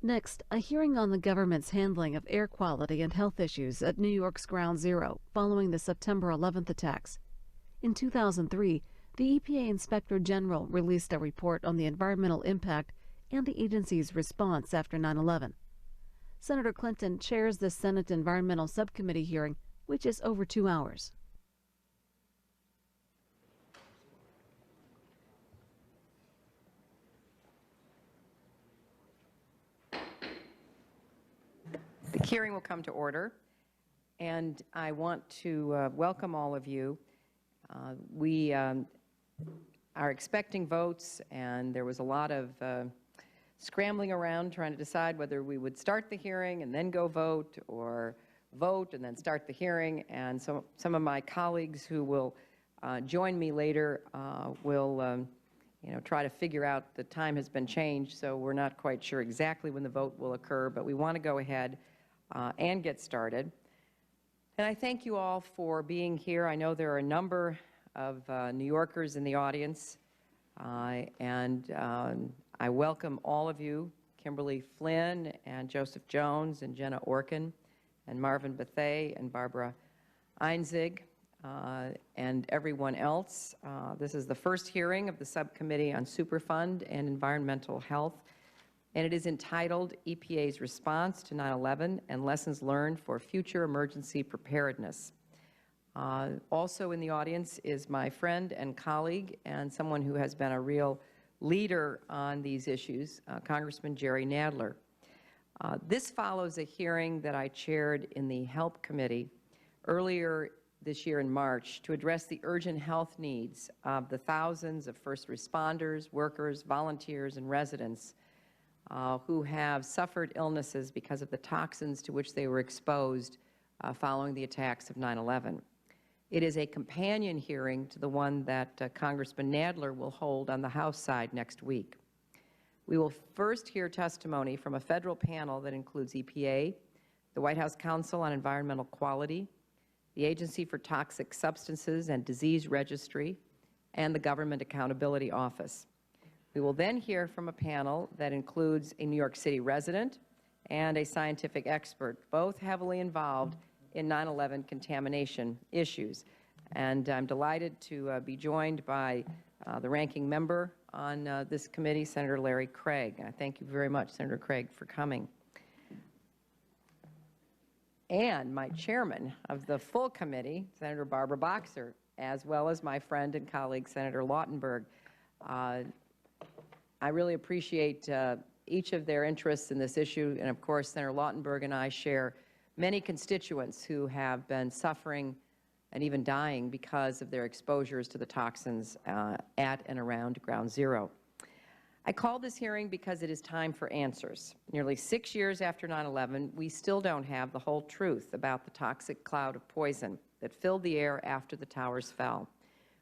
Next, a hearing on the government's handling of air quality and health issues at New York's Ground Zero following the September 11th attacks. In 2003, the EPA Inspector General released a report on the environmental impact and the agency's response after 9/11. Senator Clinton chairs the Senate Environmental Subcommittee hearing, which is over 2 hours. The hearing will come to order, and I want to welcome all of you. We are expecting votes, and there was a lot of scrambling around trying to decide whether we would start the hearing and then go vote, or vote and then start the hearing. And some of my colleagues who will join me later will try to figure out. The time has been changed, so we're not quite sure exactly when the vote will occur, but we want to go ahead and get started. And I thank you all for being here. I know there are a number of New Yorkers in the audience, and I welcome all of you, Kimberly Flynn and Joseph Jones and Jenna Orkin and Marvin Bethay and Barbara Einzig and everyone else. This is the first hearing of the Subcommittee on Superfund and Environmental Health, and it is entitled EPA's Response to 9/11 and Lessons Learned for Future Emergency Preparedness. Also in the audience is my friend and colleague and someone who has been a real leader on these issues, Congressman Jerry Nadler. This follows a hearing that I chaired in the Help Committee earlier this year in March to address the urgent health needs of the thousands of first responders, workers, volunteers, and residents who have suffered illnesses because of the toxins to which they were exposed following the attacks of 9/11. It is a companion hearing to the one that Congressman Nadler will hold on the House side next week. We will first hear testimony from a federal panel that includes EPA, the White House Council on Environmental Quality, the Agency for Toxic Substances and Disease Registry, and the Government Accountability Office. We will then hear from a panel that includes a New York City resident and a scientific expert, both heavily involved in 9/11 contamination issues. And I'm delighted to be joined by the ranking member on this committee, Senator Larry Craig. And I thank you very much, Senator Craig, for coming. And my chairman of the full committee, Senator Barbara Boxer, as well as my friend and colleague, Senator Lautenberg. I really appreciate each of their interests in this issue, and of course, Senator Lautenberg and I share many constituents who have been suffering and even dying because of their exposures to the toxins at and around Ground Zero. I called this hearing because it is time for answers. Nearly 6 years after 9/11, we still don't have the whole truth about the toxic cloud of poison that filled the air after the towers fell.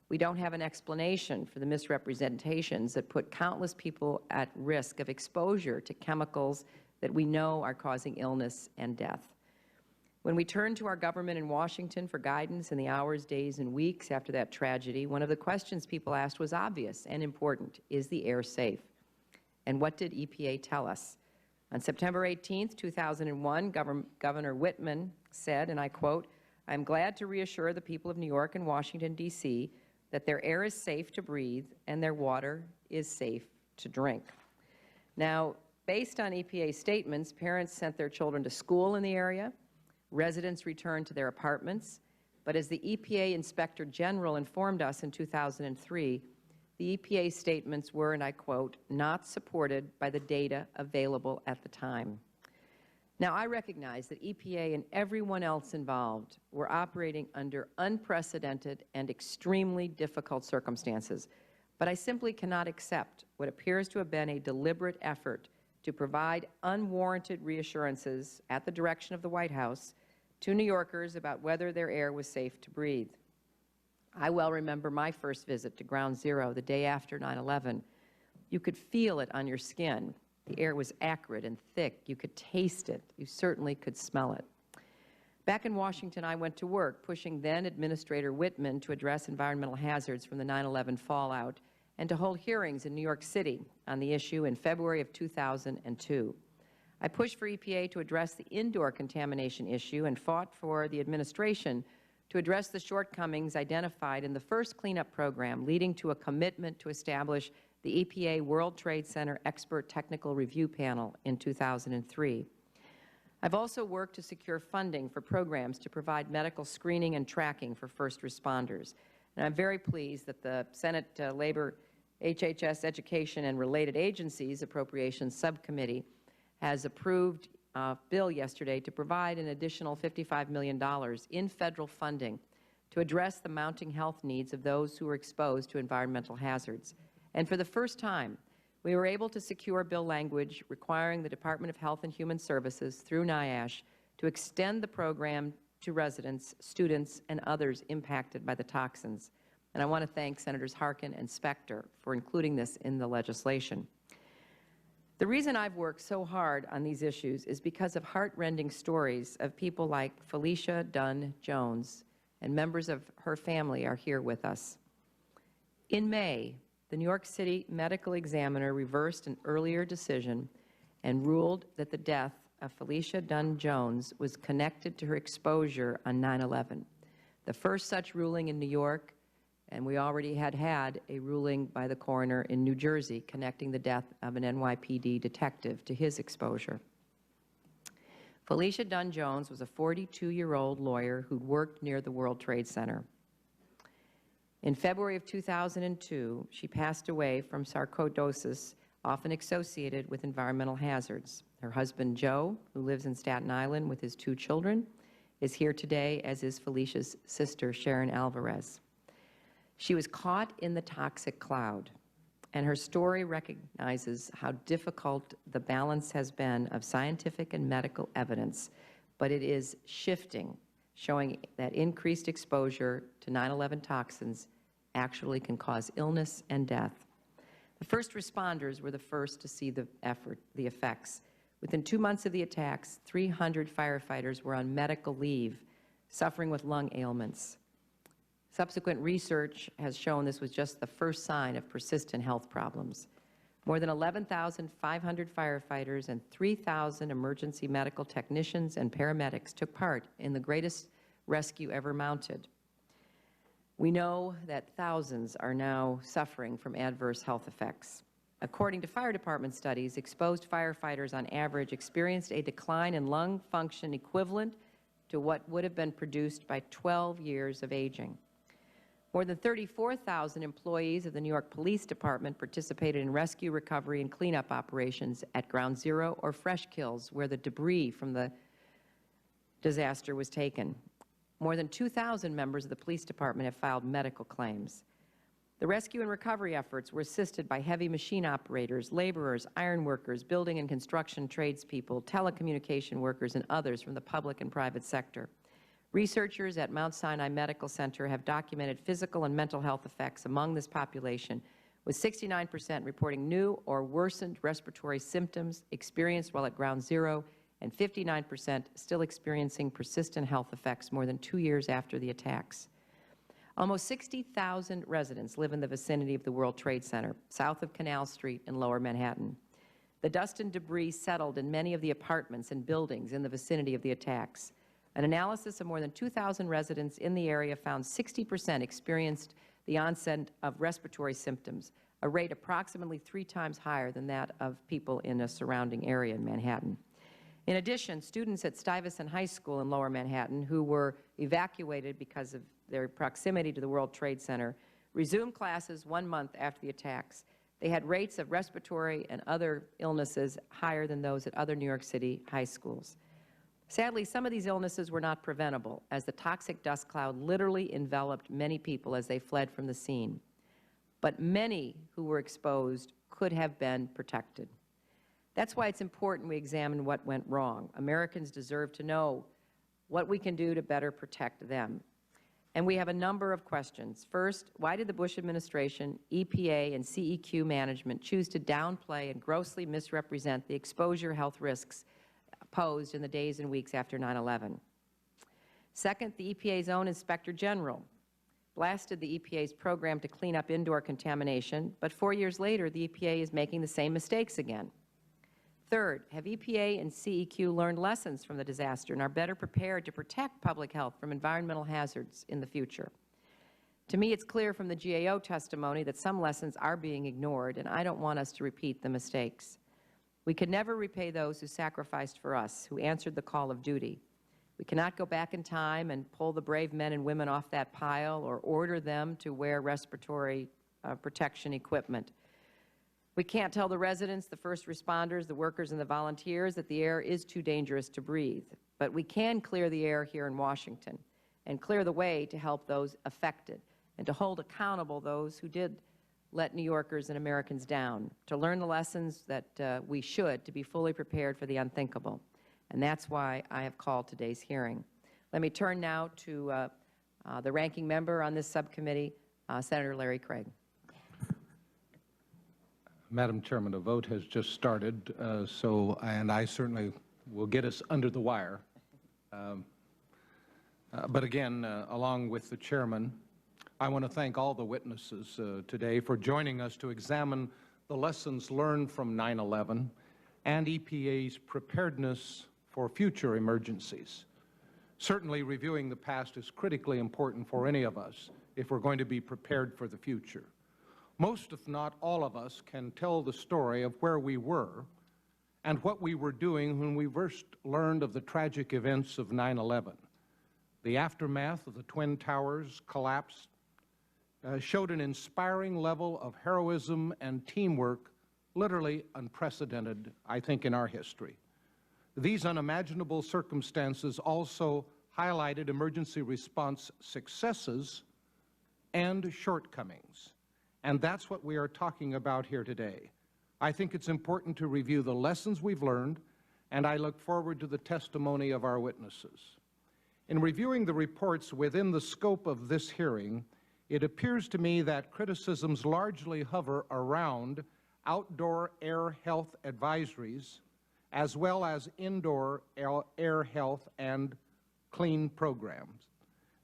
We don't have an explanation for the misrepresentations that put countless people at risk of exposure to chemicals that we know are causing illness and death. When we turned to our government in Washington for guidance in the hours, days, and weeks after that tragedy, one of the questions people asked was obvious and important: is the air safe? And what did EPA tell us? On September 18, 2001, Governor Whitman said, and I quote, "I'm glad to reassure the people of New York and Washington, D.C., that their air is safe to breathe and their water is safe to drink." Now, based on EPA statements, parents sent their children to school in the area, residents returned to their apartments, but as the EPA Inspector General informed us in 2003, the EPA statements were, and I quote, "not supported by the data available at the time." Now, I recognize that EPA and everyone else involved were operating under unprecedented and extremely difficult circumstances, but I simply cannot accept what appears to have been a deliberate effort to provide unwarranted reassurances at the direction of the White House to New Yorkers about whether their air was safe to breathe. I well remember my first visit to Ground Zero the day after 9/11. You could feel it on your skin. The air was acrid and thick. You could taste it. You certainly could smell it. Back in Washington, I went to work pushing then Administrator Whitman to address environmental hazards from the 9/11 fallout and to hold hearings in New York City on the issue in February of 2002. I pushed for EPA to address the indoor contamination issue and fought for the administration to address the shortcomings identified in the first cleanup program, leading to a commitment to establish the EPA World Trade Center Expert Technical Review Panel in 2003. I've also worked to secure funding for programs to provide medical screening and tracking for first responders. And I'm very pleased that the Senate Labor, HHS, Education, and Related Agencies Appropriations Subcommittee has approved a bill yesterday to provide an additional $55 million in federal funding to address the mounting health needs of those who are exposed to environmental hazards. And for the first time, we were able to secure bill language requiring the Department of Health and Human Services through NIASH to extend the program to residents, students, and others impacted by the toxins. And I want to thank Senators Harkin and Specter for including this in the legislation. The reason I've worked so hard on these issues is because of heart-rending stories of people like Felicia Dunn Jones, and members of her family are here with us. In May, the New York City medical examiner reversed an earlier decision and ruled that the death of Felicia Dunn Jones was connected to her exposure on 9/11, the first such ruling in New York, and we already had a ruling by the coroner in New Jersey connecting the death of an NYPD detective to his exposure. Felicia Dunn Jones was a 42-year-old lawyer who'd worked near the World Trade Center. In February of 2002, she passed away from sarcoidosis, often associated with environmental hazards. Her husband, Joe, who lives in Staten Island with his 2 children, is here today, as is Felicia's sister, Sharon Alvarez. She was caught in the toxic cloud, and her story recognizes how difficult the balance has been of scientific and medical evidence, but it is shifting, showing that increased exposure to 9/11 toxins actually can cause illness and death. The first responders were the first to see the effects. Within 2 months of the attacks, 300 firefighters were on medical leave, suffering with lung ailments. Subsequent research has shown this was just the first sign of persistent health problems. More than 11,500 firefighters and 3,000 emergency medical technicians and paramedics took part in the greatest rescue ever mounted. We know that thousands are now suffering from adverse health effects. According to fire department studies, exposed firefighters on average experienced a decline in lung function equivalent to what would have been produced by 12 years of aging. More than 34,000 employees of the New York Police Department participated in rescue, recovery, and cleanup operations at Ground Zero or fresh kills where the debris from the disaster was taken. More than 2,000 members of the police department have filed medical claims. The rescue and recovery efforts were assisted by heavy machine operators, laborers, iron workers, building and construction tradespeople, telecommunication workers, and others from the public and private sector. Researchers at Mount Sinai Medical Center have documented physical and mental health effects among this population, with 69% reporting new or worsened respiratory symptoms experienced while at Ground Zero, and 59% still experiencing persistent health effects more than 2 years after the attacks. Almost 60,000 residents live in the vicinity of the World Trade Center, south of Canal Street in Lower Manhattan. The dust and debris settled in many of the apartments and buildings in the vicinity of the attacks. An analysis of more than 2,000 residents in the area found 60% experienced the onset of respiratory symptoms, a rate approximately 3 times higher than that of people in a surrounding area in Manhattan. In addition, students at Stuyvesant High School in Lower Manhattan, who were evacuated because of their proximity to the World Trade Center, resumed classes 1 month after the attacks. They had rates of respiratory and other illnesses higher than those at other New York City high schools. Sadly, some of these illnesses were not preventable, as the toxic dust cloud literally enveloped many people as they fled from the scene. But many who were exposed could have been protected. That's why it's important we examine what went wrong. Americans deserve to know what we can do to better protect them. And we have a number of questions. First, why did the Bush administration, EPA, and CEQ management choose to downplay and grossly misrepresent the exposure health risks posed in the days and weeks after 9/11? Second, the EPA's own Inspector General blasted the EPA's program to clean up indoor contamination, but 4 years later, the EPA is making the same mistakes again. Third, have EPA and CEQ learned lessons from the disaster and are better prepared to protect public health from environmental hazards in the future? To me, it's clear from the GAO testimony that some lessons are being ignored, and I don't want us to repeat the mistakes. We can never repay those who sacrificed for us, who answered the call of duty. We cannot go back in time and pull the brave men and women off that pile or order them to wear respiratory protection equipment. We can't tell the residents, the first responders, the workers, and the volunteers that the air is too dangerous to breathe. But we can clear the air here in Washington and clear the way to help those affected and to hold accountable those who did let New Yorkers and Americans down, to learn the lessons that we should to be fully prepared for the unthinkable. And that's why I have called today's hearing. Let me turn now to the ranking member on this subcommittee, Senator Larry Craig. Madam Chairman, the vote has just started, and I certainly will get us under the wire. But again, along with the Chairman, I want to thank all the witnesses today for joining us to examine the lessons learned from 9/11 and EPA's preparedness for future emergencies. Certainly, reviewing the past is critically important for any of us if we're going to be prepared for the future. Most, if not all of us, can tell the story of where we were and what we were doing when we first learned of the tragic events of 9/11. The aftermath of the Twin Towers collapse showed an inspiring level of heroism and teamwork, literally unprecedented, I think, in our history. These unimaginable circumstances also highlighted emergency response successes and shortcomings. And that's what we are talking about here today. I think it's important to review the lessons we've learned, and I look forward to the testimony of our witnesses. In reviewing the reports within the scope of this hearing, it appears to me that criticisms largely hover around outdoor air health advisories, as well as indoor air health and clean programs.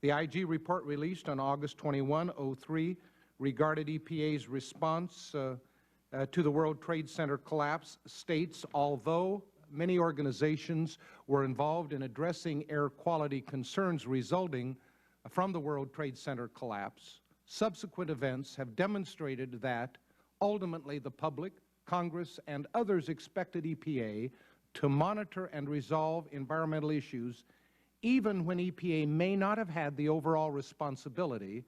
The IG report released on August 21, 2003 regarding EPA's response to the World Trade Center collapse states, although many organizations were involved in addressing air quality concerns resulting from the World Trade Center collapse, subsequent events have demonstrated that ultimately the public, Congress, and others expected EPA to monitor and resolve environmental issues even when EPA may not have had the overall responsibility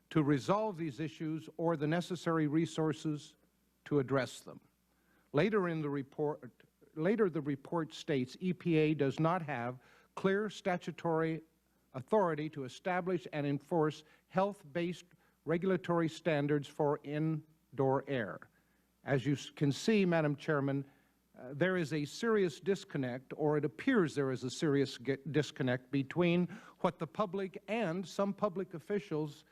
to resolve these issues or the necessary resources to address them. Later the report states EPA does not have clear statutory authority to establish and enforce health-based regulatory standards for indoor air. As you can see, Madam Chairman, there is a serious disconnect, or it appears there is a serious disconnect between what the public and some public officials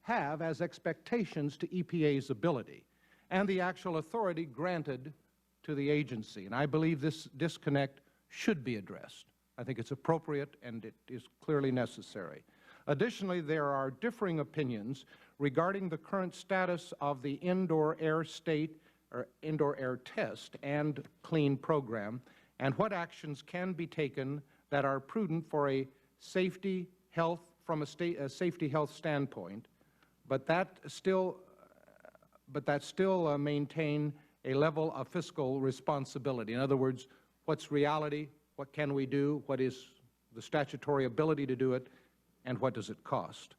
have as expectations to EPA's ability and the actual authority granted to the agency. And I believe this disconnect should be addressed. I think it's appropriate and it is clearly necessary. Additionally, there are differing opinions regarding the current status of the indoor air test and clean program and what actions can be taken that are prudent for a safety health safety health standpoint, but that still maintain a level of fiscal responsibility. In other words, what's reality, what can we do, what is the statutory ability to do it, and what does it cost?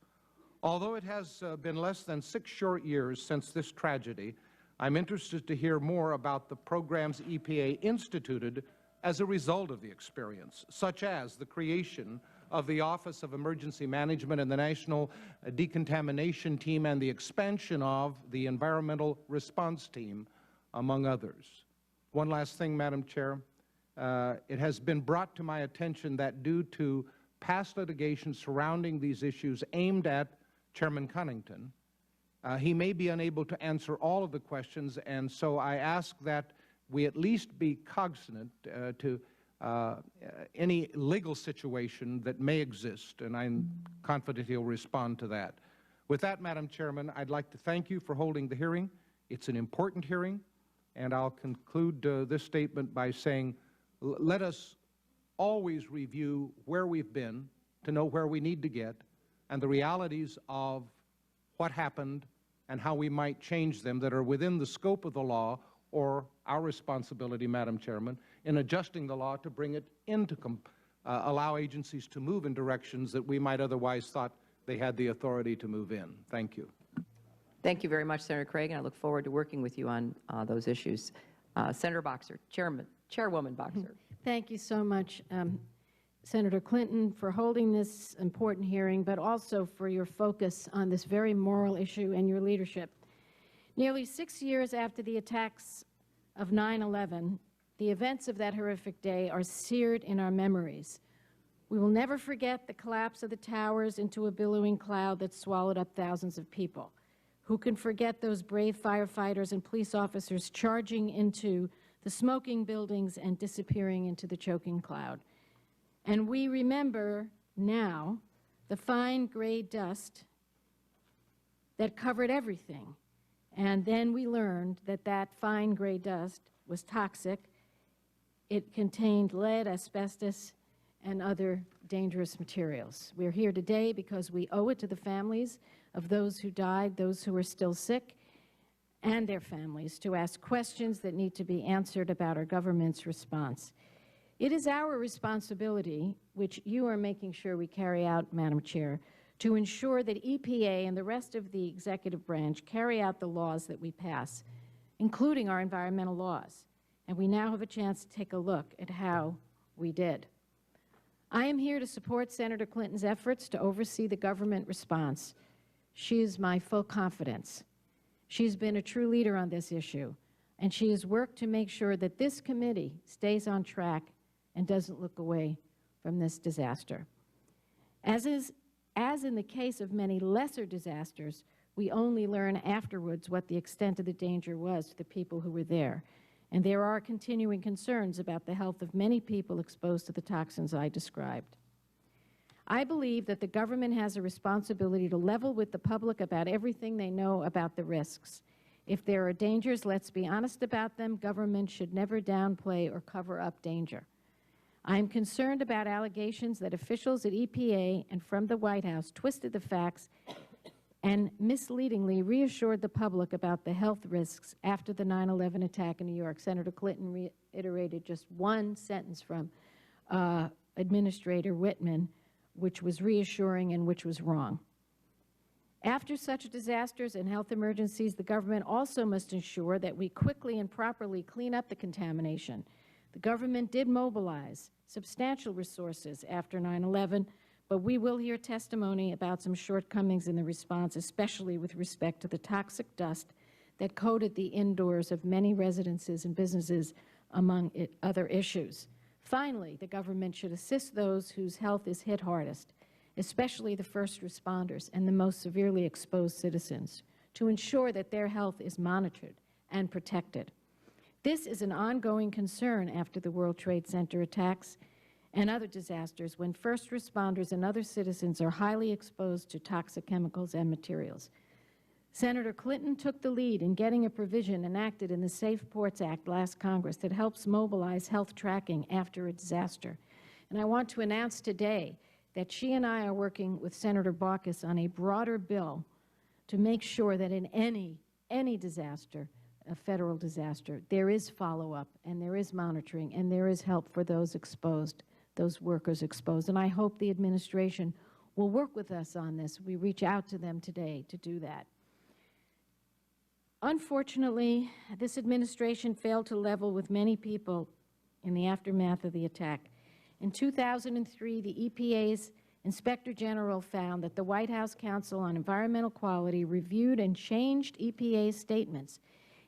Although it has been less than 6 short years since this tragedy, I'm interested to hear more about the programs EPA instituted as a result of the experience, such as the creation of the Office of Emergency Management and the National Decontamination Team and the expansion of the Environmental Response Team, among others. One last thing, Madam Chair. It has been brought to my attention that due to past litigation surrounding these issues aimed at Chairman Cunnington, he may be unable to answer all of the questions, and so I ask that we at least be cognizant to any legal situation that may exist, and I'm confident he'll respond to that. With that, Madam Chairman, I'd like to thank you for holding the hearing. It's an important hearing, And I'll conclude this statement by saying, let us always review where we've been to know where we need to get and the realities of what happened and how we might change them that are within the scope of the law or our responsibility, Madam Chairman, in adjusting the law to bring it into, allow agencies to move in directions that we might otherwise thought they had the authority to move in. Thank you. Thank you very much, Senator Craig, and I look forward to working with you on those issues. Senator Boxer, Chairwoman Boxer. Thank you so much, Senator Clinton, for holding this important hearing, but also for your focus on this very moral issue and your leadership. Nearly 6 years after the attacks of 9/11, the events of that horrific day are seared in our memories. We will never forget the collapse of the towers into a billowing cloud that swallowed up thousands of people. Who can forget those brave firefighters and police officers charging into the smoking buildings and disappearing into the choking cloud? And we remember now the fine gray dust that covered everything. And then we learned that that fine gray dust was toxic. It contained lead, asbestos, and other dangerous materials. We're here today because we owe it to the families of those who died, those who are still sick, and their families to ask questions that need to be answered about our government's response. It is our responsibility, which you are making sure we carry out, Madam Chair, to ensure that EPA and the rest of the executive branch carry out the laws that we pass, including our environmental laws. And we now have a chance to take a look at how we did. I am here to support Senator Clinton's efforts to oversee the government response. She is my full confidence. She's been a true leader on this issue, and she has worked to make sure that this committee stays on track and doesn't look away from this disaster. As in the case of many lesser disasters, we only learn afterwards what the extent of the danger was to the people who were there. And there are continuing concerns about the health of many people exposed to the toxins I described. I believe that the government has a responsibility to level with the public about everything they know about the risks. If there are dangers, let's be honest about them. Government should never downplay or cover up danger. I am concerned about allegations that officials at EPA and from the White House twisted the facts and misleadingly reassured the public about the health risks after the 9/11 attack in New York. Senator Clinton reiterated just one sentence from Administrator Whitman, which was reassuring and which was wrong. After such disasters and health emergencies, the government also must ensure that we quickly and properly clean up the contamination. The government did mobilize substantial resources after 9/11, but we will hear testimony about some shortcomings in the response, especially with respect to the toxic dust that coated the indoors of many residences and businesses, among other issues. Finally, the government should assist those whose health is hit hardest, especially the first responders and the most severely exposed citizens, to ensure that their health is monitored and protected. This is an ongoing concern after the World Trade Center attacks and other disasters when first responders and other citizens are highly exposed to toxic chemicals and materials. Senator Clinton took the lead in getting a provision enacted in the Safe Ports Act last Congress that helps mobilize health tracking after a disaster. And I want to announce today that she and I are working with Senator Baucus on a broader bill to make sure that in any disaster, a federal disaster, there is follow-up and there is monitoring and there is help for those exposed, those workers exposed. And I hope the administration will work with us on this. We reach out to them today to do that. Unfortunately, this administration failed to level with many people in the aftermath of the attack. In 2003, the EPA's Inspector General found that the White House Council on Environmental Quality reviewed and changed EPA's statements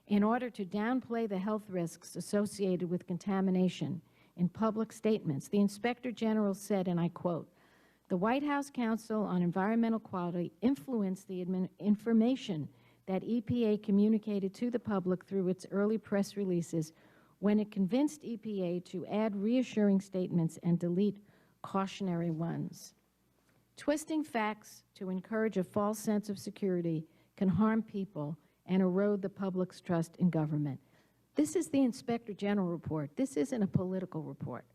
in order to downplay the health risks associated with contamination in public statements. The Inspector General said, and I quote, "The White House Council on Environmental Quality influenced the information that EPA communicated to the public through its early press releases when it convinced EPA to add reassuring statements and delete cautionary ones." Twisting facts to encourage a false sense of security can harm people and erode the public's trust in government. This is the Inspector General report. This isn't a political report.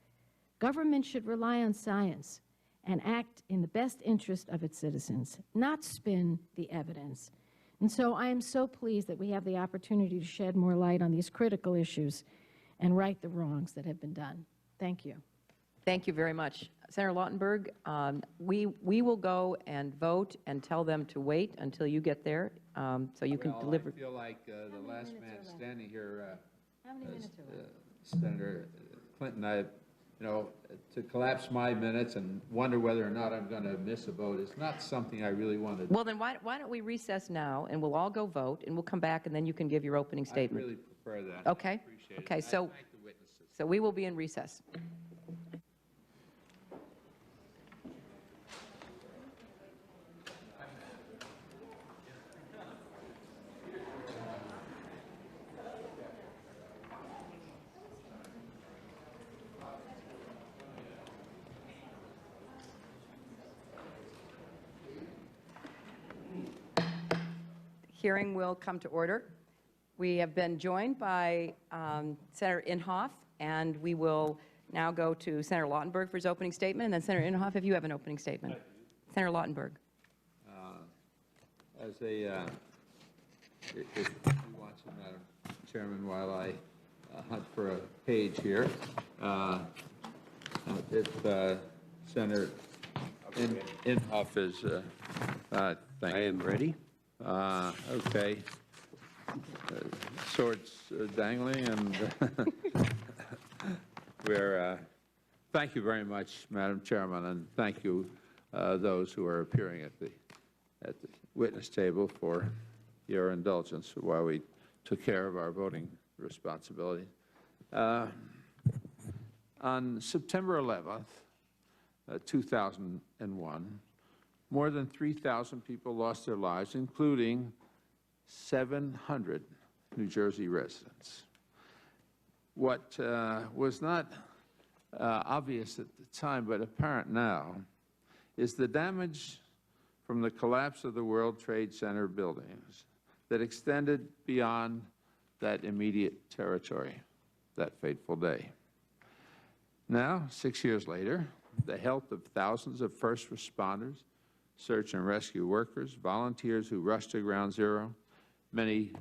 Government should rely on science and act in the best interest of its citizens, not spin the evidence. And so I am so pleased that we have the opportunity to shed more light on these critical issues and right the wrongs that have been done. Thank you. Thank you very much. Senator Lautenberg, we will go and vote and tell them to wait until you get there so you can deliver. I feel like the last man standing here, How many minutes are left? Senator Clinton, to collapse my minutes and wonder whether or not I'm going to miss a vote is not something I really want to do. Well, then why don't we recess now, and we'll all go vote, and we'll come back, and then you can give your opening I statement. really prefer that. Okay? I appreciate it. Okay, I so thank the witnesses. So we will be in recess. Hearing will come to order. We have been joined by Senator Inhofe, and we will now go to Senator Lautenberg for his opening statement, and then Senator Inhofe, if you have an opening statement. Senator Lautenberg. As a, if you want to, Madam Chairman, while I hunt for a page here, if Senator Inhofe is, thank you. I am ready. Okay. Swords dangling, and we're, thank you very much, Madam Chairman, and thank you those who are appearing at the witness table for your indulgence while we took care of our voting responsibility. On September 11th, 2001, more than 3,000 people lost their lives, including 700 New Jersey residents. What was not obvious at the time, but apparent now, is the damage from the collapse of the World Trade Center buildings that extended beyond that immediate territory that fateful day. Now, 6 years later, the health of thousands of first responders, search and rescue workers, volunteers who rushed to Ground Zero, many,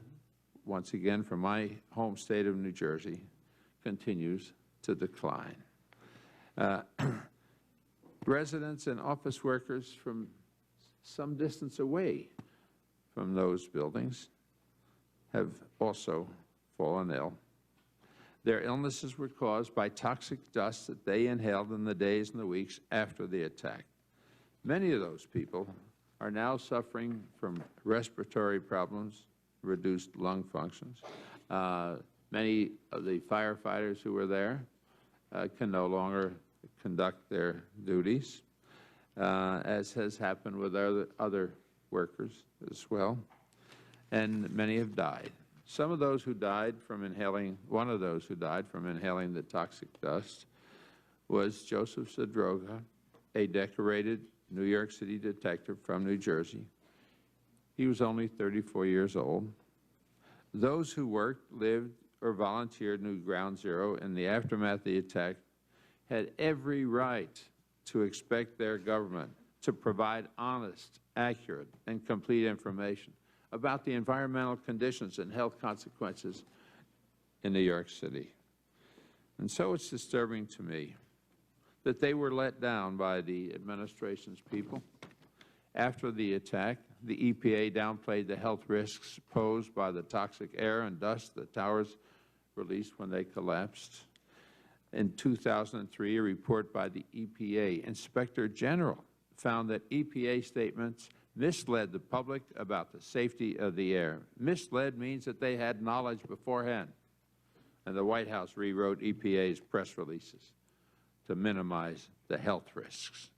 once again, from my home state of New Jersey, continues to decline. Residents and office workers from some distance away from those buildings have also fallen ill. Their illnesses were caused by toxic dust that they inhaled in the days and the weeks after the attack. Many of those people are now suffering from respiratory problems, reduced lung functions. Many of the firefighters who were there can no longer conduct their duties, as has happened with other workers as well, and many have died. Some of those who died from inhaling, one of those who died from inhaling the toxic dust was Joseph Zadroga, a decorated New York City detective from New Jersey. He was only 34 years old. Those who worked, lived, or volunteered New Ground Zero in the aftermath of the attack had every right to expect their government to provide honest, accurate, and complete information about the environmental conditions and health consequences in New York City. And so it's disturbing to me that they were let down by the administration's people. After the attack, the EPA downplayed the health risks posed by the toxic air and dust the towers released when they collapsed. In 2003, a report by the EPA Inspector General found that EPA statements misled the public about the safety of the air. Misled means that they had knowledge beforehand, and the White House rewrote EPA's press releases to minimize the health risks.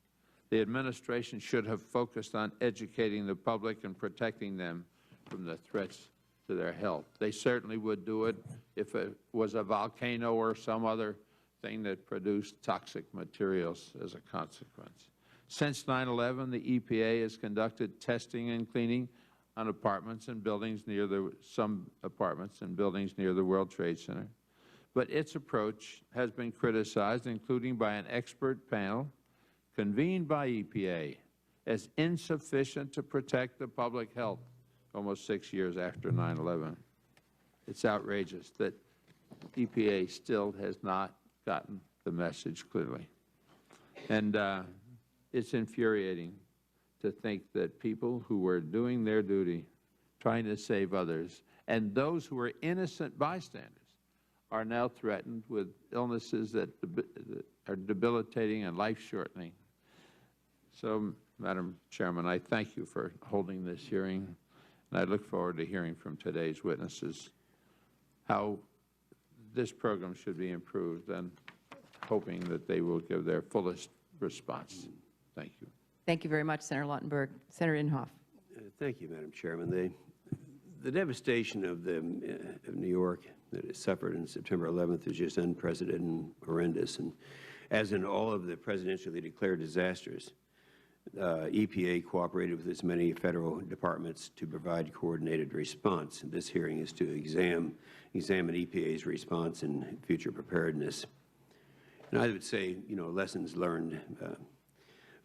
The administration should have focused on educating the public and protecting them from the threats to their health. They certainly would do it if it was a volcano or some other thing that produced toxic materials as a consequence. Since 9/11, the EPA has conducted testing and cleaning on apartments and buildings near some apartments and buildings near the World Trade Center. But its approach has been criticized, including by an expert panel convened by EPA, as insufficient to protect the public health almost 6 years after 9/11. It's outrageous that EPA still has not gotten the message clearly. And it's infuriating to think that people who were doing their duty, trying to save others, and those who were innocent bystanders are now threatened with illnesses that are debilitating and life-shortening. So, Madam Chairman, I thank you for holding this hearing, and I look forward to hearing from today's witnesses how this program should be improved, and hoping that they will give their fullest response. Thank you. Thank you very much, Senator Lautenberg. Senator Inhofe. Thank you, Madam Chairman. The devastation of New York that it suffered on September 11th is just unprecedented and horrendous. And as in all of the presidentially declared disasters, EPA cooperated with as many federal departments to provide coordinated response. And this hearing is to examine EPA's response and future preparedness. And I would say, lessons learned.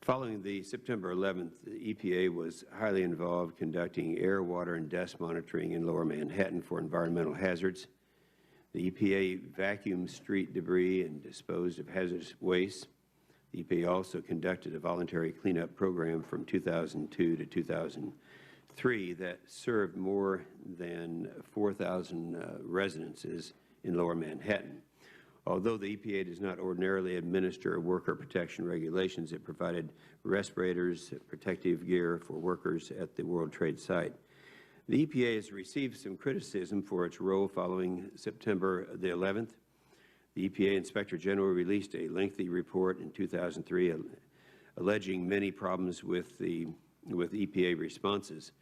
Following the September 11th, the EPA was highly involved conducting air, water, and dust monitoring in Lower Manhattan for environmental hazards. The EPA vacuumed street debris and disposed of hazardous waste. The EPA also conducted a voluntary cleanup program from 2002 to 2003 that served more than 4,000 residences in Lower Manhattan. Although the EPA does not ordinarily administer worker protection regulations, it provided respirators, protective gear for workers at the World Trade site. The EPA has received some criticism for its role following September the 11th. The EPA Inspector General released a lengthy report in 2003 alleging many problems with EPA responses.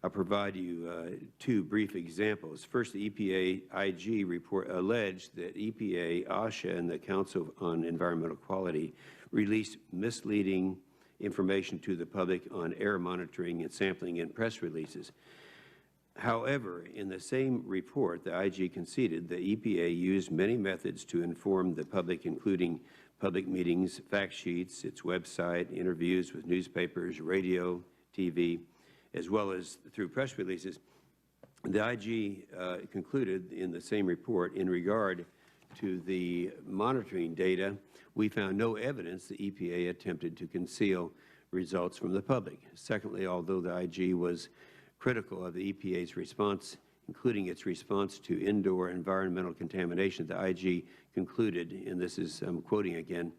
I'll provide you two brief examples. First, the EPA IG report alleged that EPA, OSHA, and the Council on Environmental Quality released misleading information to the public on air monitoring and sampling in press releases. However, in the same report, the IG conceded the EPA used many methods to inform the public, including public meetings, fact sheets, its website, interviews with newspapers, radio, TV, as well as through press releases. The IG concluded in the same report, in regard to the monitoring data, we found no evidence the EPA attempted to conceal results from the public. Secondly, although the IG was critical of the EPA's response, including its response to indoor environmental contamination, the IG concluded, and this is, I'm quoting again,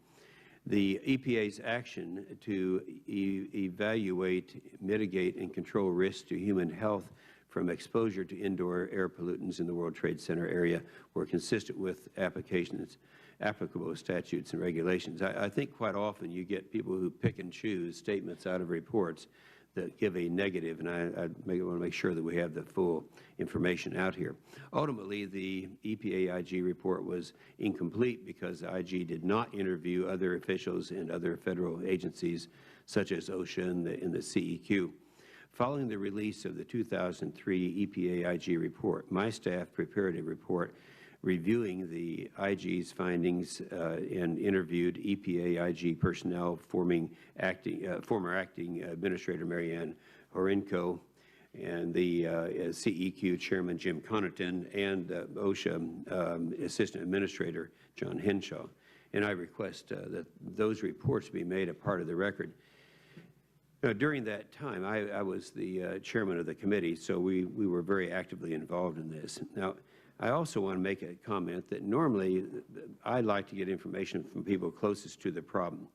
the EPA's action to evaluate, mitigate, and control risks to human health from exposure to indoor air pollutants in the World Trade Center area were consistent with applicable statutes and regulations. I think quite often you get people who pick and choose statements out of reports that give a negative, and I want to make sure that we have the full information out here. Ultimately, the EPA IG report was incomplete because the IG did not interview other officials and other federal agencies, such as OSHA and the CEQ. Following the release of the 2003 EPA IG report, my staff prepared a report reviewing the IG's findings and interviewed EPA IG personnel, former acting Administrator Marianne Horinko, and the CEQ Chairman Jim Connaughton, and OSHA Assistant Administrator John Henshaw. And I request that those reports be made a part of the record. Now, during that time, I was the chairman of the committee, so we were very actively involved in this. Now, I also want to make a comment that normally I like to get information from people closest to the problem.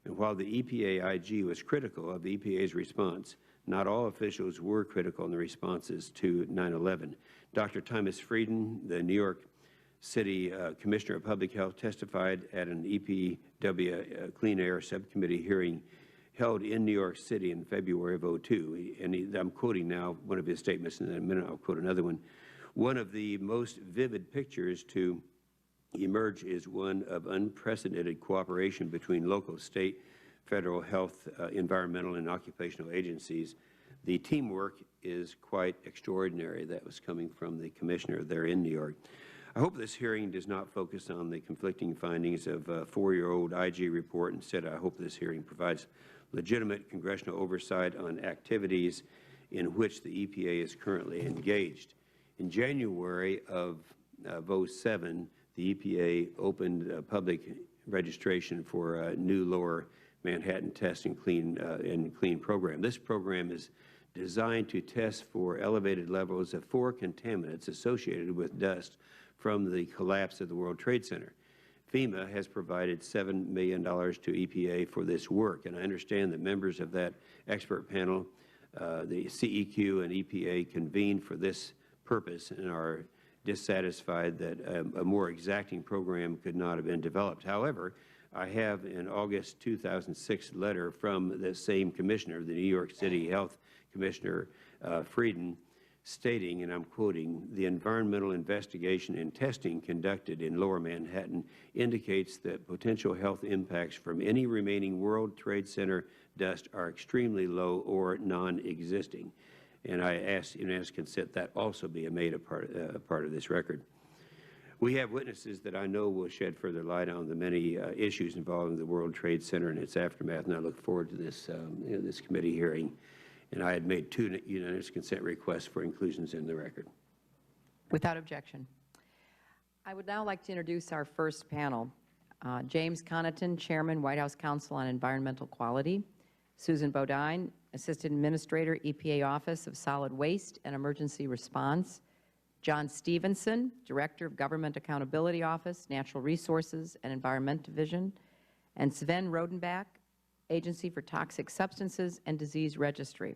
And while the EPA IG was critical of the EPA's response, not all officials were critical in the responses to 9/11. Dr. Thomas Frieden, the New York City Commissioner of Public Health, testified at an EPW Clean Air Subcommittee hearing held in New York City in February of 2002. And I'm quoting now one of his statements, and in a minute I'll quote another one. One of the most vivid pictures to emerge is one of unprecedented cooperation between local, state, federal health, environmental, and occupational agencies. The teamwork is quite extraordinary. That was coming from the commissioner there in New York. I hope this hearing does not focus on the conflicting findings of a 4-year-old IG report. Instead, I hope this hearing provides legitimate congressional oversight on activities in which the EPA is currently engaged. In January of 2007, the EPA opened public registration for a new Lower Manhattan Test and Clean program. This program is designed to test for elevated levels of 4 contaminants associated with dust from the collapse of the World Trade Center. FEMA has provided $7 million to EPA for this work, and I understand that members of that expert panel, the CEQ and EPA, convened for this purpose and are dissatisfied that a more exacting program could not have been developed. However, I have an August 2006 letter from the same commissioner, the New York City Health Commissioner Frieden, stating, and I'm quoting, "The environmental investigation and testing conducted in Lower Manhattan indicates that potential health impacts from any remaining World Trade Center dust are extremely low or non-existing." And I ask unanimous consent that also be made a part of this record. We have witnesses that I know will shed further light on the many issues involving the World Trade Center and its aftermath, and I look forward to this, this committee hearing. And I had made 2 unanimous consent requests for inclusions in the record. Without objection. I would now like to introduce our first panel. James Connaughton, Chairman, White House Council on Environmental Quality. Susan Bodine, Assistant Administrator, EPA Office of Solid Waste and Emergency Response. John Stevenson, Director of Government Accountability Office, Natural Resources and Environment Division. And Sven Rodenbach, Agency for Toxic Substances and Disease Registry.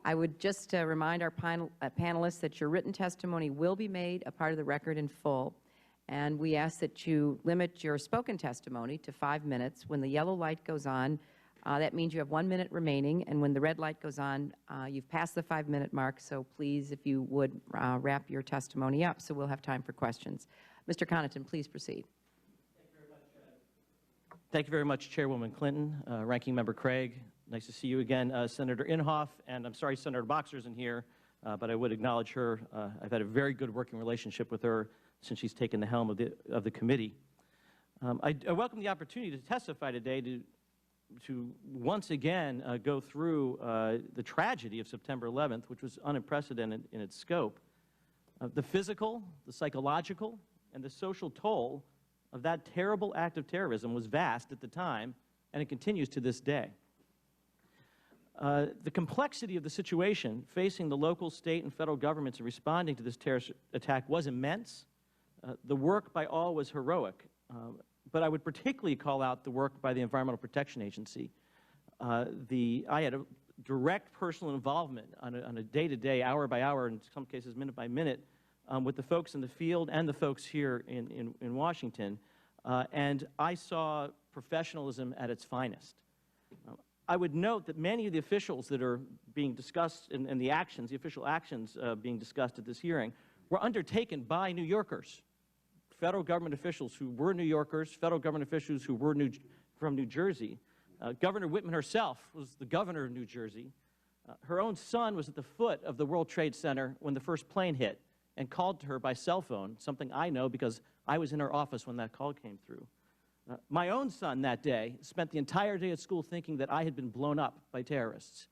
I would just remind our panelists that your written testimony will be made a part of the record in full, and we ask that you limit your spoken testimony to 5 minutes. When the yellow light goes on, that means you have 1 minute remaining, and when the red light goes on, you've passed the 5-minute mark, so please, if you would, wrap your testimony up so we'll have time for questions. Mr. Connaughton, please proceed. Thank you very much, Chairwoman Clinton, Ranking Member Craig. Nice to see you again, Senator Inhofe, and I'm sorry Senator Boxer isn't here, but I would acknowledge her. I've had a very good working relationship with her since she's taken the helm of the committee. I welcome the opportunity to testify today to once again go through the tragedy of September 11th, which was unprecedented in its scope. The physical, the psychological, and the social toll of that terrible act of terrorism was vast at the time, and it continues to this day. The complexity of the situation facing the local, state, and federal governments in responding to this terrorist attack was immense. The work by all was heroic, but I would particularly call out the work by the Environmental Protection Agency. I had a direct personal involvement on a day-to-day, hour-by-hour, in some cases minute-by-minute, with the folks in the field and the folks here in Washington, and I saw professionalism at its finest. I would note that many of the officials that are being discussed and the official actions being discussed at this hearing were undertaken by New Yorkers, federal government officials who were New Yorkers, federal government officials who were from New Jersey. Governor Whitman herself was the governor of New Jersey. Her own son was at the foot of the World Trade Center when the first plane hit and called to her by cell phone, something I know because I was in her office when that call came through. My own son that day spent the entire day at school thinking that I had been blown up by terrorists.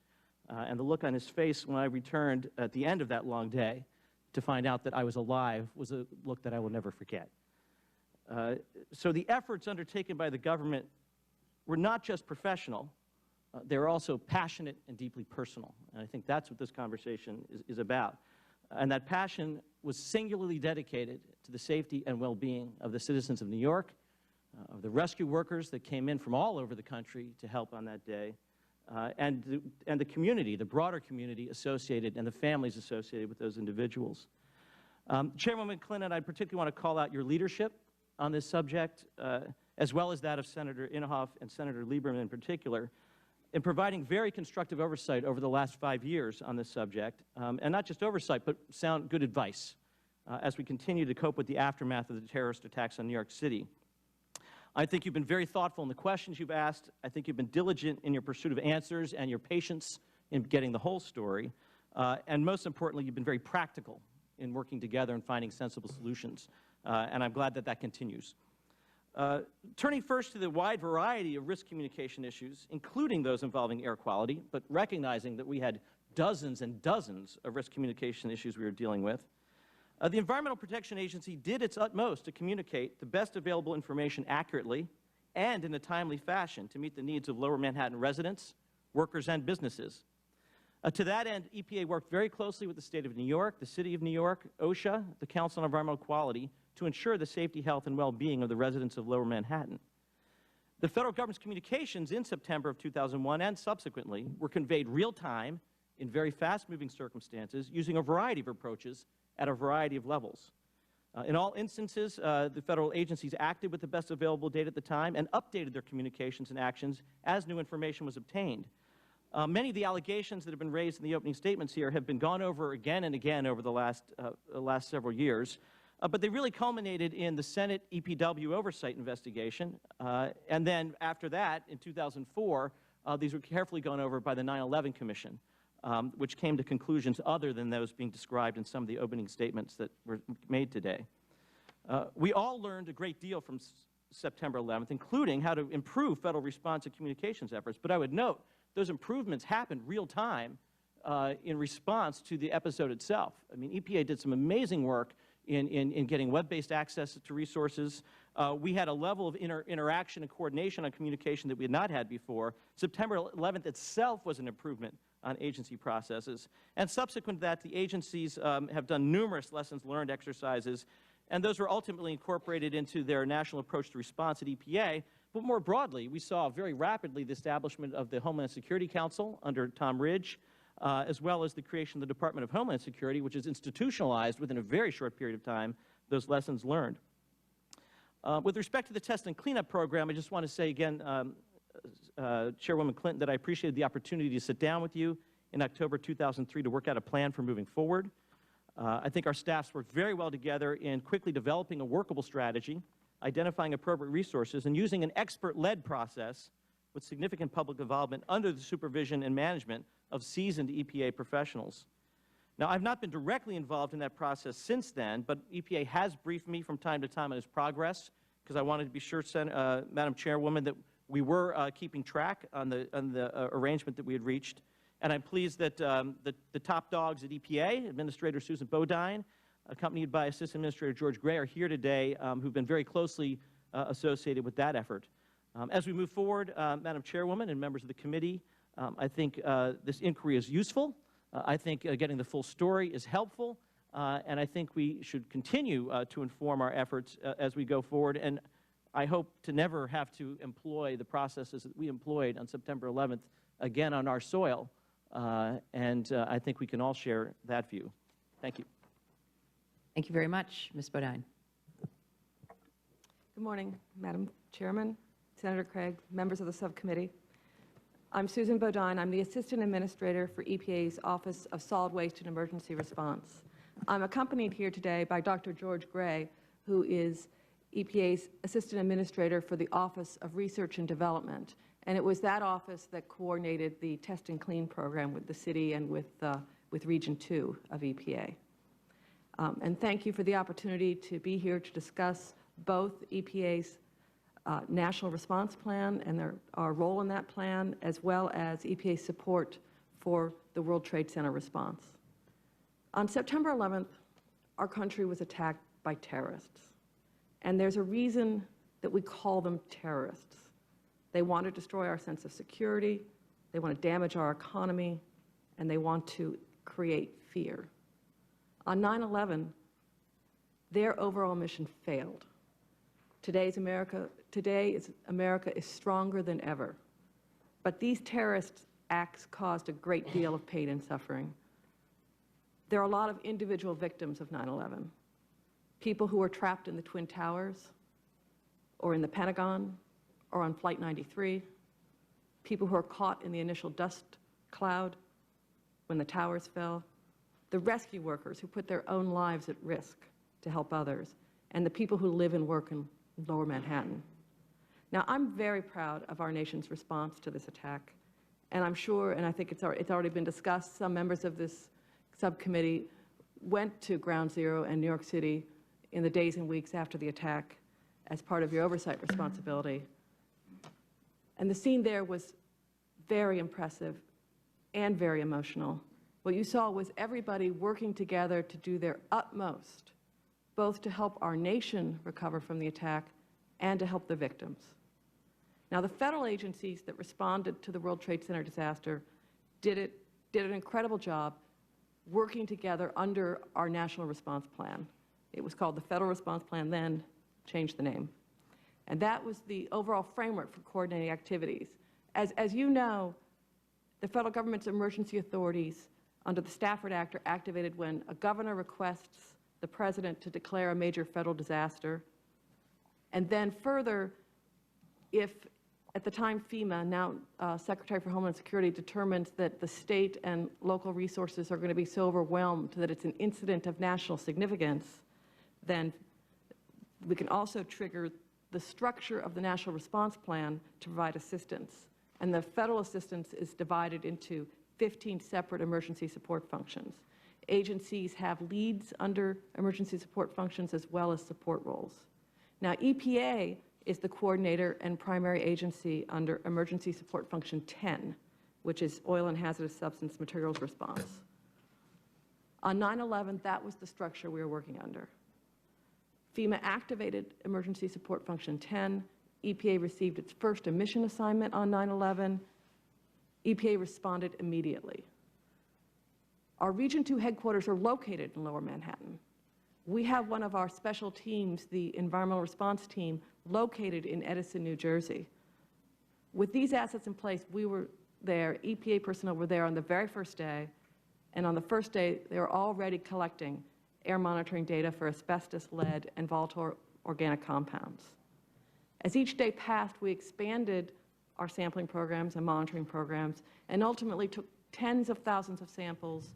And the look on his face when I returned at the end of that long day to find out that I was alive was a look that I will never forget. So the efforts undertaken by the government were not just professional, they were also passionate and deeply personal. And I think that's what this conversation is about. And that passion was singularly dedicated to the safety and well-being of the citizens of New York, of the rescue workers that came in from all over the country to help on that day, and the community, the broader community associated and the families associated with those individuals. Chairwoman Clinton, I particularly want to call out your leadership on this subject, as well as that of Senator Inhofe and Senator Lieberman in particular, in providing very constructive oversight over the last 5 years on this subject, and not just oversight, but sound good advice as we continue to cope with the aftermath of the terrorist attacks on New York City. I think you've been very thoughtful in the questions you've asked. I think you've been diligent in your pursuit of answers and your patience in getting the whole story. And most importantly, you've been very practical in working together and finding sensible solutions, and I'm glad that that continues. Turning first to the wide variety of risk communication issues, including those involving air quality, but recognizing that we had dozens and dozens of risk communication issues we were dealing with, the Environmental Protection Agency did its utmost to communicate the best available information accurately and in a timely fashion to meet the needs of Lower Manhattan residents, workers, and businesses. To that end, EPA worked very closely with the State of New York, the City of New York, OSHA, the Council on Environmental Quality, to ensure the safety, health, and well-being of the residents of Lower Manhattan. The federal government's communications in September of 2001 and subsequently were conveyed real-time in very fast-moving circumstances using a variety of approaches at a variety of levels. In all instances, the federal agencies acted with the best available data at the time and updated their communications and actions as new information was obtained. Many of the allegations that have been raised in the opening statements here have been gone over again and again over the last several years, but they really culminated in the Senate EPW oversight investigation, and then after that, in 2004, these were carefully gone over by the 9/11 Commission, which came to conclusions other than those being described in some of the opening statements that were made today. We all learned a great deal from September 11th, including how to improve federal response and communications efforts, but I would note those improvements happened real time in response to the episode itself. I mean, EPA did some amazing work in getting web-based access to resources. We had a level of interaction and coordination on communication that we had not had before. September 11th itself was an improvement on agency processes. And subsequent to that, the agencies have done numerous lessons learned exercises, and those were ultimately incorporated into their national approach to response at EPA. But more broadly, we saw very rapidly the establishment of the Homeland Security Council under Tom Ridge, as well as the creation of the Department of Homeland Security, which has institutionalized within a very short period of time those lessons learned. With respect to the test and cleanup program, I just want to say again, Chairwoman Clinton, that I appreciated the opportunity to sit down with you in October 2003 to work out a plan for moving forward. I think our staffs worked very well together in quickly developing a workable strategy, identifying appropriate resources, and using an expert-led process with significant public involvement under the supervision and management of seasoned EPA professionals. Now, I've not been directly involved in that process since then, but EPA has briefed me from time to time on its progress, because I wanted to be sure, Madam Chairwoman, that we were keeping track on the arrangement that we had reached. And I'm pleased that the top dogs at EPA, Administrator Susan Bodine, accompanied by Assistant Administrator George Gray, are here today, who've been very closely associated with that effort. As we move forward, Madam Chairwoman and members of the committee, I think this inquiry is useful. I think getting the full story is helpful, and I think we should continue to inform our efforts as we go forward. And I hope to never have to employ the processes that we employed on September 11th again on our soil, and I think we can all share that view. Thank you. Thank you very much, Ms. Bodine. Good morning, Madam Chairman, Senator Craig, members of the subcommittee. I'm Susan Bodine. I'm the Assistant Administrator for EPA's Office of Solid Waste and Emergency Response. I'm accompanied here today by Dr. George Gray, who is EPA's Assistant Administrator for the Office of Research and Development. And it was that office that coordinated the Test and Clean program with the city and with Region 2 of EPA. And thank you for the opportunity to be here to discuss both EPA's National Response Plan and our role in that plan, as well as EPA's support for the World Trade Center response. On September 11th, our country was attacked by terrorists. And there's a reason that we call them terrorists. They want to destroy our sense of security, they want to damage our economy, and they want to create fear. On 9/11, their overall mission failed. Today, America is stronger than ever. But these terrorist acts caused a great deal of pain and suffering. There are a lot of individual victims of 9/11. People who were trapped in the Twin Towers, or in the Pentagon, or on Flight 93. People who are caught in the initial dust cloud when the towers fell. The rescue workers who put their own lives at risk to help others. And the people who live and work in Lower Manhattan. Now, I'm very proud of our nation's response to this attack. And I'm sure, and I think it's already been discussed, some members of this Subcommittee went to Ground Zero and New York City in the days and weeks after the attack as part of your oversight responsibility. And the scene there was very impressive and very emotional. What you saw was everybody working together to do their utmost, both to help our nation recover from the attack and to help the victims. Now, the federal agencies that responded to the World Trade Center disaster did an incredible job working together under our National Response Plan. It was called the Federal Response Plan then, changed the name. And that was the overall framework for coordinating activities. As you know, the federal government's emergency authorities under the Stafford Act are activated when a governor requests the president to declare a major federal disaster. And then further, if at the time FEMA, now Secretary for Homeland Security, determines that the state and local resources are going to be so overwhelmed that it's an incident of national significance, then we can also trigger the structure of the National Response Plan to provide assistance. And the federal assistance is divided into 15 separate emergency support functions. Agencies have leads under emergency support functions as well as support roles. Now, EPA is the coordinator and primary agency under Emergency Support Function 10, which is Oil and Hazardous Substance Materials Response. On 9/11, that was the structure we were working under. FEMA activated Emergency Support Function 10. EPA received its first emission assignment on 9/11. EPA responded immediately. Our Region 2 headquarters are located in Lower Manhattan. We have one of our special teams, the Environmental Response Team, located in Edison, New Jersey. With these assets in place, we were there, EPA personnel were there on the very first day, and on the first day, they were already collecting air monitoring data for asbestos, lead, and volatile organic compounds. As each day passed, we expanded our sampling programs and monitoring programs, and ultimately took tens of thousands of samples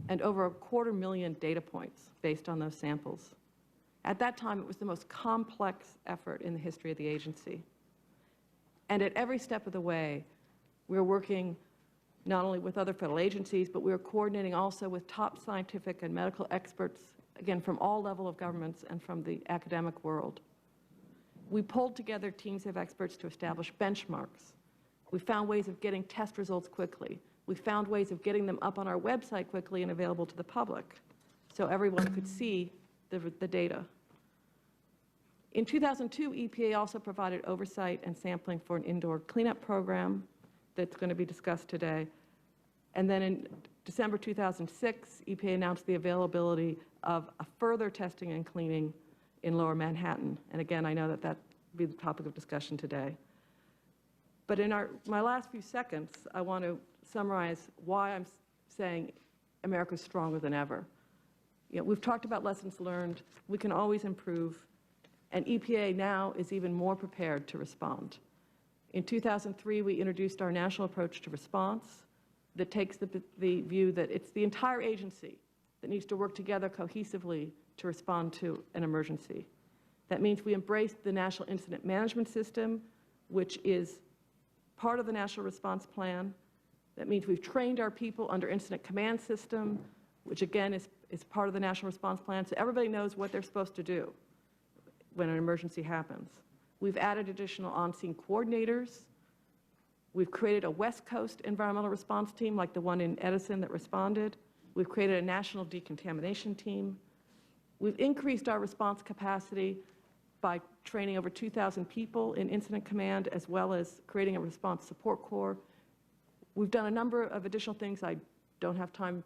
and over 250,000 data points based on those samples. At that time, it was the most complex effort in the history of the agency. And at every step of the way, we were working not only with other federal agencies, but we were coordinating also with top scientific and medical experts, again, from all levels of governments and from the academic world. We pulled together teams of experts to establish benchmarks. We found ways of getting test results quickly. We found ways of getting them up on our website quickly and available to the public so everyone could see the data. In 2002, EPA also provided oversight and sampling for an indoor cleanup program that's going to be discussed today. And then in December 2006, EPA announced the availability of a further testing and cleaning in Lower Manhattan. And again, I know that that will be the topic of discussion today. But in my last few seconds, I want to summarize why I'm saying America's stronger than ever. You know, we've talked about lessons learned. We can always improve. And EPA now is even more prepared to respond. In 2003, we introduced our national approach to response that takes the view that it's the entire agency that needs to work together cohesively to respond to an emergency. That means we embraced the National Incident Management System, which is part of the National Response Plan. That means we've trained our people under Incident Command System, which again is part of the National Response Plan, so everybody knows what they're supposed to do when an emergency happens. We've added additional on-scene coordinators. We've created a West Coast environmental response team like the one in Edison that responded. We've created a national decontamination team. We've increased our response capacity by training over 2,000 people in Incident Command, as well as creating a response support corps. We've done a number of additional things. I don't have time.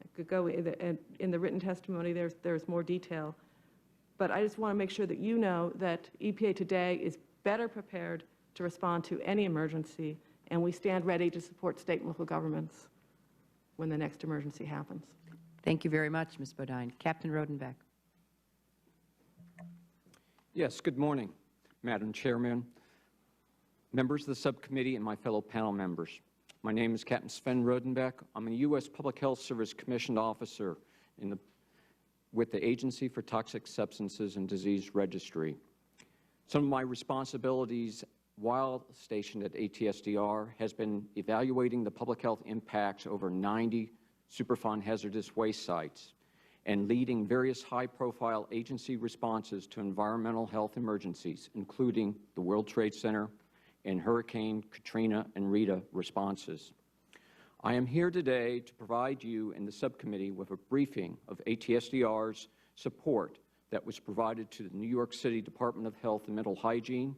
I could go in the written testimony. There's more detail. But I just want to make sure that you know that EPA today is better prepared to respond to any emergency, and we stand ready to support state and local governments when the next emergency happens. Thank you very much, Ms. Bodine. Captain Rodenbeck. Yes, good morning, Madam Chairman, members of the subcommittee, and my fellow panel members. My name is Captain Sven Rodenbeck. I'm a U.S. Public Health Service commissioned officer with the Agency for Toxic Substances and Disease Registry. Some of my responsibilities while stationed at ATSDR has been evaluating the public health impacts over 90 Superfund hazardous waste sites, and leading various high-profile agency responses to environmental health emergencies, including the World Trade Center and Hurricane Katrina and Rita responses. I am here today to provide you and the subcommittee with a briefing of ATSDR's support that was provided to the New York City Department of Health and Mental Hygiene,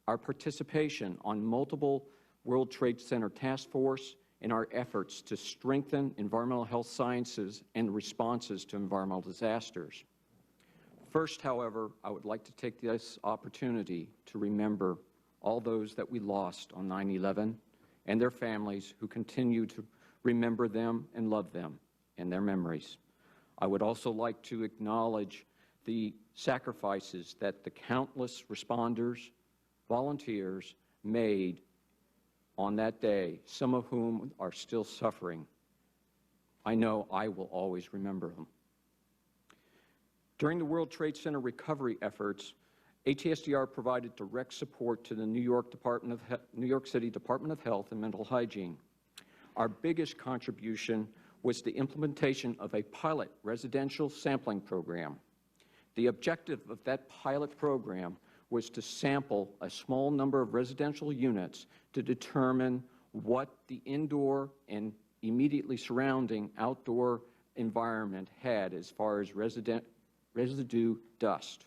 our participation on multiple World Trade Center task force, and our efforts to strengthen environmental health sciences and responses to environmental disasters. First, however, I would like to take this opportunity to remember all those that we lost on 9/11 and their families who continue to remember them and love them and their memories. I would also like to acknowledge the sacrifices that the countless responders, volunteers made on that day, some of whom are still suffering. I know I will always remember them. During the World Trade Center recovery efforts, ATSDR provided direct support to the New York City Department of Health and Mental Hygiene. Our biggest contribution was the implementation of a pilot residential sampling program. The objective of that pilot program was to sample a small number of residential units to determine what the indoor and immediately surrounding outdoor environment had as far as residue dust.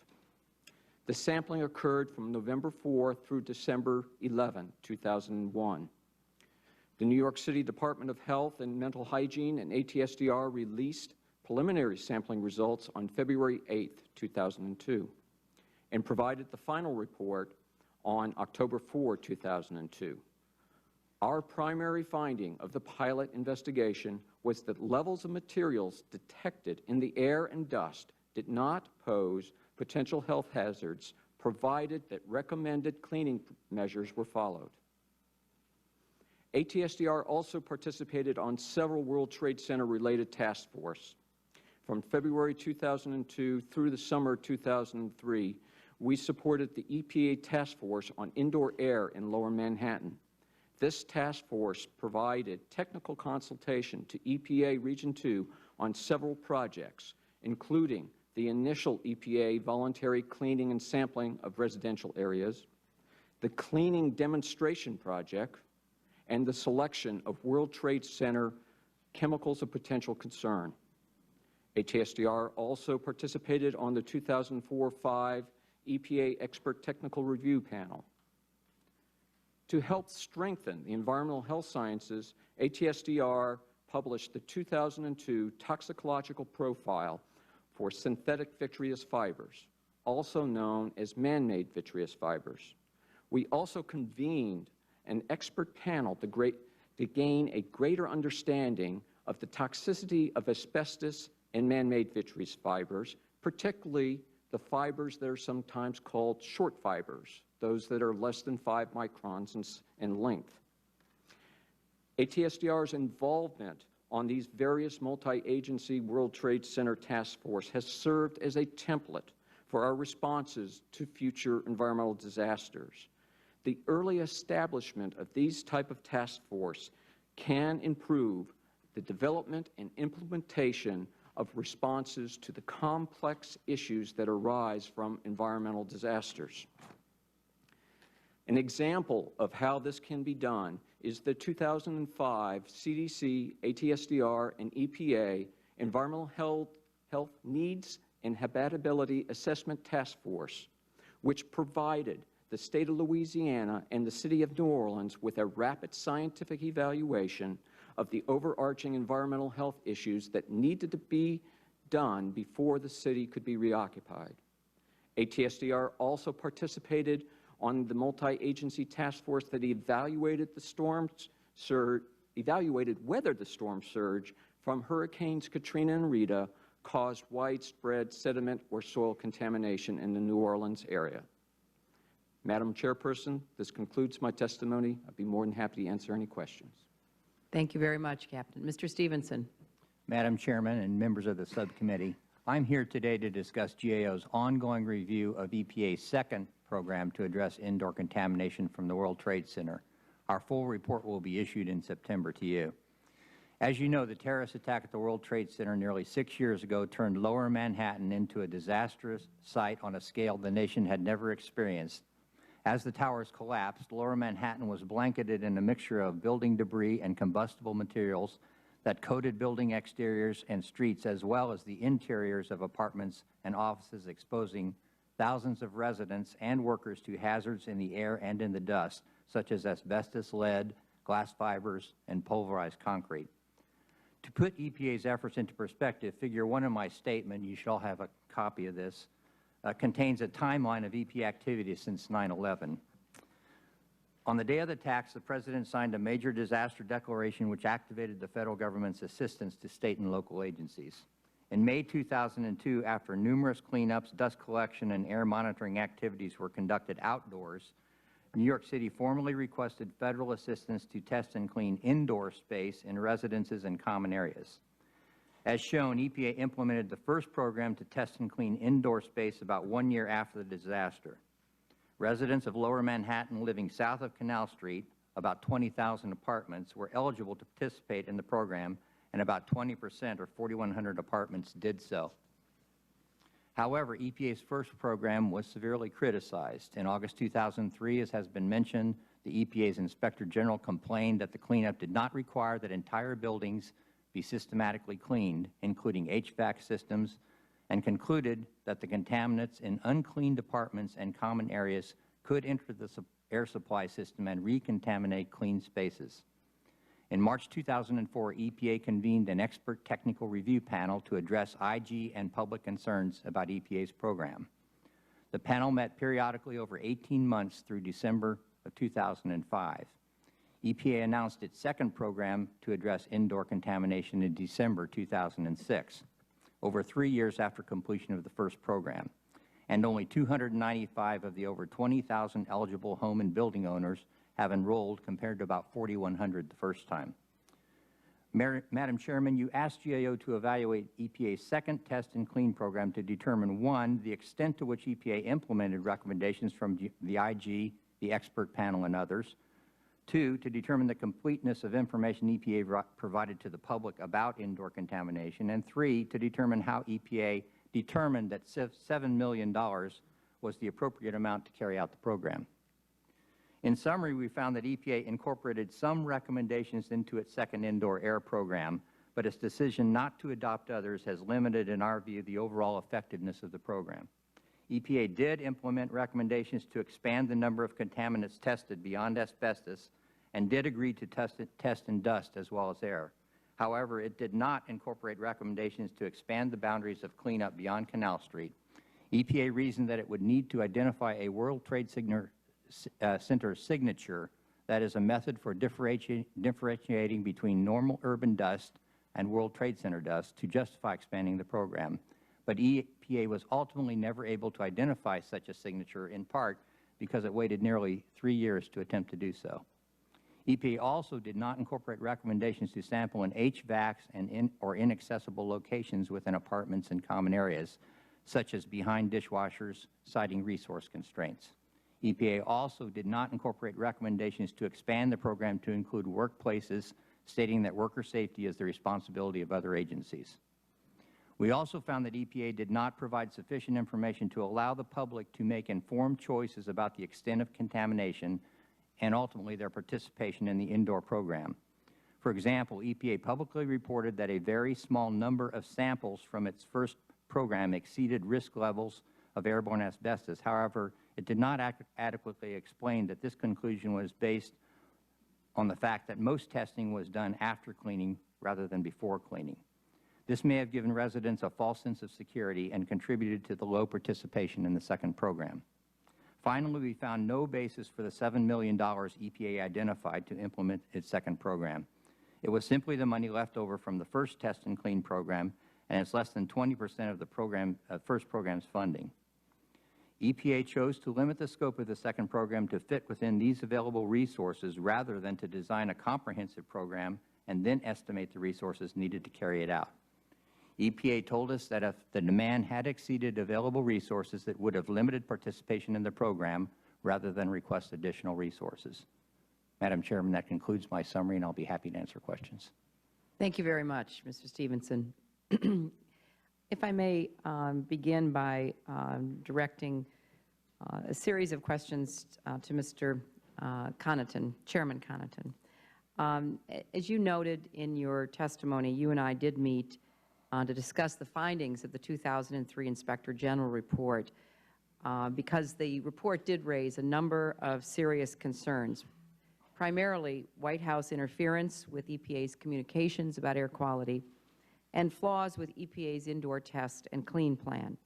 The sampling occurred from November 4 through December 11, 2001. The New York City Department of Health and Mental Hygiene and ATSDR released preliminary sampling results on February 8, 2002, and provided the final report on October 4, 2002. Our primary finding of the pilot investigation was that levels of materials detected in the air and dust did not pose potential health hazards, provided that recommended cleaning measures were followed. ATSDR also participated on several World Trade Center-related task forces. From February 2002 through the summer 2003, we supported the EPA Task Force on Indoor Air in Lower Manhattan. This task force provided technical consultation to EPA Region 2 on several projects, including the initial EPA voluntary cleaning and sampling of residential areas, the cleaning demonstration project, and the selection of World Trade Center chemicals of potential concern. ATSDR also participated on the 2004-05 EPA Expert Technical Review Panel. To help strengthen the environmental health sciences, ATSDR published the 2002 Toxicological Profile for Synthetic Vitreous Fibers, also known as man-made vitreous fibers. We also convened an expert panel to gain a greater understanding of the toxicity of asbestos and man-made vitreous fibers, particularly the fibers that are sometimes called short fibers, those that are less than 5 microns in length. ATSDR's involvement on these various multi-agency World Trade Center task force has served as a template for our responses to future environmental disasters. The early establishment of these type of task force can improve the development and implementation of responses to the complex issues that arise from environmental disasters. An example of how this can be done is the 2005 CDC, ATSDR, and EPA Environmental Health Needs and Habitability Assessment Task Force, which provided the state of Louisiana and the city of New Orleans with a rapid scientific evaluation of the overarching environmental health issues that needed to be done before the city could be reoccupied. ATSDR also participated on the multi-agency task force that evaluated whether the storm surge from Hurricanes Katrina and Rita caused widespread sediment or soil contamination in the New Orleans area. Madam Chairperson, this concludes my testimony. I'd be more than happy to answer any questions. Thank you very much, Captain. Mr. Stevenson. Madam Chairman and members of the subcommittee, I'm here today to discuss GAO's ongoing review of EPA's second program to address indoor contamination from the World Trade Center. Our full report will be issued in September to you. As you know, the terrorist attack at the World Trade Center nearly 6 years ago turned Lower Manhattan into a disastrous site on a scale the nation had never experienced. As the towers collapsed, Lower Manhattan was blanketed in a mixture of building debris and combustible materials that coated building exteriors and streets, as well as the interiors of apartments and offices, exposing thousands of residents and workers to hazards in the air and in the dust, such as asbestos, lead, glass fibers, and pulverized concrete. To put EPA's efforts into perspective, Figure 1 in my statement, you should all have a copy of this, contains a timeline of EPA activity since 9/11. On the day of the attacks, the President signed a major disaster declaration which activated the Federal Government's assistance to State and local agencies. In May 2002, after numerous cleanups, dust collection, and air monitoring activities were conducted outdoors, New York City formally requested Federal assistance to test and clean indoor space in residences and common areas. As shown, EPA implemented the first program to test and clean indoor space about 1 year after the disaster. Residents of Lower Manhattan living south of Canal Street, about 20,000 apartments, were eligible to participate in the program, and about 20%, or 4,100 apartments, did so. However, EPA's first program was severely criticized. In August 2003, as has been mentioned, the EPA's Inspector General complained that the cleanup did not require that entire buildings be systematically cleaned, including HVAC systems, and concluded that the contaminants in uncleaned apartments and common areas could enter the air supply system and recontaminate clean spaces. In March 2004, EPA convened an expert technical review panel to address IG and public concerns about EPA's program. The panel met periodically over 18 months through December of 2005. EPA announced its second program to address indoor contamination in December 2006, over 3 years after completion of the first program, and only 295 of the over 20,000 eligible home and building owners have enrolled, compared to about 4,100 the first time. Madam Chairman, you asked GAO to evaluate EPA's second test and clean program to determine, 1, the extent to which EPA implemented recommendations from the IG, the expert panel, and others; 2, to determine the completeness of information EPA provided to the public about indoor contamination; and 3, to determine how EPA determined that $7 million was the appropriate amount to carry out the program. In summary, we found that EPA incorporated some recommendations into its second indoor air program, but its decision not to adopt others has limited, in our view, the overall effectiveness of the program. EPA did implement recommendations to expand the number of contaminants tested beyond asbestos, and did agree to test in dust as well as air. However, it did not incorporate recommendations to expand the boundaries of cleanup beyond Canal Street. EPA reasoned that it would need to identify a World Trade Center signature, that is, a method for differentiating between normal urban dust and World Trade Center dust, to justify expanding the program. But EPA was ultimately never able to identify such a signature, in part because it waited nearly 3 years to attempt to do so. EPA also did not incorporate recommendations to sample in HVACs and inaccessible locations within apartments and common areas, such as behind dishwashers, citing resource constraints. EPA also did not incorporate recommendations to expand the program to include workplaces, stating that worker safety is the responsibility of other agencies. We also found that EPA did not provide sufficient information to allow the public to make informed choices about the extent of contamination and ultimately their participation in the indoor program. For example, EPA publicly reported that a very small number of samples from its first program exceeded risk levels of airborne asbestos. However, it did not adequately explain that this conclusion was based on the fact that most testing was done after cleaning rather than before cleaning. This may have given residents a false sense of security and contributed to the low participation in the second program. Finally, we found no basis for the $7 million EPA identified to implement its second program. It was simply the money left over from the first test and clean program, and it's less than 20% of the first program's funding. EPA chose to limit the scope of the second program to fit within these available resources rather than to design a comprehensive program and then estimate the resources needed to carry it out. EPA told us that if the demand had exceeded available resources, it would have limited participation in the program rather than request additional resources. Madam Chairman, that concludes my summary, and I'll be happy to answer questions. Thank you very much, Mr. Stevenson. If I may begin by directing a series of questions to Mr. Connaughton, Chairman Connaughton. As you noted in your testimony, you and I did meet to discuss the findings of the 2003 Inspector General report because the report did raise a number of serious concerns, primarily White House interference with EPA's communications about air quality and flaws with EPA's indoor test and clean plan.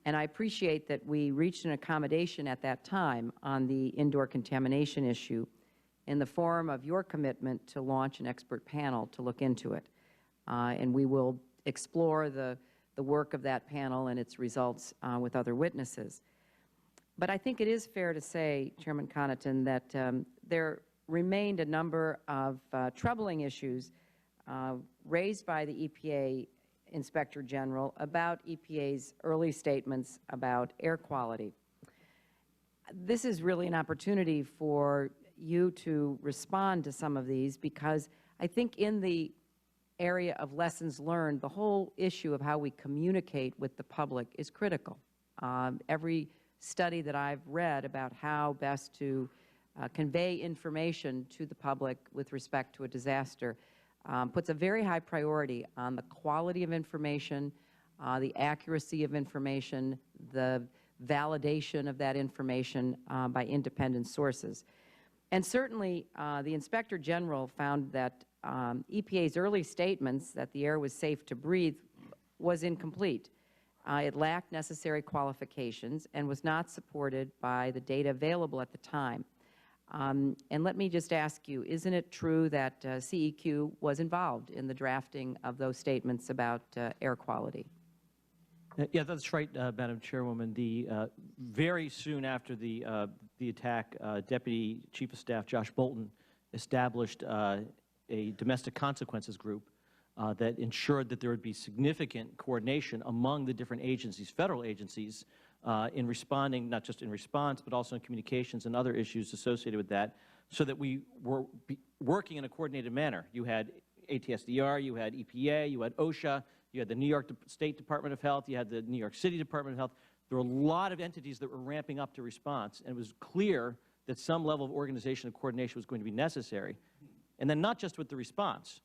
And I appreciate that we reached an accommodation at that time on the indoor contamination issue in the form of your commitment to launch an expert panel to look into it. And we will explore the work of that panel and its results with other witnesses. But I think it is fair to say, Chairman Connaughton, that there remained a number of troubling issues raised by the EPA Inspector General about EPA's early statements about air quality. This is really an opportunity for you to respond to some of these, because I think in the area of lessons learned, the whole issue of how we communicate with the public is critical. Every study that I've read about how best to convey information to the public with respect to a disaster puts a very high priority on the quality of information, the accuracy of information, the validation of that information by independent sources. And certainly, the Inspector General found that EPA's early statements that the air was safe to breathe was incomplete. It lacked necessary qualifications and was not supported by the data available at the time. And let me just ask you, isn't it true that CEQ was involved in the drafting of those statements about air quality? Yeah, that's right, Madam Chairwoman. Very soon after the attack, Deputy Chief of Staff Josh Bolton established a domestic consequences group that ensured that there would be significant coordination among the different agencies, federal agencies, in responding, not just in response, but also in communications and other issues associated with that, so that we were working in a coordinated manner. You had ATSDR, you had EPA, you had OSHA, you had the New York State Department of Health, you had the New York City Department of Health. There were a lot of entities that were ramping up to response, and it was clear that some level of organization and coordination was going to be necessary. And then not just with the response.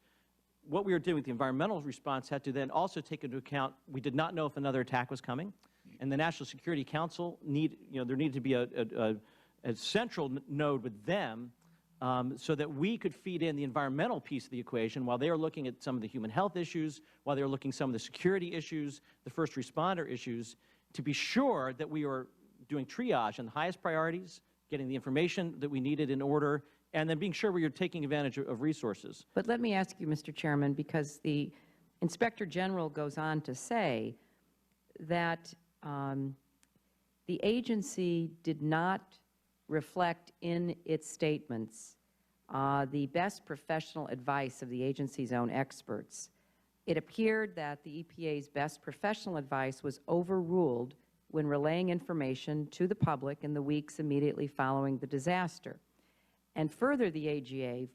What we were doing with the environmental response had to then also take into account we did not know if another attack was coming, and the National Security Council there needed to be a central node with them so that we could feed in the environmental piece of the equation while they were looking at some of the human health issues, while they were looking at some of the security issues, the first responder issues, to be sure that we were doing triage on the highest priorities, getting the information that we needed in order, and then being sure we were taking advantage of resources. But let me ask you, Mr. Chairman, because the Inspector General goes on to say that the agency did not reflect in its statements the best professional advice of the agency's own experts. It appeared that the EPA's best professional advice was overruled when relaying information to the public in the weeks immediately following the disaster. And further, the AGA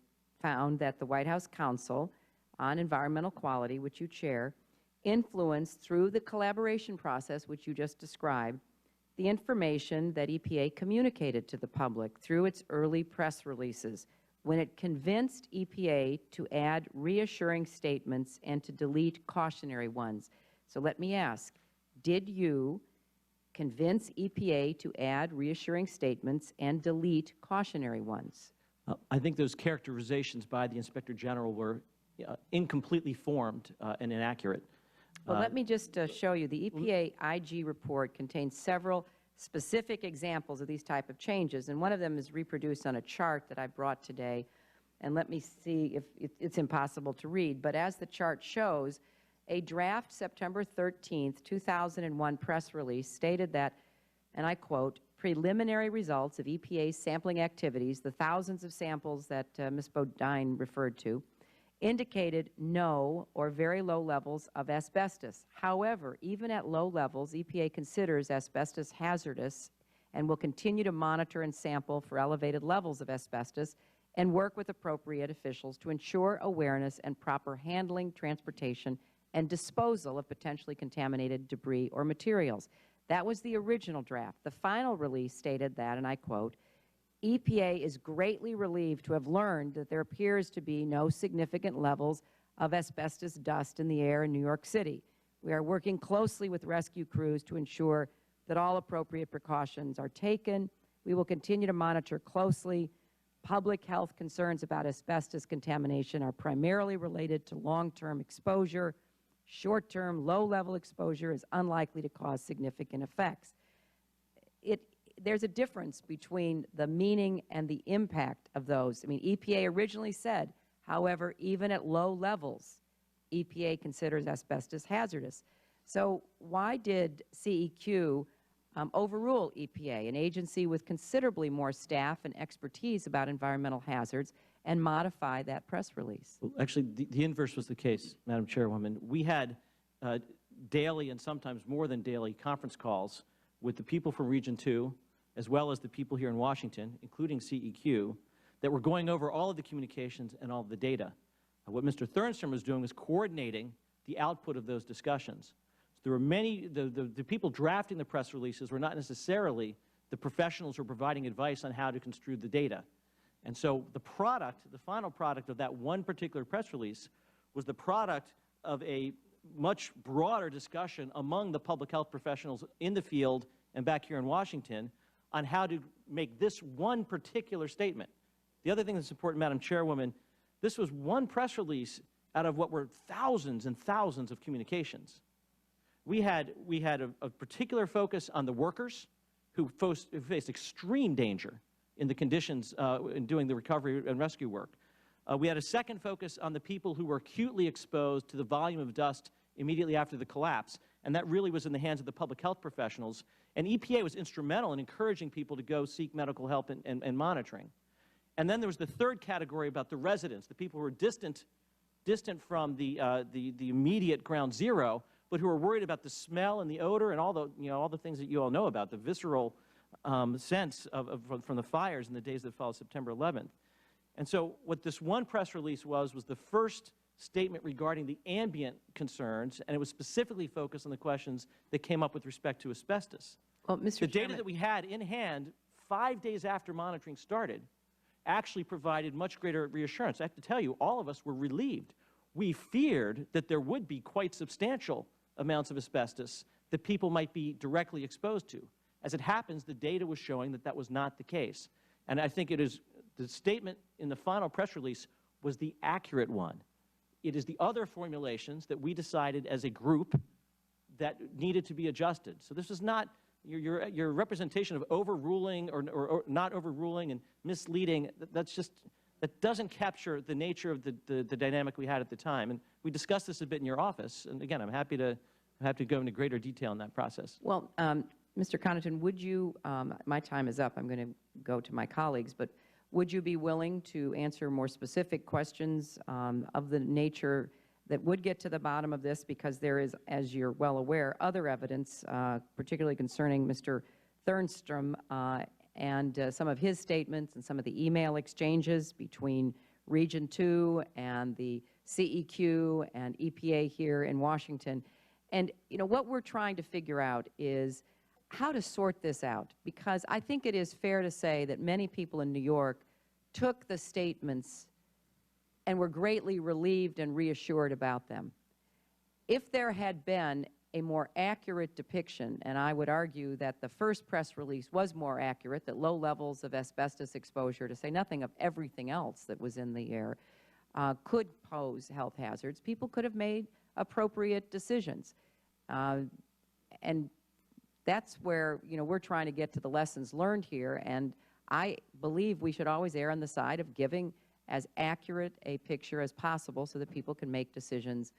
found that the White House Council on Environmental Quality, which you chair, influenced through the collaboration process, which you just described, the information that EPA communicated to the public through its early press releases when it convinced EPA to add reassuring statements and to delete cautionary ones. So let me ask, did you convince EPA to add reassuring statements and delete cautionary ones? I think those characterizations by the Inspector General were incompletely formed and inaccurate. Well, let me just show you. The EPA IG report contains several specific examples of these type of changes, and one of them is reproduced on a chart that I brought today. And let me see if it's impossible to read, but as the chart shows, a draft September 13th, 2001 press release stated that, and I quote, preliminary results of EPA's sampling activities, the thousands of samples that Ms. Bodine referred to, indicated no or very low levels of asbestos. However, even at low levels, EPA considers asbestos hazardous and will continue to monitor and sample for elevated levels of asbestos and work with appropriate officials to ensure awareness and proper handling, transportation, and disposal of potentially contaminated debris or materials. That was the original draft. The final release stated that, and I quote, EPA is greatly relieved to have learned that there appears to be no significant levels of asbestos dust in the air in New York City. We are working closely with rescue crews to ensure that all appropriate precautions are taken. We will continue to monitor closely. Public health concerns about asbestos contamination are primarily related to long-term exposure. Short-term, low-level exposure is unlikely to cause significant effects. There's a difference between the meaning and the impact of those. I mean, EPA originally said, however, even at low levels, EPA considers asbestos hazardous. So why did CEQ overrule EPA, an agency with considerably more staff and expertise about environmental hazards, and modify that press release? Well, actually, the inverse was the case, Madam Chairwoman. We had daily and sometimes more than daily conference calls with the people from Region 2, as well as the people here in Washington, including CEQ, that were going over all of the communications and all of the data. What Mr. Thernstrom was doing was coordinating the output of those discussions. There were many, the people drafting the press releases were not necessarily the professionals who were providing advice on how to construe the data. And so the product, the final product of that one particular press release was the product of a much broader discussion among the public health professionals in the field and back here in Washington on how to make this one particular statement. The other thing that's important, Madam Chairwoman, this was one press release out of what were thousands and thousands of communications. We had a particular focus on the workers who faced extreme danger in the conditions in doing the recovery and rescue work. We had a second focus on the people who were acutely exposed to the volume of dust immediately after the collapse, and that really was in the hands of the public health professionals. And EPA was instrumental in encouraging people to go seek medical help and monitoring. And then there was the third category about the residents, the people who were distant from the immediate ground zero, but who were worried about the smell and the odor and all the things that you all know about, the visceral sense from the fires in the days that followed September 11th. And so what this one press release was the first statement regarding the ambient concerns, and it was specifically focused on the questions that came up with respect to asbestos. Well, Mr. The Chairman, data that we had in hand 5 days after monitoring started actually provided much greater reassurance. I have to tell you, all of us were relieved. We feared that there would be quite substantial amounts of asbestos that people might be directly exposed to. As it happens, the data was showing that that was not the case. And I think it is the statement in the final press release was the accurate one. It is the other formulations that we decided as a group that needed to be adjusted. So this is not your representation of overruling or not overruling and misleading. That doesn't capture the nature of the dynamic we had at the time. And we discussed this a bit in your office. And again, I'm happy to go into greater detail in that process. well, Mr. Connaughton, would you, my time is up, I'm going to go to my colleagues, but would you be willing to answer more specific questions of the nature that would get to the bottom of this? Because there is, as you're well aware, other evidence, particularly concerning Mr. Thernstrom and some of his statements and some of the email exchanges between Region 2 and the CEQ and EPA here in Washington. And, you know, what we're trying to figure out is how to sort this out, because I think it is fair to say that many people in New York took the statements and were greatly relieved and reassured about them. If there had been a more accurate depiction, and I would argue that the first press release was more accurate, that low levels of asbestos exposure, to say nothing of everything else that was in the air, could pose health hazards, people could have made appropriate decisions. And that's where, you know, we're trying to get to the lessons learned here, and I believe we should always err on the side of giving as accurate a picture as possible so that people can make decisions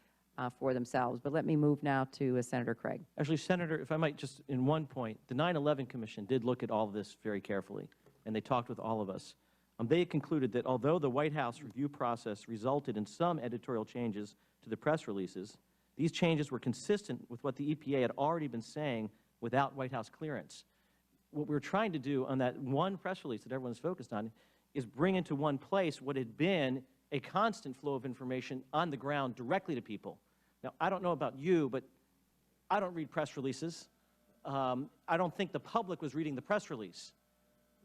for themselves. But let me move now to Senator Craig. Actually, Senator, if I might just in one point, the 9/11 Commission did look at all of this very carefully, and they talked with all of us. They concluded that although the White House review process resulted in some editorial changes to the press releases, these changes were consistent with what the EPA had already been saying without White House clearance. What we're trying to do on that one press release that everyone's focused on is bring into one place what had been a constant flow of information on the ground directly to people. Now, I don't know about you, but I don't read press releases. I don't think the public was reading the press release.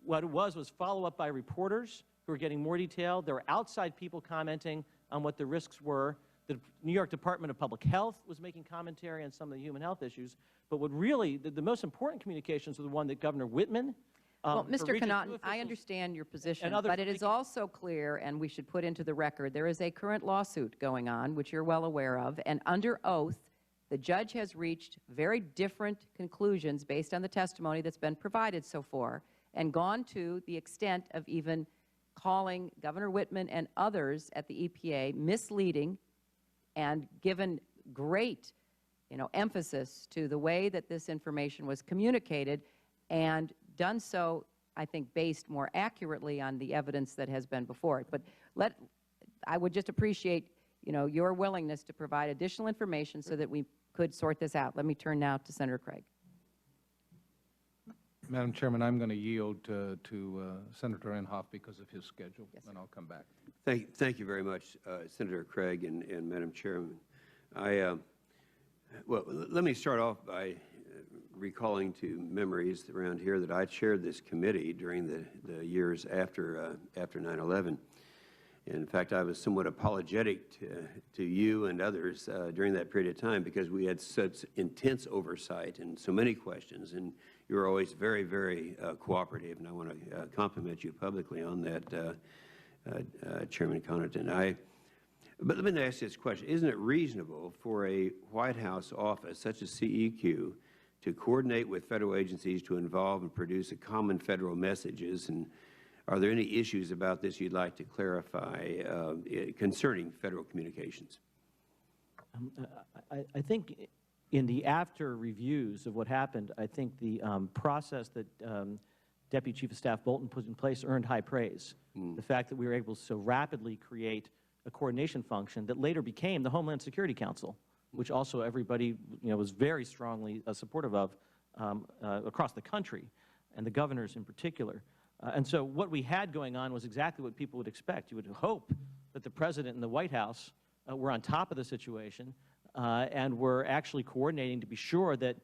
What it was follow-up by reporters who were getting more detail. There were outside people commenting on what the risks were. The New York Department of Public Health was making commentary on some of the human health issues. But what really, the most important communications were the one that Governor Whitman, well, Mr. Connaughton, I understand your position, but it is also clear, and we should put into the record, there is a current lawsuit going on, which you're well aware of, and under oath, the judge has reached very different conclusions based on the testimony that's been provided so far, and gone to the extent of even calling Governor Whitman and others at the EPA misleading, and given great, emphasis to the way that this information was communicated, and done so, I think, based more accurately on the evidence that has been before it. But I would just appreciate, your willingness to provide additional information so that we could sort this out. Let me turn now to Senator Craig. Madam Chairman, I'm going to yield to Senator Inhofe because of his schedule, Yes, and I'll come back. Thank you very much, Senator Craig and Madam Chairman. Well, let me start off by recalling to memories around here that I chaired this committee during the years after 9/11. In fact, I was somewhat apologetic to you and others during that period of time because we had such intense oversight and so many questions, and you were always very, very cooperative, and I want to compliment you publicly on that, Chairman Connaughton. But let me ask you this question. Isn't it reasonable for a White House office such as CEQ to coordinate with federal agencies to involve and produce a common federal messages? And are there any issues about this you'd like to clarify concerning federal communications? I think in the after reviews of what happened, I think the process that Deputy Chief of Staff Bolton put in place earned high praise. The fact that we were able to so rapidly create a coordination function that later became the Homeland Security Council, which also everybody was very strongly supportive of across the country, and the governors in particular. And so what we had going on was exactly what people would expect. You would hope that the President and the White House were on top of the situation and were actually coordinating to be sure that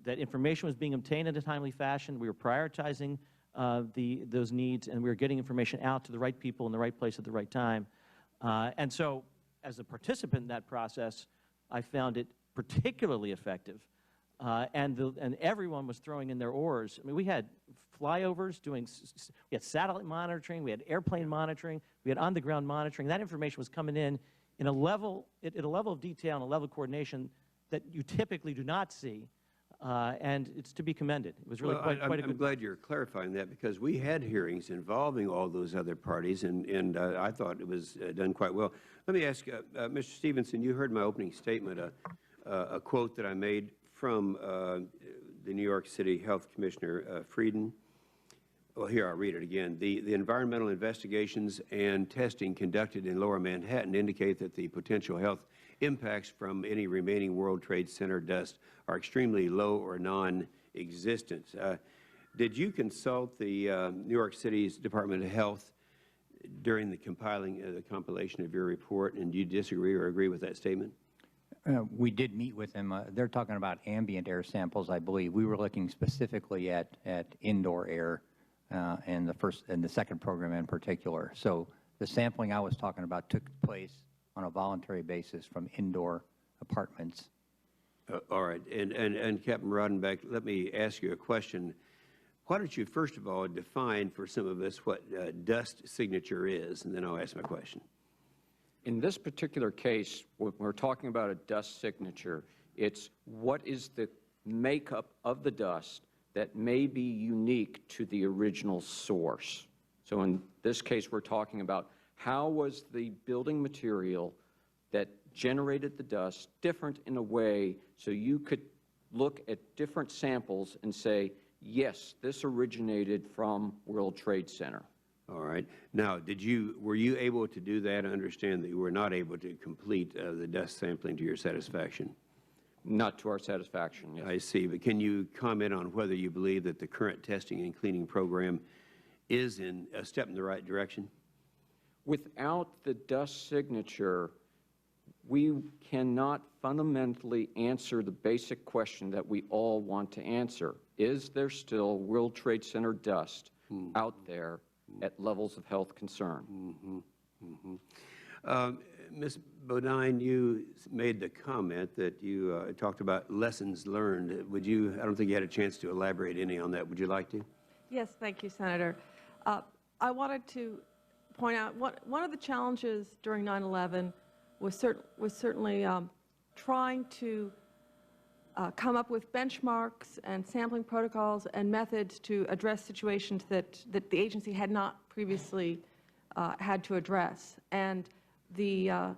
information was being obtained in a timely fashion. We were prioritizing those needs, and we were getting information out to the right people in the right place at the right time. And so as a participant in that process, I found it particularly effective. And everyone was throwing in their oars. I mean, we had flyovers we had satellite monitoring, we had airplane monitoring, we had on-the-ground monitoring. That information was coming in a level, at a level of detail and a level of coordination that you typically do not see. And it's to be commended. It was really quite a good. I'm glad you're clarifying that, because we had hearings involving all those other parties, and I thought it was done quite well. Let me ask, Mr. Stevenson, you heard my opening statement, a quote that I made from the New York City Health Commissioner Frieden. Well, here, I'll read it again. The environmental investigations and testing conducted in Lower Manhattan indicate that the potential health impacts from any remaining World Trade Center dust are extremely low or non-existent. Did you consult the New York City's Department of Health during the compilation of your report, and do you disagree or agree with that statement? We did meet with them. They're talking about ambient air samples, I believe. We were looking specifically at indoor air and the second program in particular. So the sampling I was talking about took place on a voluntary basis from indoor apartments. All right. And Captain Rodenbeck, let me ask you a question. Why don't you, first of all, define for some of us what dust signature is, and then I'll ask my question. In this particular case, when we're talking about a dust signature, it's what is the makeup of the dust that may be unique to the original source. So in this case, we're talking about how was the building material that generated the dust different in a way so you could look at different samples and say, yes, this originated from World Trade Center. All right. Now, were you able to do that? I understand that you were not able to complete the dust sampling to your satisfaction. Not to our satisfaction, yes. I see. But can you comment on whether you believe that the current testing and cleaning program is in a step in the right direction? Without the dust signature, we cannot fundamentally answer the basic question that we all want to answer. Is there still World Trade Center dust out there at levels of health concern? Ms. Bodine, you made the comment that you talked about lessons learned. Would you, I don't think you had a chance to elaborate any on that. Would you like to? Yes, thank you, Senator. I wanted to point out one of the challenges during 9/11 was certainly trying to come up with benchmarks and sampling protocols and methods to address situations that the agency had not previously had to address. And the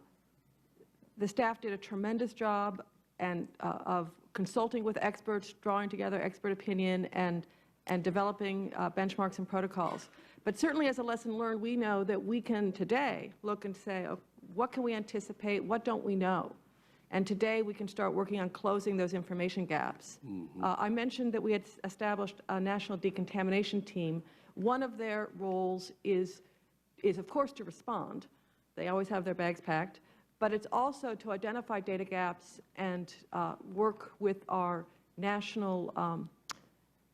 staff did a tremendous job of consulting with experts, drawing together expert opinion, and developing benchmarks and protocols. But certainly as a lesson learned, we know that we can today look and say, oh, what can we anticipate, what don't we know? And today we can start working on closing those information gaps. I mentioned that we had established a national decontamination team. One of their roles is of course to respond. They always have their bags packed. But it's also to identify data gaps and work with our national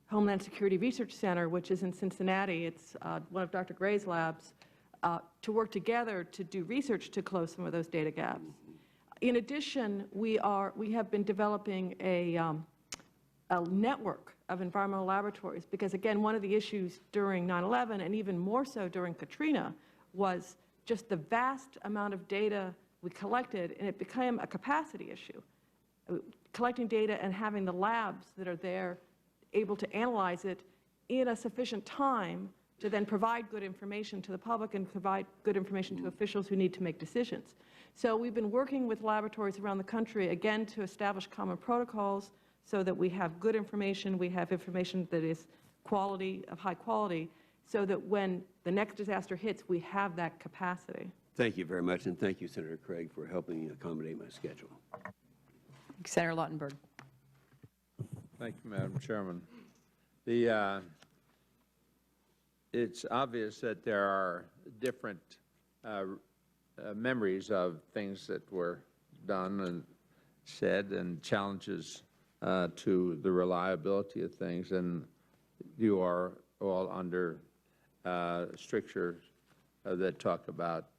Homeland Security Research Center, which is in Cincinnati. It's one of Dr. Gray's labs, to work together to do research to close some of those data gaps. In addition, we have been developing a network of environmental laboratories because, again, one of the issues during 9/11 and even more so during Katrina was just the vast amount of data we collected, and it became a capacity issue. Collecting data and having the labs that are there able to analyze it in a sufficient time to then provide good information to the public and provide good information to officials who need to make decisions. So we've been working with laboratories around the country, again, to establish common protocols so that we have good information, we have information that is of high quality, so that when the next disaster hits, we have that capacity. Thank you very much, and thank you, Senator Craig, for helping accommodate my schedule. Senator Lautenberg. Thank you, Madam Chairman. It's obvious that there are different memories of things that were done and said and challenges to the reliability of things, and you are all under strictures that talk about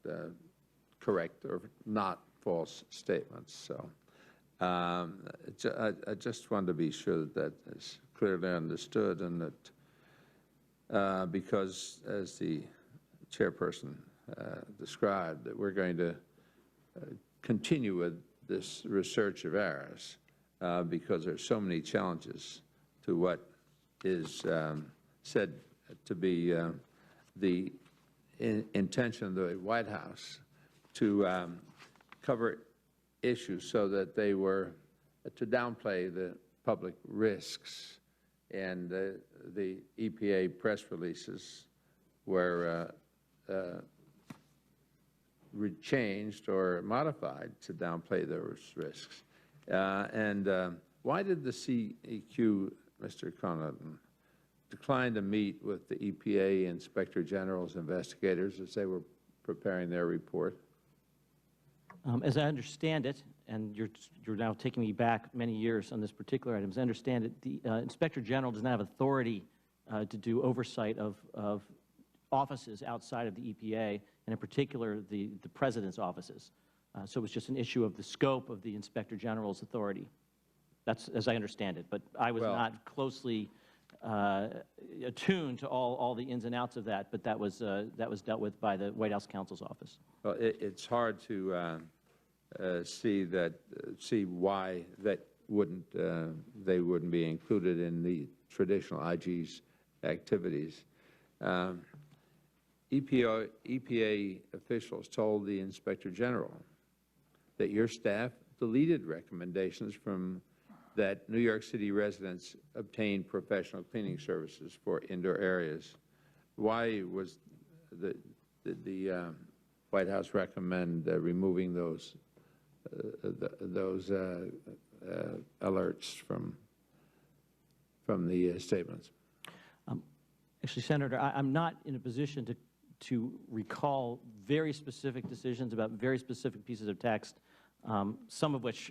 correct or not false statements. So I just wanted to be sure that that is clearly understood, and that because, as the chairperson described, that we're going to continue with this research of ours because there's so many challenges to what is said to be the intention of the White House to cover issues so that they were to downplay the public risks. And the EPA press releases were changed or modified to downplay those risks. Why did the CEQ, Mr. Connaughton, decline to meet with the EPA Inspector General's investigators as they were preparing their report? As I understand it, and you're now taking me back many years on this particular item, as I understand it, the Inspector General does not have authority to do oversight of offices outside of the EPA, and in particular the President's offices. So it was just an issue of the scope of the Inspector General's authority. That's as I understand it, but I was not closely attuned to all the ins and outs of that, but that was dealt with by the White House counsel's office. Well, it's hard to see why that they wouldn't be included in the traditional IG's activities. EPA officials told the Inspector General that your staff deleted recommendations from that New York City residents obtain professional cleaning services for indoor areas. Why was the White House recommend removing those alerts from the statements? Actually, Senator, I'm not in a position to recall very specific decisions about very specific pieces of text, some of which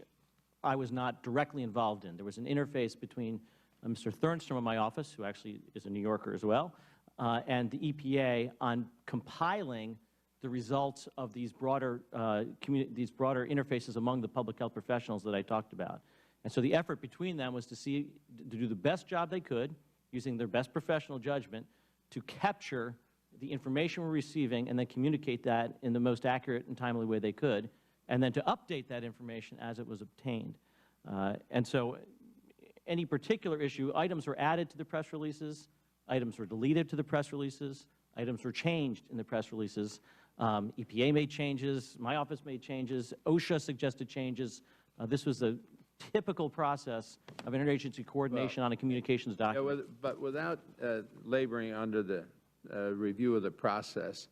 I was not directly involved in. There was an interface between Mr. Thernstrom of my office, who actually is a New Yorker as well, and the EPA on compiling the results of these broader interfaces among the public health professionals that I talked about. And so the effort between them was to do the best job they could, using their best professional judgment, to capture the information we're receiving and then communicate that in the most accurate and timely way they could, and then to update that information as it was obtained. And so any particular issue, items were added to the press releases, items were deleted to the press releases, items were changed in the press releases. EPA made changes, my office made changes, OSHA suggested changes. This was a typical process of interagency coordination on a communications document. Yeah, but without laboring under the review of the process,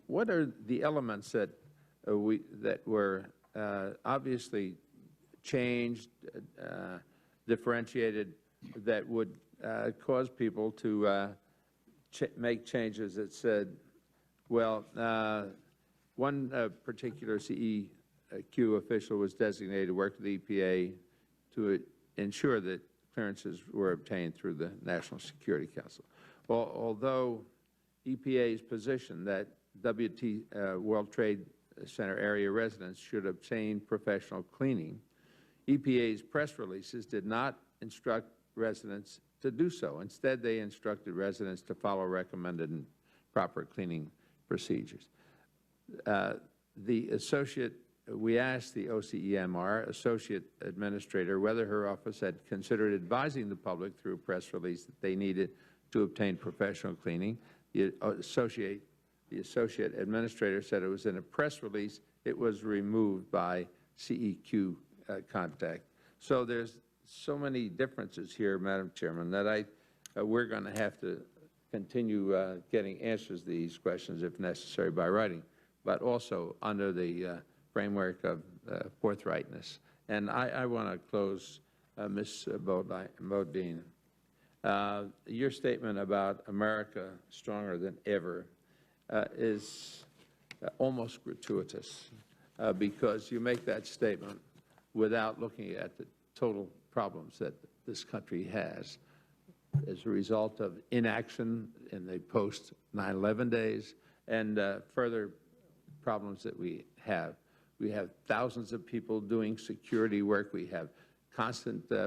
what are the elements that were obviously changed, differentiated, that would cause people to make changes that said, well, one particular CEQ official was designated to work with the EPA to ensure that clearances were obtained through the National Security Council. Well, although EPA's position that World Trade Center area residents should obtain professional cleaning, EPA's press releases did not instruct residents to do so. Instead, they instructed residents to follow recommended and proper cleaning procedures. We asked the OCEMR Associate Administrator whether her office had considered advising the public through a press release that they needed to obtain professional cleaning. The Associate Administrator said it was in a press release. It was removed by CEQ contact. So there's so many differences here, Madam Chairman, that we're going to have to continue getting answers to these questions, if necessary, by writing, but also under the framework of forthrightness. And I want to close, Ms. Bodine. Your statement about America stronger than ever is almost gratuitous because you make that statement without looking at the total problems that this country has as a result of inaction in the post-9/11 days and further problems that we have. We have thousands of people doing security work. We have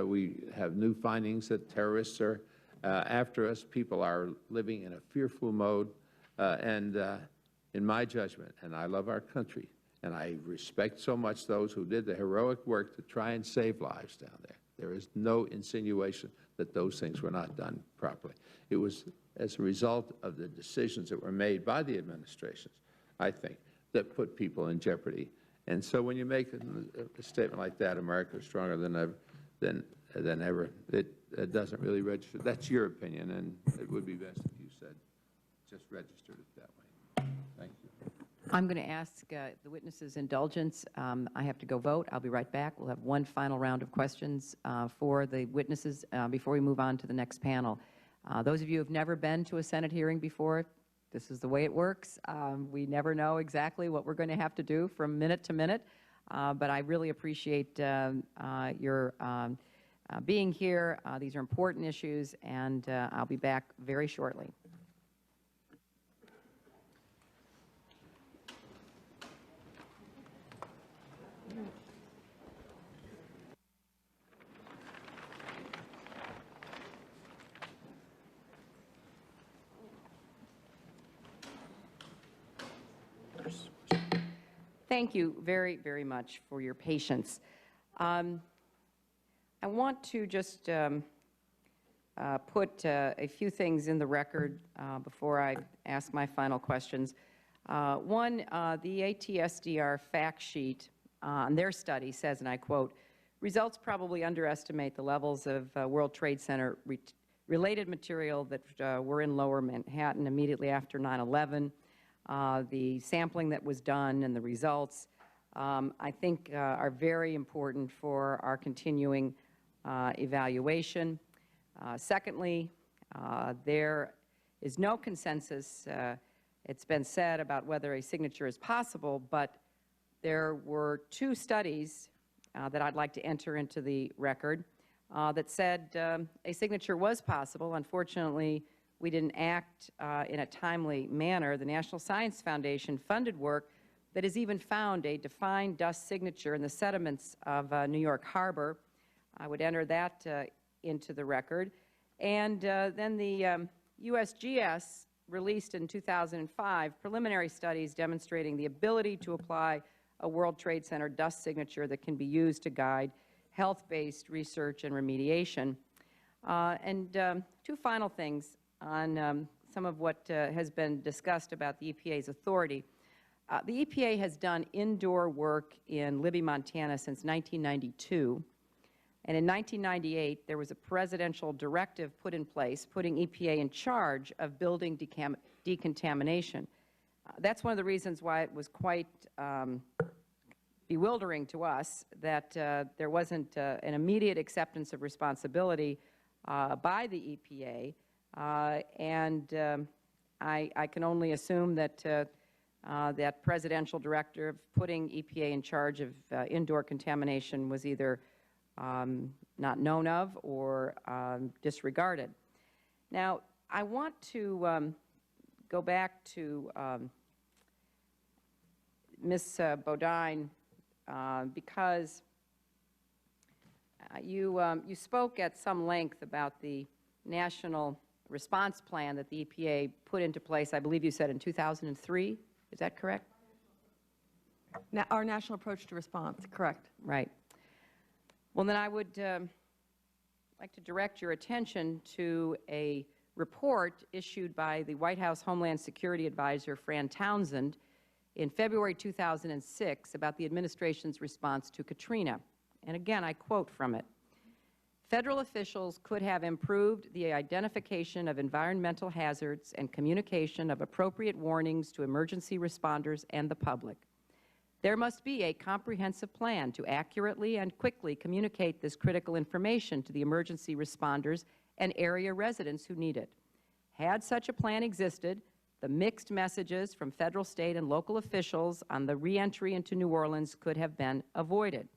we have new findings that terrorists are after us. People are living in a fearful mode. In my judgment, and I love our country, and I respect so much those who did the heroic work to try and save lives down there. There is no insinuation that those things were not done properly. It was as a result of the decisions that were made by the administrations, I think, that put people in jeopardy. And so when you make a statement like that, America is stronger than ever, it doesn't really register. That's your opinion, and it would be best if you said, just registered it that way. Thank you. I'm going to ask the witnesses' indulgence. I have to go vote. I'll be right back. We'll have one final round of questions for the witnesses before we move on to the next panel. Those of you who have never been to a Senate hearing before, this is the way it works. We never know exactly what we're going to have to do from minute to minute, but I really appreciate your being here. These are important issues, and I'll be back very shortly. Thank you very, very much for your patience. I want to just put a few things in the record before I ask my final questions. One, the ATSDR fact sheet on their study says, and I quote, "Results probably underestimate the levels of World Trade Center related material that were in Lower Manhattan immediately after 9/11. The sampling that was done and the results, I think, are very important for our continuing evaluation. Secondly, their is no consensus, it's been said, about whether a signature is possible, but there were 2 studies that I'd like to enter into the record that said a signature was possible. Unfortunately, we didn't act in a timely manner. The National Science Foundation funded work that has even found a defined dust signature in the sediments of New York Harbor. I would enter that into the record. And then the USGS released in 2005 preliminary studies demonstrating the ability to apply a World Trade Center dust signature that can be used to guide health-based research and remediation. And 2 final things on some of what has been discussed about the EPA's authority. The EPA has done indoor work in Libby, Montana since 1992. And in 1998, there was a presidential directive put in place putting EPA in charge of building decontamination. That's one of the reasons why it was quite bewildering to us that there wasn't an immediate acceptance of responsibility by the EPA. I can only assume that that presidential directive putting EPA in charge of indoor contamination was either not known of or disregarded. Now, I want to go back to Ms. Bodine because you spoke at some length about the national response plan that the EPA put into place, I believe you said in 2003. Is that correct? Our national approach to response, correct. Right. Well, then I would like to direct your attention to a report issued by the White House Homeland Security Advisor, Fran Townsend, in February 2006 about the administration's response to Katrina. And again, I quote from it. Federal officials could have improved the identification of environmental hazards and communication of appropriate warnings to emergency responders and the public. There must be a comprehensive plan to accurately and quickly communicate this critical information to the emergency responders and area residents who need it. Had such a plan existed, the mixed messages from federal, state, and local officials on the reentry into New Orleans could have been avoided.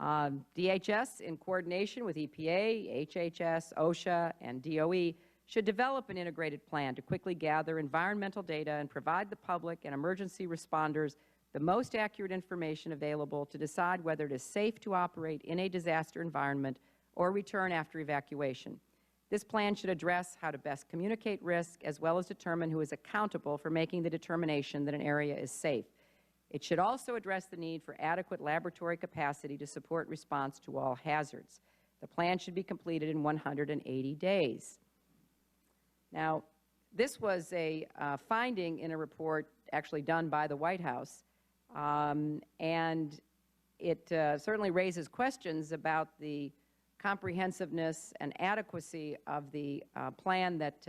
DHS, in coordination with EPA, HHS, OSHA, and DOE, should develop an integrated plan to quickly gather environmental data and provide the public and emergency responders the most accurate information available to decide whether it is safe to operate in a disaster environment or return after evacuation. This plan should address how to best communicate risk as well as determine who is accountable for making the determination that an area is safe. It should also address the need for adequate laboratory capacity to support response to all hazards. The plan should be completed in 180 days. Now, this was a finding in a report actually done by the White House, and it certainly raises questions about the comprehensiveness and adequacy of the plan that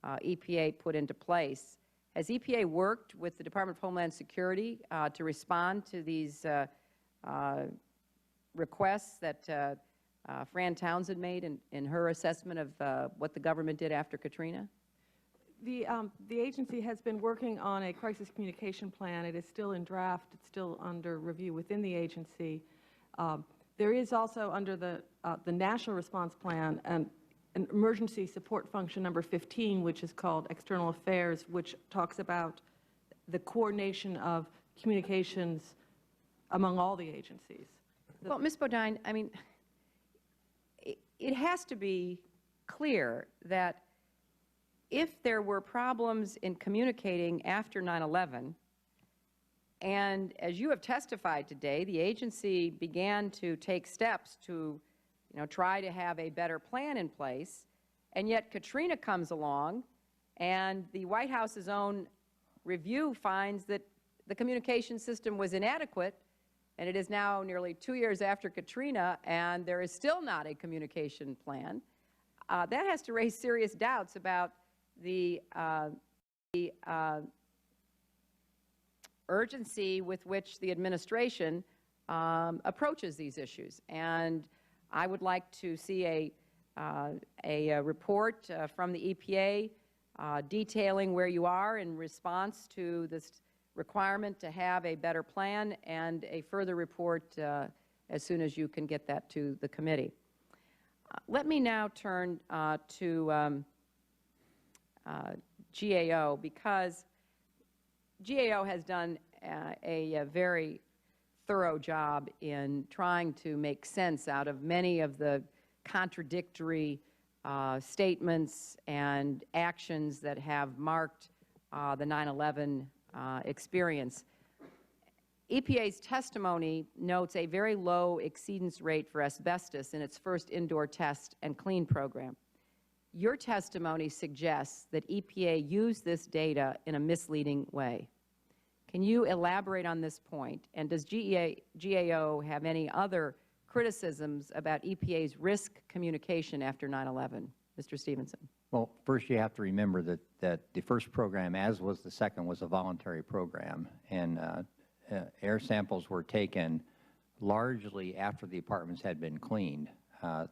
EPA put into place. Has EPA worked with the Department of Homeland Security to respond to these requests that Fran Townsend made in her assessment of what the government did after Katrina? The agency has been working on a crisis communication plan. It is still in draft. It's still under review within the agency. There is also under the National Response Plan an emergency support function number 15, which is called External Affairs, which talks about the coordination of communications among all the agencies. Well, Ms. Bodine, I mean, it has to be clear that if there were problems in communicating after 9/11, and as you have testified today, the agency began to take steps to try to have a better plan in place, and yet Katrina comes along, and the White House's own review finds that the communication system was inadequate, and it is now nearly 2 years after Katrina, and there is still not a communication plan. That has to raise serious doubts about the urgency with which the administration approaches these issues. And I would like to see a report from the EPA detailing where you are in response to this requirement to have a better plan, and a further report as soon as you can get that to the committee. Let me now turn to GAO, because GAO has done a very thorough job in trying to make sense out of many of the contradictory statements and actions that have marked the 9/11 experience. EPA's testimony notes a very low exceedance rate for asbestos in its first indoor test and clean program. Your testimony suggests that EPA used this data in a misleading way. Can you elaborate on this point? And does GAO have any other criticisms about EPA's risk communication after 9/11? Mr. Stevenson. Well, first you have to remember that the first program, as was the second, was a voluntary program, and air samples were taken largely after the apartments had been cleaned.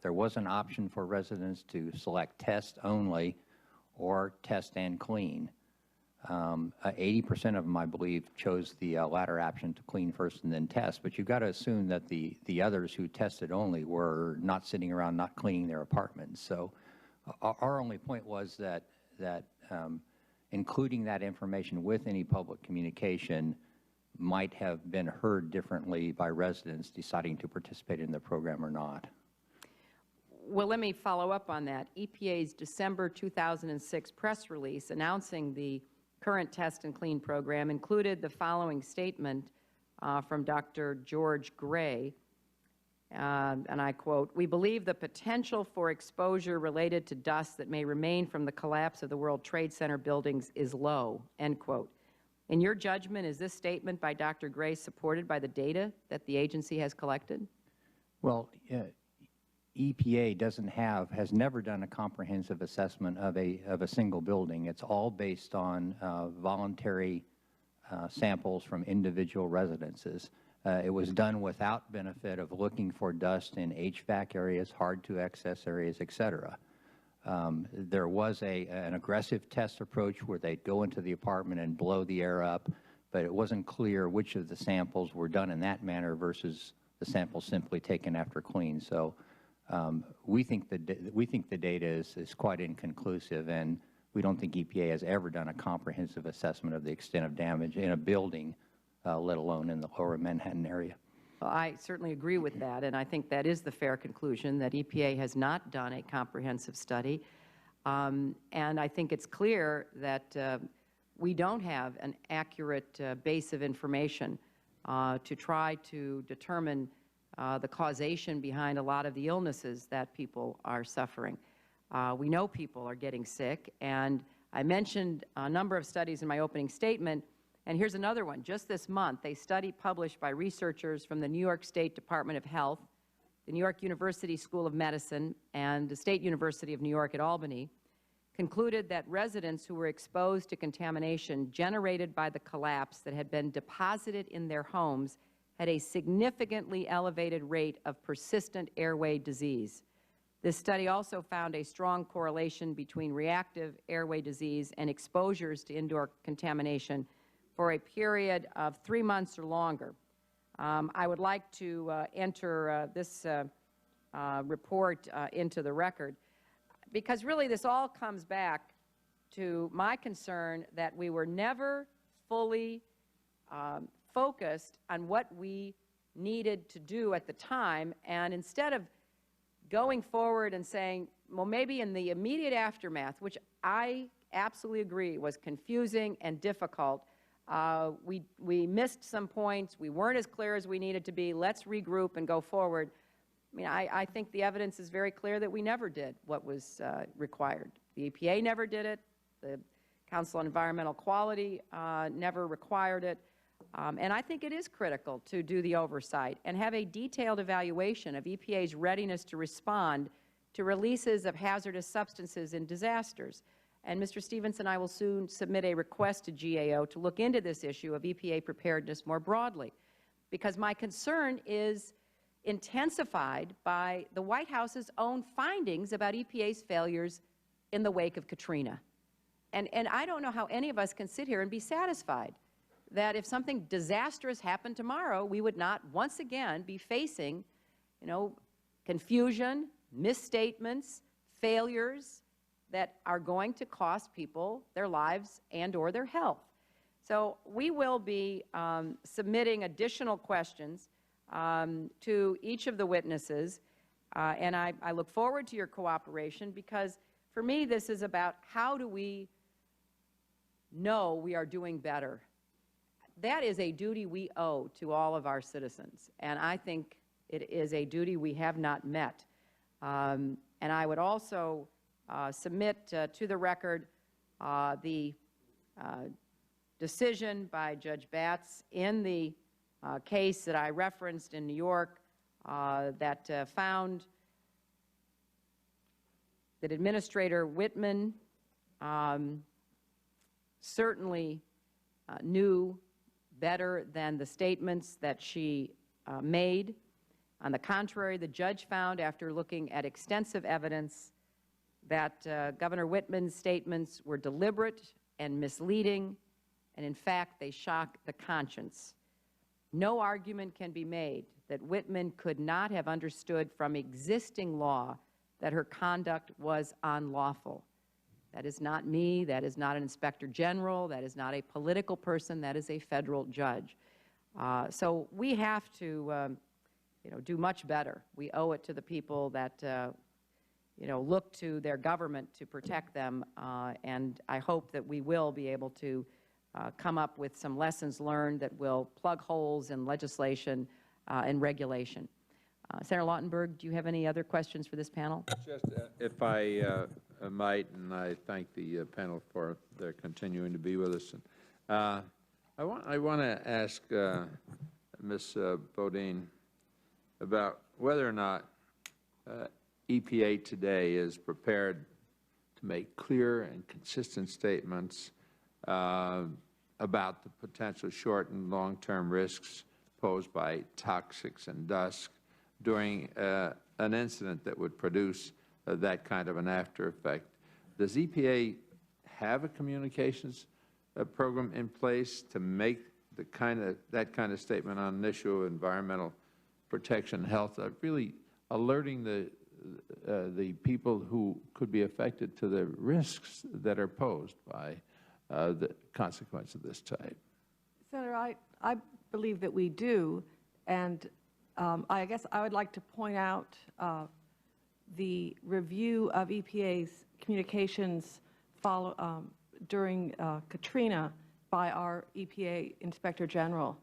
There was an option for residents to select test only or test and clean. 80% of them, I believe, chose the latter option, to clean first and then test. But you've got to assume that the others who tested only were not sitting around not cleaning their apartments. So our only point was that including that information with any public communication might have been heard differently by residents deciding to participate in the program or not. Well, let me follow up on that. EPA's December 2006 press release announcing the current test and clean program included the following statement from Dr. George Gray, and I quote, "We believe the potential for exposure related to dust that may remain from the collapse of the World Trade Center buildings is low," end quote. In your judgment, is this statement by Dr. Gray supported by the data that the agency has collected? Well, EPA has never done a comprehensive assessment of a single building. It's all based on voluntary samples from individual residences. It was done without benefit of looking for dust in HVAC areas, hard-to-access areas, et cetera. There was an aggressive test approach where they'd go into the apartment and blow the air up, but it wasn't clear which of the samples were done in that manner versus the samples simply taken after clean. So we think the data is quite inconclusive, and we don't think EPA has ever done a comprehensive assessment of the extent of damage in a building, let alone in the lower Manhattan area. Well, I certainly agree with that, and I think that is the fair conclusion, that EPA has not done a comprehensive study. And I think it's clear that we don't have an accurate base of information to try to determine the causation behind a lot of the illnesses that people are suffering. We know people are getting sick, and I mentioned a number of studies in my opening statement, and here's another one. Just this month, a study published by researchers from the New York State Department of Health, the New York University School of Medicine, and the State University of New York at Albany concluded that residents who were exposed to contamination generated by the collapse that had been deposited in their homes had a significantly elevated rate of persistent airway disease. This study also found a strong correlation between reactive airway disease and exposures to indoor contamination for a period of 3 months or longer. I would like to enter this report into the record, because really this all comes back to my concern that we were never fully focused on what we needed to do at the time, and instead of going forward and saying, well, maybe in the immediate aftermath, which I absolutely agree was confusing and difficult, we missed some points, we weren't as clear as we needed to be, let's regroup and go forward. I mean, I think the evidence is very clear that we never did what was required. The EPA never did it, the Council on Environmental Quality never required it, and I think it is critical to do the oversight and have a detailed evaluation of EPA's readiness to respond to releases of hazardous substances in disasters. And Mr. Stevenson, I will soon submit a request to GAO to look into this issue of EPA preparedness more broadly, because my concern is intensified by the White House's own findings about EPA's failures in the wake of Katrina. And I don't know how any of us can sit here and be satisfied that if something disastrous happened tomorrow, we would not once again be facing, confusion, misstatements, failures that are going to cost people their lives and or their health. So we will be submitting additional questions to each of the witnesses, and I look forward to your cooperation, because for me this is about how do we know we are doing better. That is a duty we owe to all of our citizens, and I think it is a duty we have not met. And I would also submit to the record the decision by Judge Batts in the case that I referenced in New York that found that Administrator Whitman certainly knew better than the statements that she made. On the contrary, the judge found, after looking at extensive evidence, that Governor Whitman's statements were deliberate and misleading, and in fact, they shock the conscience. No argument can be made that Whitman could not have understood from existing law that her conduct was unlawful. That is not me, that is not an inspector general, that is not a political person, that is a federal judge. So we have to do much better. We owe it to the people that look to their government to protect them, and I hope that we will be able to come up with some lessons learned that will plug holes in legislation and regulation. Senator Lautenberg, do you have any other questions for this panel? Just if I might, and I thank the panel for their continuing to be with us. I want to ask Ms. Bodine about whether or not EPA today is prepared to make clear and consistent statements about the potential short and long-term risks posed by toxics and dust during an incident that would produce that kind of an after effect. Does EPA have a communications program in place to make that kind of statement on an issue of environmental protection, health, really alerting the people who could be affected to the risks that are posed by the consequence of this type? Senator, I believe that we do, and I guess I would like to point out the review of EPA's communications during Katrina by our EPA Inspector General.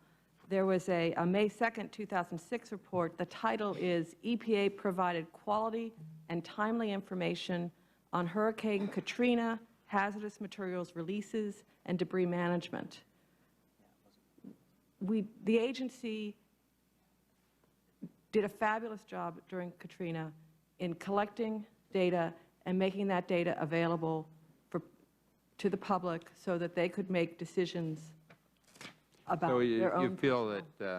There was a May 2nd, 2006 report. The title is EPA Provided Quality and Timely Information on Hurricane Katrina, Hazardous Materials Releases, and Debris Management. The agency did a fabulous job during Katrina in collecting data and making that data available to the public so that they could make decisions about their own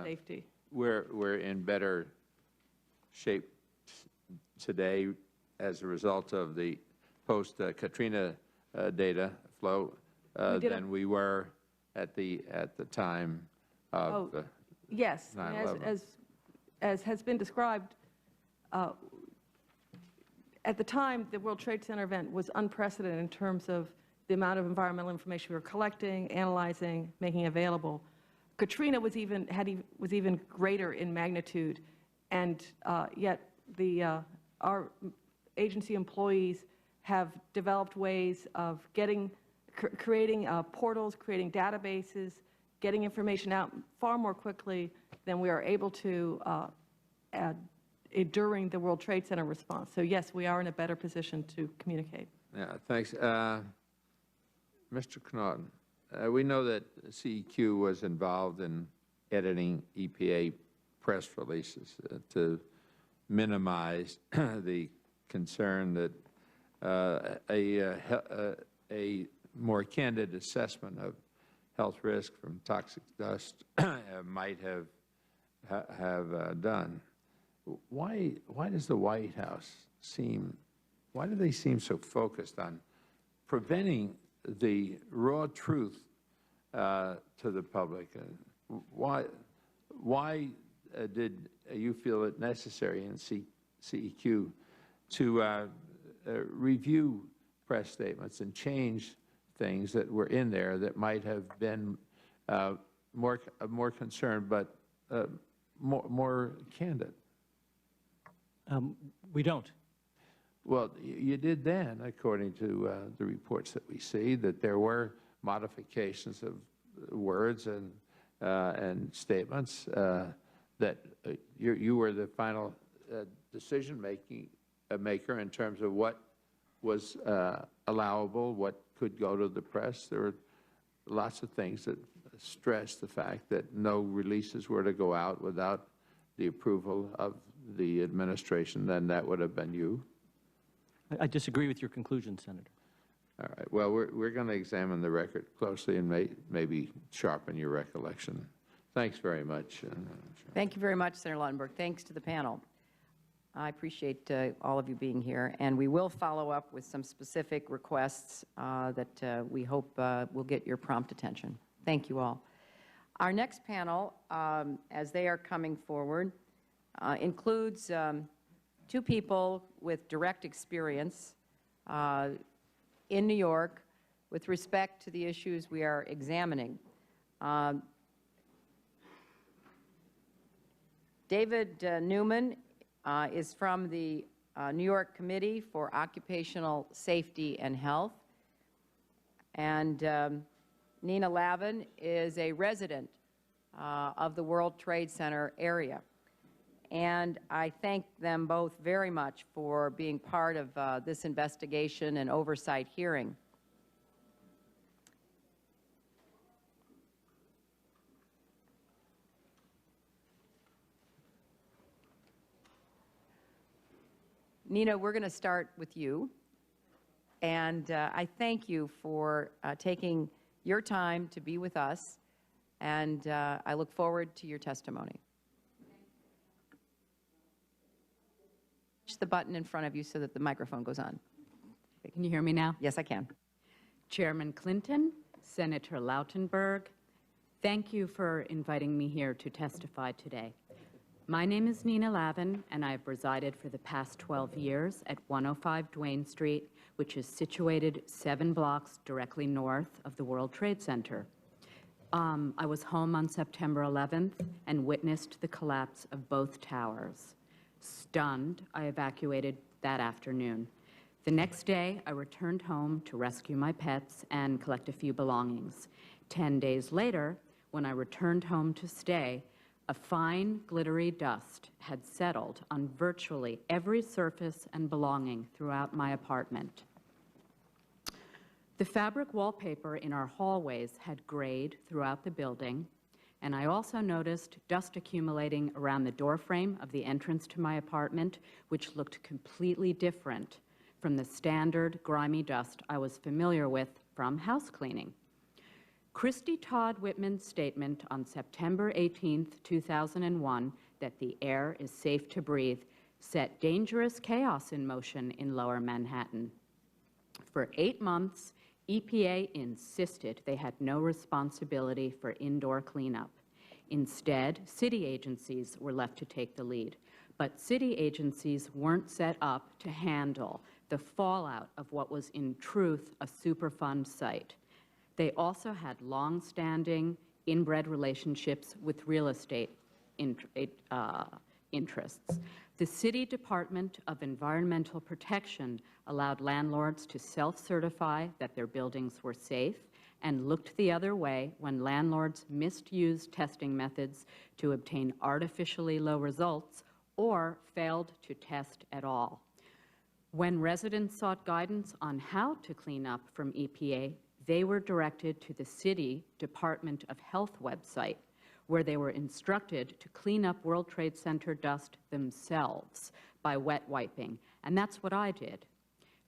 safety. We're in better shape today as a result of the post-Katrina data flow than we were at the time of yes, 9/11. As has been described, at the time, the World Trade Center event was unprecedented in terms of the amount of environmental information we were collecting, analyzing, making available. Katrina was even greater in magnitude, and yet our agency employees have developed ways of creating portals, creating databases, getting information out far more quickly than we are able to during the World Trade Center response. So yes, we are in a better position to communicate. Yeah, thanks. Mr. Connaughton, we know that CEQ was involved in editing EPA press releases to minimize the concern that a more candid assessment of health risk from toxic dust might have done. Why does the White House why do they seem so focused on preventing the raw truth to the public. Why did you feel it necessary in CEQ to review press statements and change things that were in there that might have been more concerned, but more candid? We don't. Well, you did then, according to the reports that we see, that there were modifications of words and statements, that you were the final decision maker in terms of what was allowable, what could go to the press. There were lots of things that stressed the fact that no releases were to go out without the approval of the administration. Then that would have been you. I disagree with your conclusion, Senator. All right. Well, we're going to examine the record closely and maybe sharpen your recollection. Thanks very much. Thank you very much, Senator Lautenberg. Thanks to the panel. I appreciate all of you being here, and we will follow up with some specific requests that we hope will get your prompt attention. Thank you all. Our next panel, as they are coming forward, includes two people with direct experience in New York with respect to the issues we are examining. David Newman is from the New York Committee for Occupational Safety and Health, and Nina Lavin is a resident of the World Trade Center area. And I thank them both very much for being part of this investigation and oversight hearing. Nina, we're going to start with you. And I thank you for taking your time to be with us, and I look forward to your testimony. Push the button in front of you so that the microphone goes on. Can you hear me now? Yes, I can. Chairman Clinton, Senator Lautenberg, thank you for inviting me here to testify today. My name is Nina Lavin, and I have resided for the past 12 years at 105 Duane Street, which is situated 7 blocks directly north of the World Trade Center. I was home on September 11th and witnessed the collapse of both towers. Stunned, I evacuated that afternoon. The next day, I returned home to rescue my pets and collect a few belongings. 10 days later, when I returned home to stay, a fine, glittery dust had settled on virtually every surface and belonging throughout my apartment. The fabric wallpaper in our hallways had grayed throughout the building, and I also noticed dust accumulating around the doorframe of the entrance to my apartment, which looked completely different from the standard grimy dust I was familiar with from house cleaning. Christy Todd Whitman's statement on September 18, 2001, that the air is safe to breathe, set dangerous chaos in motion in Lower Manhattan. For 8 months, EPA insisted they had no responsibility for indoor cleanup. Instead, city agencies were left to take the lead. But city agencies weren't set up to handle the fallout of what was in truth a Superfund site. They also had long-standing, inbred relationships with real estate interests. The City Department of Environmental Protection allowed landlords to self-certify that their buildings were safe and looked the other way when landlords misused testing methods to obtain artificially low results or failed to test at all. When residents sought guidance on how to clean up from EPA, they were directed to the City Department of Health website, where they were instructed to clean up World Trade Center dust themselves by wet wiping, and that's what I did.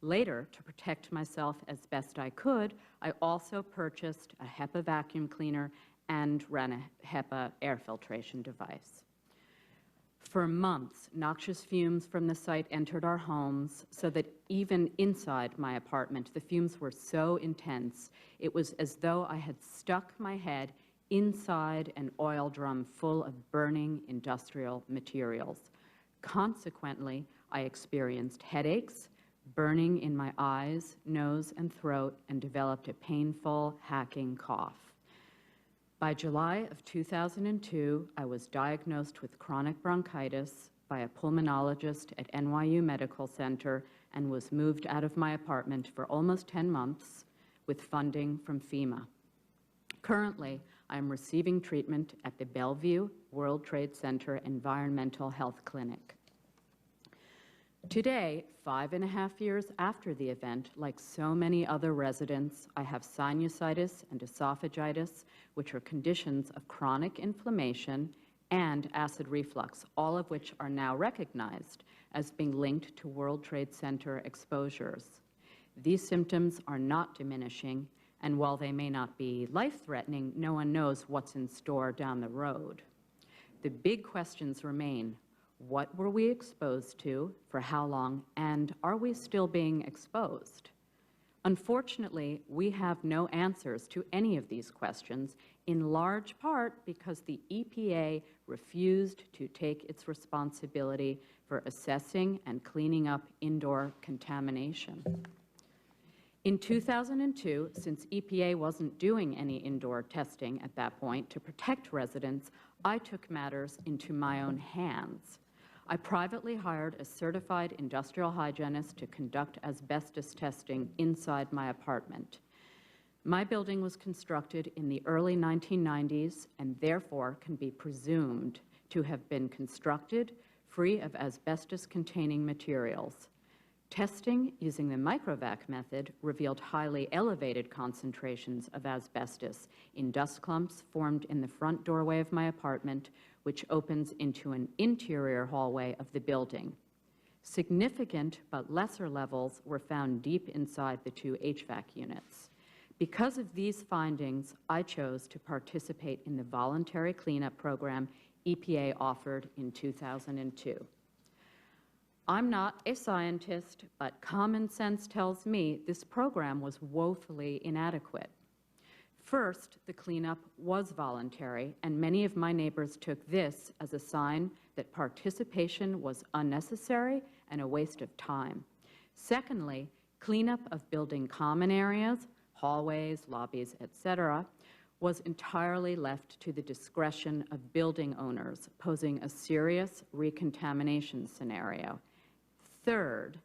Later, to protect myself as best I could, I also purchased a HEPA vacuum cleaner and ran a HEPA air filtration device. For months, noxious fumes from the site entered our homes, so that even inside my apartment, the fumes were so intense, it was as though I had stuck my head inside an oil drum full of burning industrial materials. Consequently, I experienced headaches, burning in my eyes, nose, and throat, and developed a painful, hacking cough. By July of 2002, I was diagnosed with chronic bronchitis by a pulmonologist at NYU Medical Center and was moved out of my apartment for almost 10 months with funding from FEMA. Currently, I am receiving treatment at the Bellevue World Trade Center Environmental Health Clinic. Today, 5.5 years after the event, like so many other residents, I have sinusitis and esophagitis, which are conditions of chronic inflammation, and acid reflux, all of which are now recognized as being linked to World Trade Center exposures. These symptoms are not diminishing, and while they may not be life-threatening, no one knows what's in store down the road. The big questions remain: what were we exposed to, for how long, and are we still being exposed? Unfortunately, we have no answers to any of these questions, in large part because the EPA refused to take its responsibility for assessing and cleaning up indoor contamination. In 2002, since EPA wasn't doing any indoor testing at that point to protect residents, I took matters into my own hands. I privately hired a certified industrial hygienist to conduct asbestos testing inside my apartment. My building was constructed in the early 1990s and therefore can be presumed to have been constructed free of asbestos-containing materials. Testing using the microvac method revealed highly elevated concentrations of asbestos in dust clumps formed in the front doorway of my apartment, which opens into an interior hallway of the building. Significant but lesser levels were found deep inside the 2 HVAC units. Because of these findings, I chose to participate in the voluntary cleanup program EPA offered in 2002. I'm not a scientist, but common sense tells me this program was woefully inadequate. First, the cleanup was voluntary, and many of my neighbors took this as a sign that participation was unnecessary and a waste of time. Secondly, cleanup of building common areas, hallways, lobbies, etc., was entirely left to the discretion of building owners, posing a serious recontamination scenario. Third,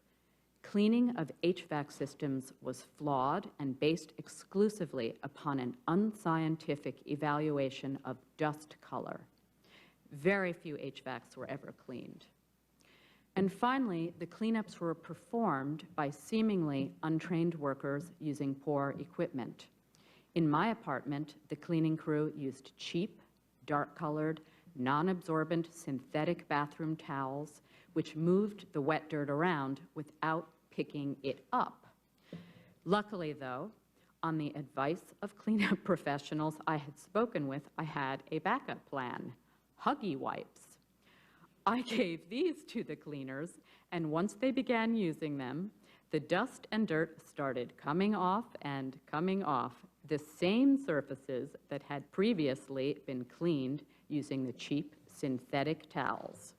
cleaning of HVAC systems was flawed and based exclusively upon an unscientific evaluation of dust color. Very few HVACs were ever cleaned. And finally, the cleanups were performed by seemingly untrained workers using poor equipment. In my apartment, the cleaning crew used cheap, dark-colored, non-absorbent synthetic bathroom towels, which moved the wet dirt around without picking it up. Luckily, though, on the advice of cleanup professionals I had spoken with, I had a backup plan: Huggy wipes. I gave these to the cleaners, and once they began using them, the dust and dirt started coming off and coming off the same surfaces that had previously been cleaned using the cheap synthetic towels.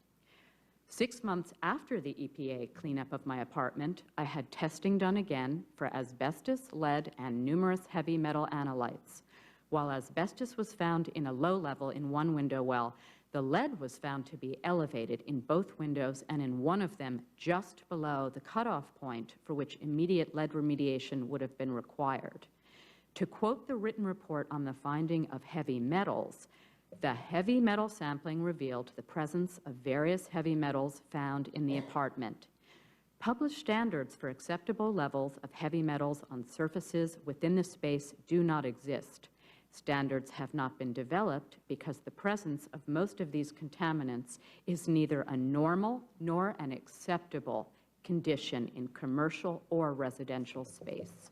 6 months after the EPA cleanup of my apartment, I had testing done again for asbestos, lead, and numerous heavy metal analytes. While asbestos was found in a low level in one window well, the lead was found to be elevated in both windows and in one of them just below the cutoff point for which immediate lead remediation would have been required. To quote the written report on the finding of heavy metals, the heavy metal sampling revealed the presence of various heavy metals found in the apartment. Published standards for acceptable levels of heavy metals on surfaces within the space do not exist. Standards have not been developed because the presence of most of these contaminants is neither a normal nor an acceptable condition in commercial or residential space.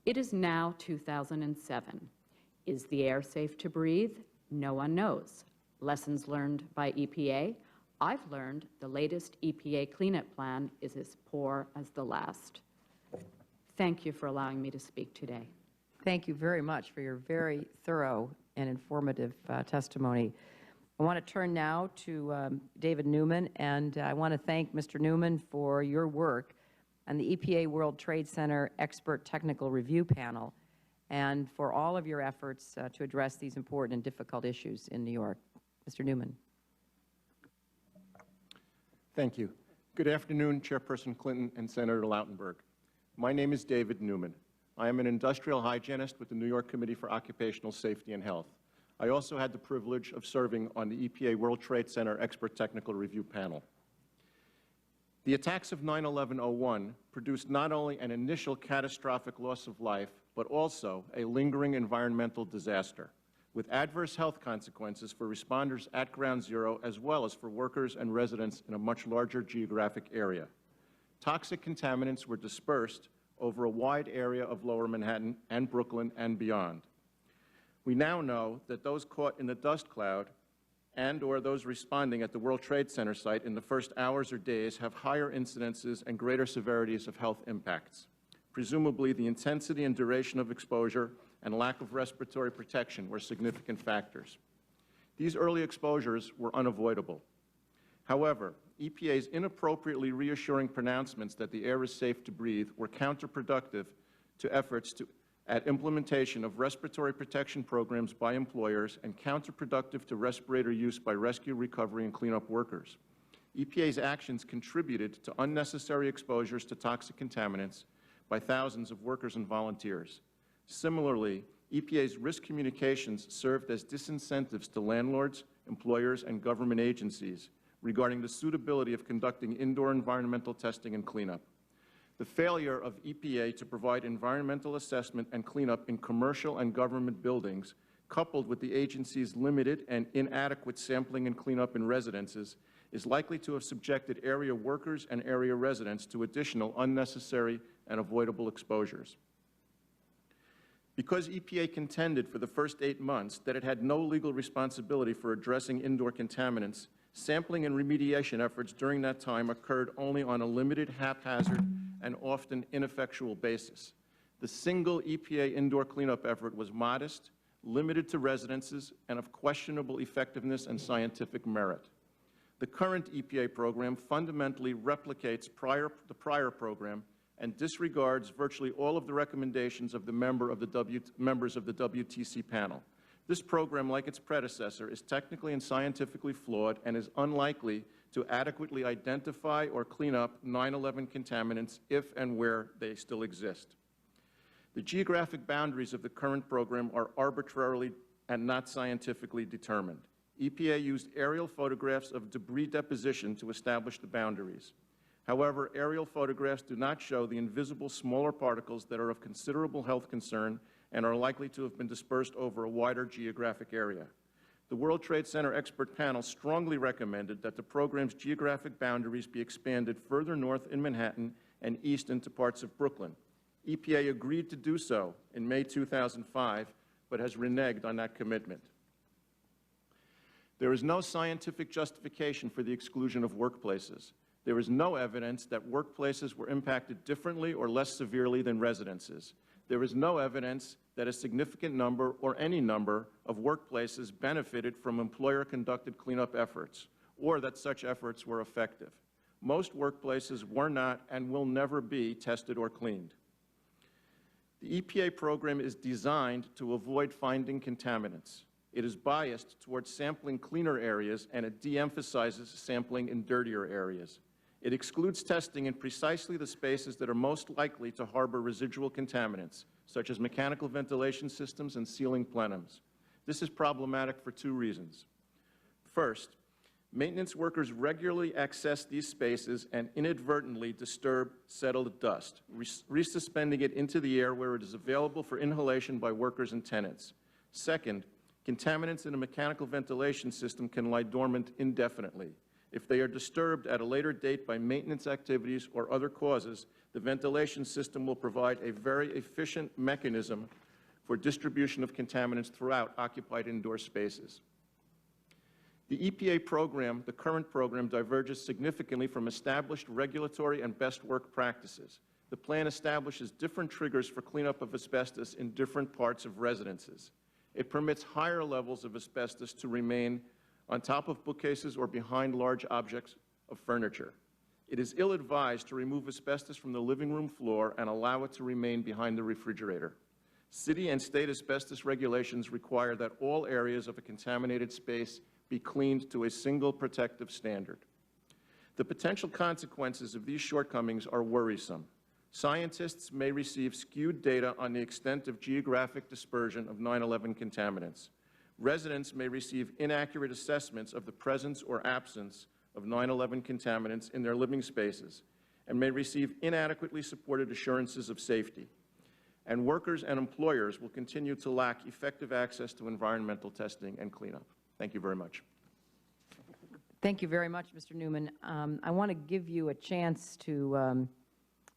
It is now 2007. Is the air safe to breathe? No one knows. Lessons learned by EPA? I've learned the latest EPA cleanup plan is as poor as the last. Thank you for allowing me to speak today. Thank you very much for your very thorough and informative testimony. I want to turn now to David Newman, and I want to thank Mr. Newman for your work on the EPA World Trade Center Expert Technical Review Panel and for all of your efforts to address these important and difficult issues in New York. Mr. Newman. Thank you. Good afternoon, Chairperson Clinton and Senator Lautenberg. My name is David Newman. I am an industrial hygienist with the New York Committee for Occupational Safety and Health. I also had the privilege of serving on the EPA World Trade Center Expert Technical Review Panel. The attacks of 9/11/01 produced not only an initial catastrophic loss of life, but also a lingering environmental disaster, with adverse health consequences for responders at Ground Zero as well as for workers and residents in a much larger geographic area. Toxic contaminants were dispersed over a wide area of Lower Manhattan and Brooklyn and beyond. We now know that those caught in the dust cloud and/or those responding at the World Trade Center site in the first hours or days have higher incidences and greater severities of health impacts. Presumably, the intensity and duration of exposure and lack of respiratory protection were significant factors. These early exposures were unavoidable. However, EPA's inappropriately reassuring pronouncements that the air is safe to breathe were counterproductive to efforts at implementation of respiratory protection programs by employers and counterproductive to respirator use by rescue, recovery, and cleanup workers. EPA's actions contributed to unnecessary exposures to toxic contaminants by thousands of workers and volunteers. Similarly, EPA's risk communications served as disincentives to landlords, employers, and government agencies regarding the suitability of conducting indoor environmental testing and cleanup. The failure of EPA to provide environmental assessment and cleanup in commercial and government buildings, coupled with the agency's limited and inadequate sampling and cleanup in residences, is likely to have subjected area workers and area residents to additional unnecessary and avoidable exposures. Because EPA contended for the first 8 months that it had no legal responsibility for addressing indoor contaminants, sampling and remediation efforts during that time occurred only on a limited, haphazard, and often ineffectual basis. The single EPA indoor cleanup effort was modest, limited to residences, and of questionable effectiveness and scientific merit. The current EPA program fundamentally replicates the prior program and disregards virtually all of the recommendations of the members of the WTC panel. This program, like its predecessor, is technically and scientifically flawed and is unlikely to adequately identify or clean up 9/11 contaminants if and where they still exist. The geographic boundaries of the current program are arbitrarily and not scientifically determined. EPA used aerial photographs of debris deposition to establish the boundaries. However, aerial photographs do not show the invisible smaller particles that are of considerable health concern and are likely to have been dispersed over a wider geographic area. The World Trade Center expert panel strongly recommended that the program's geographic boundaries be expanded further north in Manhattan and east into parts of Brooklyn. EPA agreed to do so in May 2005, but has reneged on that commitment. There is no scientific justification for the exclusion of workplaces. There is no evidence that workplaces were impacted differently or less severely than residences. There is no evidence that a significant number or any number of workplaces benefited from employer-conducted cleanup efforts, or that such efforts were effective. Most workplaces were not and will never be tested or cleaned. The EPA program is designed to avoid finding contaminants. It is biased towards sampling cleaner areas, and it de-emphasizes sampling in dirtier areas. It excludes testing in precisely the spaces that are most likely to harbor residual contaminants, such as mechanical ventilation systems and ceiling plenums. This is problematic for 2 reasons. First, maintenance workers regularly access these spaces and inadvertently disturb settled dust, resuspending it into the air where it is available for inhalation by workers and tenants. Second, contaminants in a mechanical ventilation system can lie dormant indefinitely. If they are disturbed at a later date by maintenance activities or other causes, the ventilation system will provide a very efficient mechanism for distribution of contaminants throughout occupied indoor spaces. The EPA program, the current program, diverges significantly from established regulatory and best work practices. The plan establishes different triggers for cleanup of asbestos in different parts of residences. It permits higher levels of asbestos to remain on top of bookcases or behind large objects of furniture. It is ill-advised to remove asbestos from the living room floor and allow it to remain behind the refrigerator. City and state asbestos regulations require that all areas of a contaminated space be cleaned to a single protective standard. The potential consequences of these shortcomings are worrisome. Scientists may receive skewed data on the extent of geographic dispersion of 9/11 contaminants. Residents may receive inaccurate assessments of the presence or absence of 9/11 contaminants in their living spaces and may receive inadequately supported assurances of safety. And workers and employers will continue to lack effective access to environmental testing and cleanup. Thank you very much. Thank you very much, Mr. Newman. I want to give you a chance to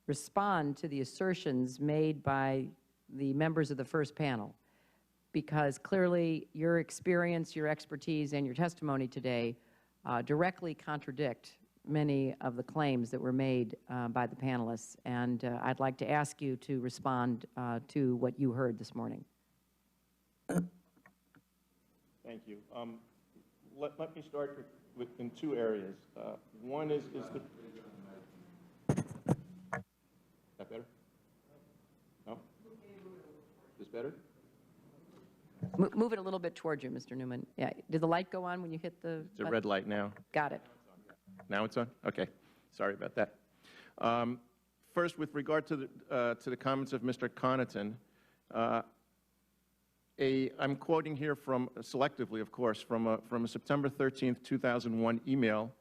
respond to the assertions made by the members of the first panel, because clearly your experience, your expertise, and your testimony today directly contradict many of the claims that were made by the panelists. And I'd like to ask you to respond to what you heard this morning. Thank you. Let me start in two areas. One is the... Is that better? No? Is this better? Move it a little bit towards you, Mr. Newman. Yeah. Did the light go on when you hit the... It's a red light now. Got it. Now it's on? Okay. Sorry about that. First, with regard to the comments of Mr. Connaughton, I'm quoting here from, selectively, of course, from a September 13th, 2001 email.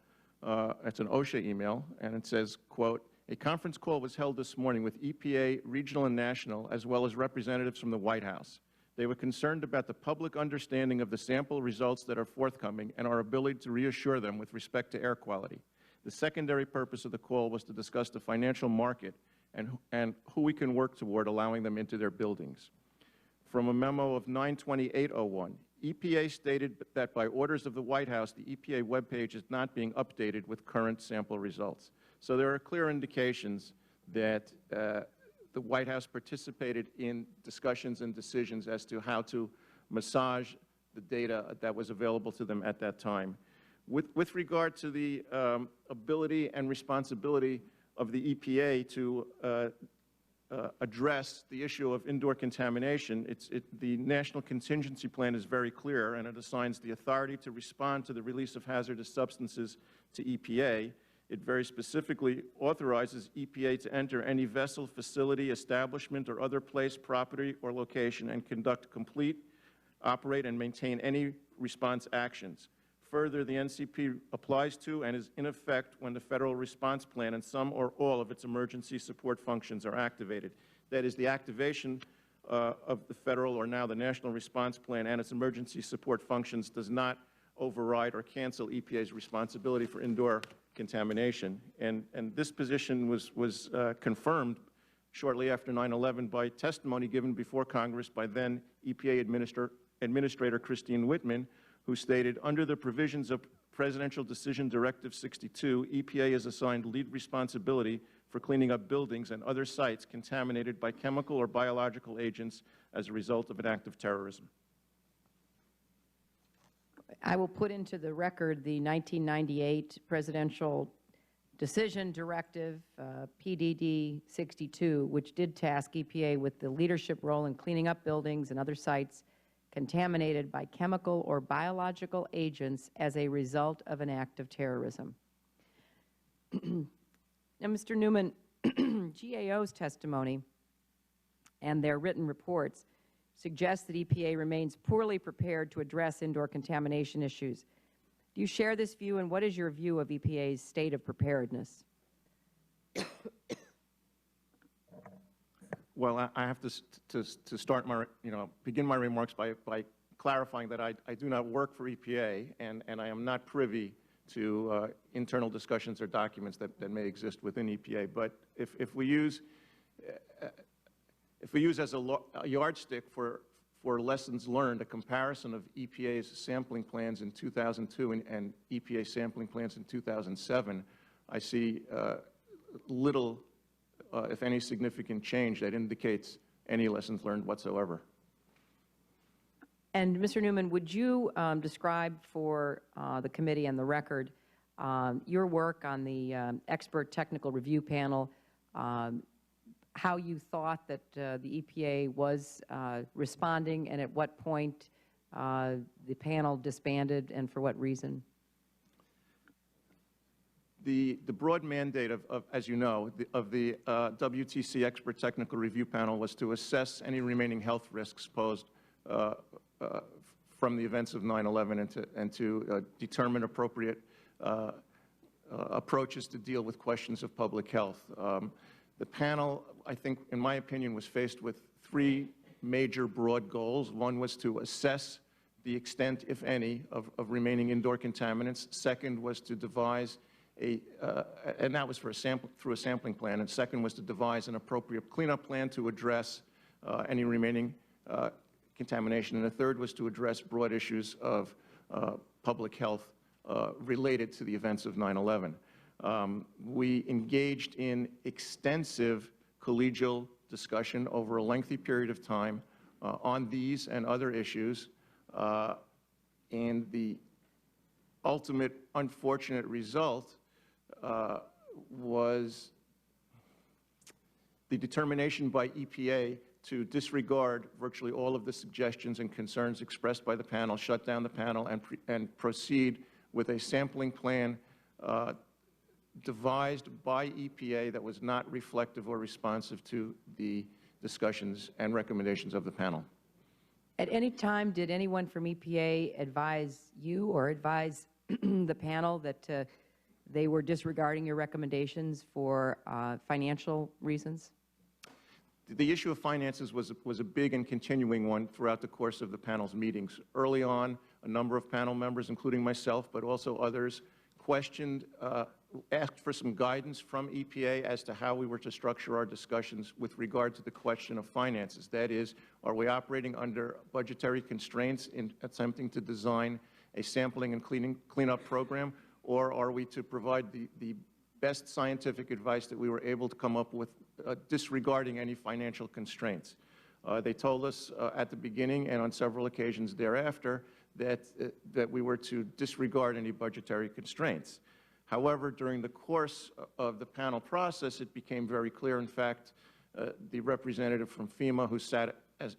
It's an OSHA email, and it says, quote, "A conference call was held this morning with EPA, regional and national, as well as representatives from the White House. They were concerned about the public understanding of the sample results that are forthcoming and our ability to reassure them with respect to air quality. The secondary purpose of the call was to discuss the financial market and who we can work toward allowing them into their buildings." From a memo of 9/28/01, EPA stated that by orders of the White House, the EPA webpage is not being updated with current sample results. So there are clear indications that the White House participated in discussions and decisions as to how to massage the data that was available to them at that time. With regard to the ability and responsibility of the EPA to address the issue of indoor contamination, the National Contingency Plan is very clear, and it assigns the authority to respond to the release of hazardous substances to EPA. It very specifically authorizes EPA to enter any vessel, facility, establishment, or other place, property, or location and conduct, complete, operate, and maintain any response actions. Further, the NCP applies to and is in effect when the Federal Response Plan and some or all of its emergency support functions are activated. That is, the activation of the Federal, or now the National Response Plan, and its emergency support functions does not override or cancel EPA's responsibility for indoor contamination. And this position was confirmed shortly after 9/11 by testimony given before Congress by then EPA Administrator Christine Whitman, who stated, "Under the provisions of Presidential Decision Directive 62, EPA is assigned lead responsibility for cleaning up buildings and other sites contaminated by chemical or biological agents as a result of an act of terrorism." I will put into the record the 1998 Presidential Decision Directive, PDD 62, which did task EPA with the leadership role in cleaning up buildings and other sites contaminated by chemical or biological agents as a result of an act of terrorism. Now, Mr. Newman, GAO's testimony and their written reports suggest that EPA remains poorly prepared to address indoor contamination issues. Do you share this view, and what is your view of EPA's state of preparedness? Well, I have to start my, begin my remarks by clarifying that I do not work for EPA, and I am not privy to internal discussions or documents that may exist within EPA. But if we use as a yardstick for for lessons learned, a comparison of EPA's sampling plans in 2002 and EPA sampling plans in 2007, I see little, if any, significant change that indicates any lessons learned whatsoever. And Mr. Newman, would you describe for the committee and the record your work on the expert technical review panel, how you thought that the EPA was responding, and at what point the panel disbanded, and for what reason? The broad mandate as you know, of the WTC Expert Technical Review Panel was to assess any remaining health risks posed from the events of 9/11 and to determine appropriate approaches to deal with questions of public health. The panel, I think, in my opinion, was faced with three major broad goals. One was to assess the extent, if any, of remaining indoor contaminants. Second was to devise and that was for through a sampling plan. And second was to devise an appropriate cleanup plan to address any remaining contamination. And the third was to address broad issues of public health related to the events of 9/11. We engaged in extensive collegial discussion over a lengthy period of time on these and other issues, and the ultimate unfortunate result was the determination by EPA to disregard virtually all of the suggestions and concerns expressed by the panel, shut down the panel, and proceed with a sampling plan devised by EPA that was not reflective or responsive to the discussions and recommendations of the panel. At any time, did anyone from EPA advise you or advise the panel that they were disregarding your recommendations for financial reasons? The issue of finances was a big and continuing one throughout the course of the panel's meetings. Early on, a number of panel members, including myself, but also others, questioned, asked for some guidance from EPA as to how we were to structure our discussions with regard to the question of finances. That is, are we operating under budgetary constraints in attempting to design a sampling and cleanup program, or are we to provide the best scientific advice that we were able to come up with, disregarding any financial constraints? They told us at the beginning and on several occasions thereafter that we were to disregard any budgetary constraints. However, during the course of the panel process, it became very clear. In fact, the representative from FEMA, who sat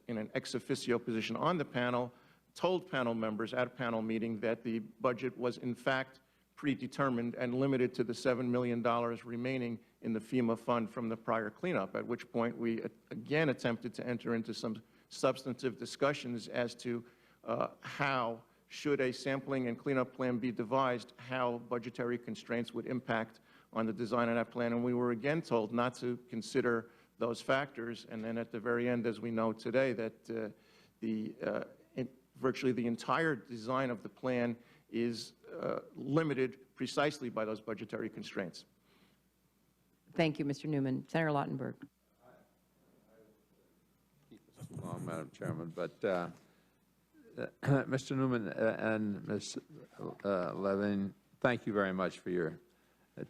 in an ex officio position on the panel, told panel members at a panel meeting that the budget was in fact predetermined and limited to the $7 million remaining in the FEMA fund from the prior cleanup, at which point we again attempted to enter into some substantive discussions as to how, should a sampling and cleanup plan be devised, how budgetary constraints would impact on the design of that plan. And we were again told not to consider those factors. And then at the very end, as we know today, that virtually the entire design of the plan is limited precisely by those budgetary constraints. Thank you, Mr. Newman. Senator Lautenberg. Keep us long, Madam Chairman, but Mr. Newman and Ms. Levin, thank you very much for your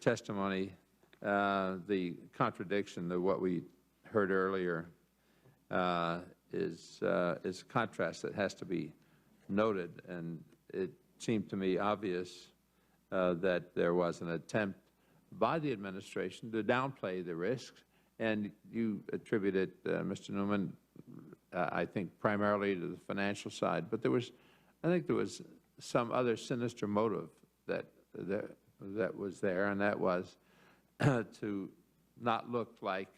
testimony. The contradiction to what we heard earlier is a contrast that has to be noted, and it seemed to me obvious that there was an attempt by the administration to downplay the risks, and you attributed, Mr. Newman, I think primarily to the financial side, but I think there was some other sinister motive that was there, and that was to not look like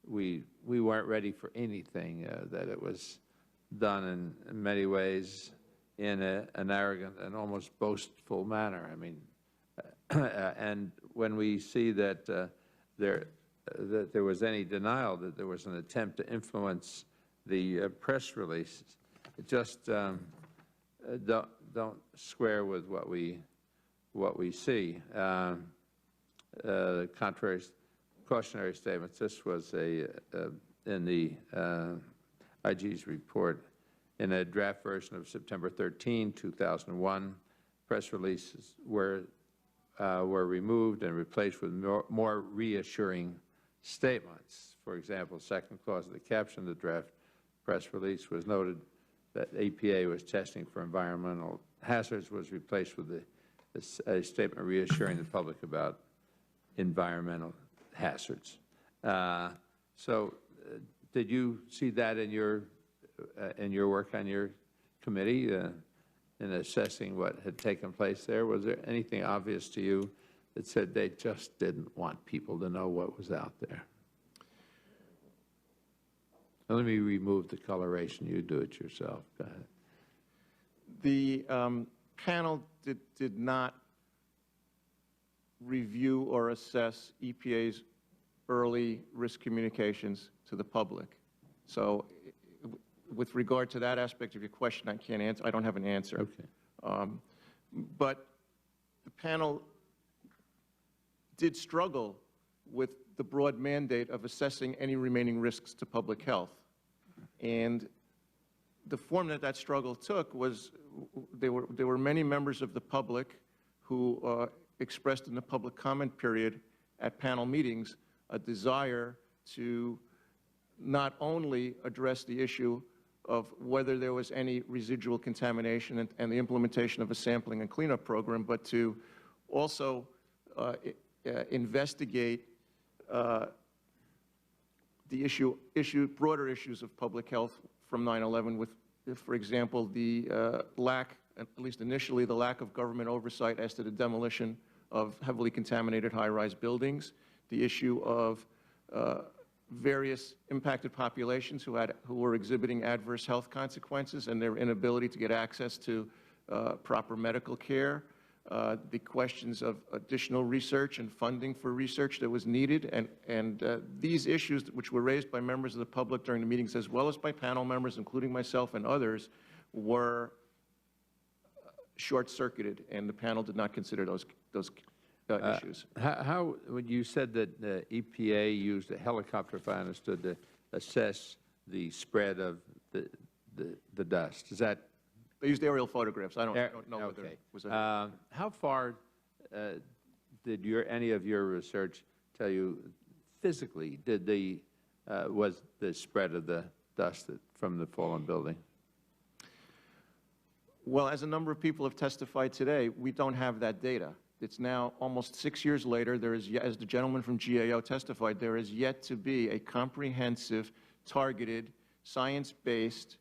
we weren't ready for anything, that it was done in many ways in an arrogant and almost boastful manner. I mean, and when we see that there was any denial that there was an attempt to influence the press releases, it just don't square with what we see. Contrary cautionary statements. This was in the IG's report. In a draft version of September 13, 2001, press releases were removed and replaced with more reassuring statements. For example, second clause of the caption of the draft press release was noted that EPA was testing for environmental hazards was replaced with a statement reassuring the public about environmental hazards. Did you see that in your work on your committee in assessing what had taken place there? Was there anything obvious to you that said they just didn't want people to know what was out there? Now, let me remove the coloration. You do it yourself. Go ahead. The panel did not review or assess EPA's early risk communications to the public. So with regard to that aspect of your question, I can't answer. I don't have an answer. Okay. But the panel did struggle with the broad mandate of assessing any remaining risks to public health. And the form that struggle took was there were many members of the public who expressed in the public comment period at panel meetings a desire to not only address the issue of whether there was any residual contamination and the implementation of a sampling and cleanup program, but to also investigate the broader issues of public health from 9/11 with, for example, the lack, at least initially, the lack of government oversight as to the demolition of heavily contaminated high-rise buildings, the issue of various impacted populations who were exhibiting adverse health consequences and their inability to get access to proper medical care, the questions of additional research and funding for research that was needed, and these issues, which were raised by members of the public during the meetings as well as by panel members, including myself and others, were short-circuited, and the panel did not consider those issues. When you said that the EPA used a helicopter, if I understood, to assess the spread of the dust, is that? They used aerial photographs. I don't know whether it was how far did any of your research tell you physically was the spread of the dust from the fallen building? Well, as a number of people have testified today, we don't have that data. It's now almost 6 years later. There is, as the gentleman from GAO testified, there is yet to be a comprehensive, targeted, science-based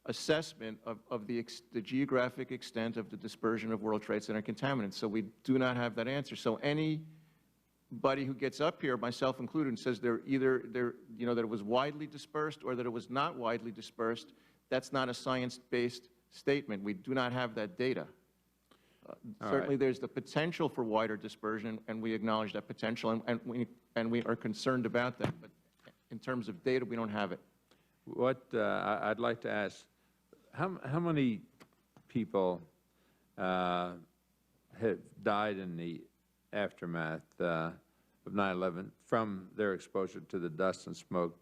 assessment of the geographic extent of the dispersion of World Trade Center contaminants. So we do not have that answer. So anybody who gets up here, myself included, and says that it was widely dispersed or that it was not widely dispersed, that's not a science-based statement. We do not have that data. Certainly, there's the potential for wider dispersion, and we acknowledge that potential, and we are concerned about that. But in terms of data, we don't have it. What I'd like to ask, how many people have died in the aftermath of 9/11 from their exposure to the dust and smoke?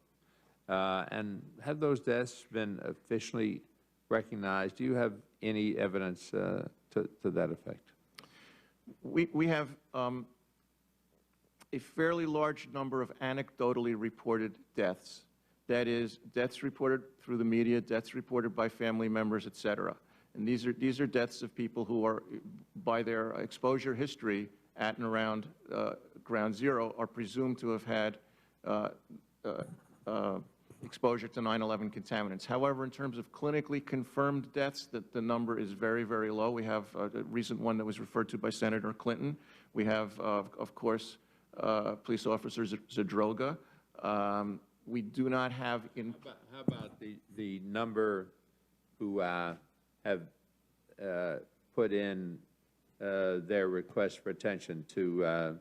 And have those deaths been officially recognized? Do you have any evidence to that effect? We have a fairly large number of anecdotally reported deaths. That is, deaths reported through the media, deaths reported by family members, et cetera. And these are deaths of people who are, by their exposure history at and around Ground Zero, are presumed to have had exposure to 9/11 contaminants. However, in terms of clinically confirmed deaths, the number is very, very low. We have a recent one that was referred to by Senator Clinton. We have, of course, police officer Zadroga. We do not have in... How about the number who have put in their request for attention to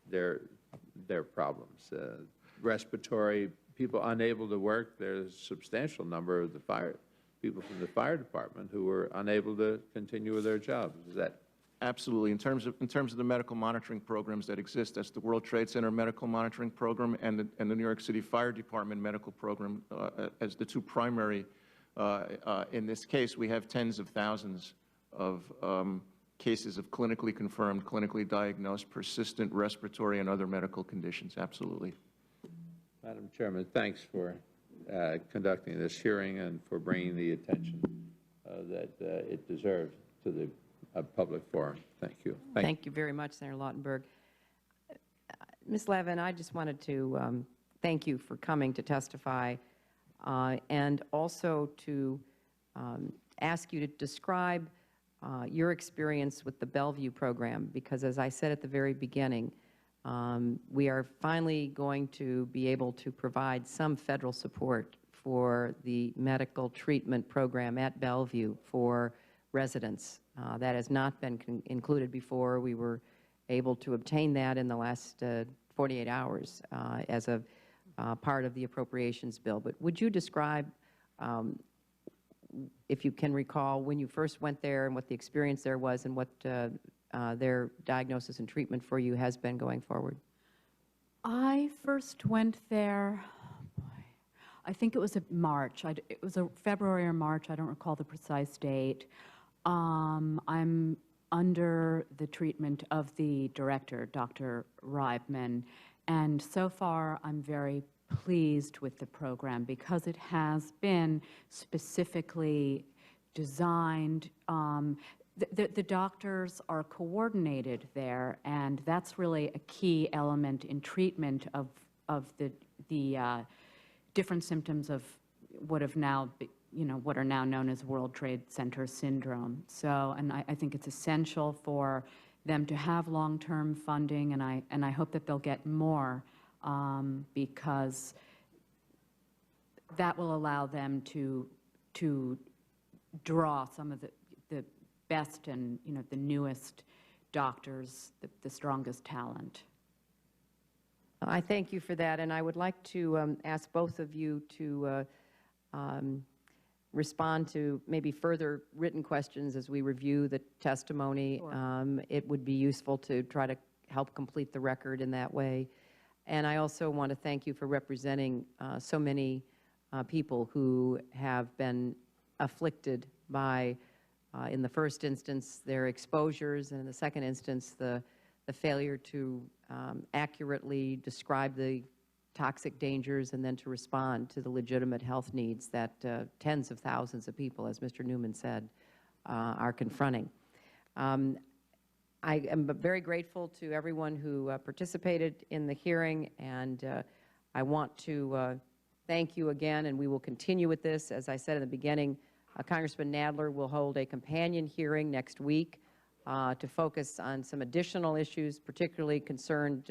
their problems? Respiratory, people unable to work. There's a substantial number of people from the fire department who were unable to continue with their jobs. Is that Absolutely. In terms of the medical monitoring programs that exist, that's the World Trade Center Medical Monitoring Program and the New York City Fire Department Medical Program as the two primary. In this case, we have tens of thousands of cases of clinically confirmed, clinically diagnosed, persistent respiratory and other medical conditions. Absolutely. Madam Chairman, thanks for conducting this hearing and for bringing the attention that it deserves to the public forum. Thank you. Thank you very much, Senator Lautenberg. Ms. Levin, I just wanted to thank you for coming to testify and also to ask you to describe your experience with the Bellevue program, because as I said at the very beginning, we are finally going to be able to provide some federal support for the medical treatment program at Bellevue for residents. That has not been included before. We were able to obtain that in the last 48 hours as a part of the appropriations bill. But would you describe, if you can recall, when you first went there and what the experience there was and what their diagnosis and treatment for you has been going forward? I first went there, I think it was in March. It was a February or March. I don't recall the precise date. I'm under the treatment of the director, Dr. Reibman, and so far I'm very pleased with the program because it has been specifically designed. The doctors are coordinated there, and that's really a key element in treatment of the different symptoms of what have now what are now known as World Trade Center syndrome. So, and I think it's essential for them to have long-term funding, and I hope that they'll get more because that will allow them to draw some of the best and the newest doctors, the strongest talent. I thank you for that, and I would like to ask both of you to respond to maybe further written questions as we review the testimony. Sure. It would be useful to try to help complete the record in that way. And I also want to thank you for representing so many people who have been afflicted by, in the first instance, their exposures, and in the second instance, the failure to accurately describe the toxic dangers and then to respond to the legitimate health needs that tens of thousands of people, as Mr. Newman said, are confronting. I am very grateful to everyone who participated in the hearing, and I want to thank you again, and we will continue with this. As I said in the beginning, Congressman Nadler will hold a companion hearing next week to focus on some additional issues, particularly concerned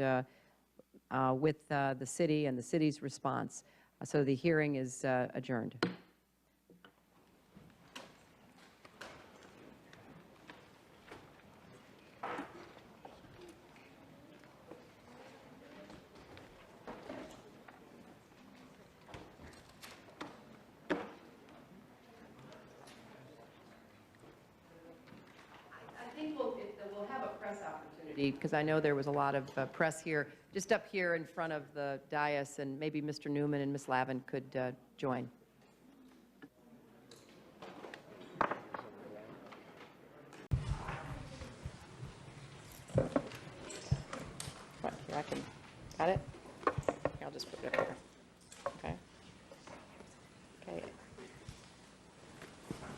with the city and the city's response. So the hearing is adjourned. I think we'll have a press opportunity, because I know there was a lot of press here, just up here in front of the dais, and maybe Mr. Newman and Ms. Lavin could join. What, here, I can, got it? I'll just put it up here. Okay. Okay.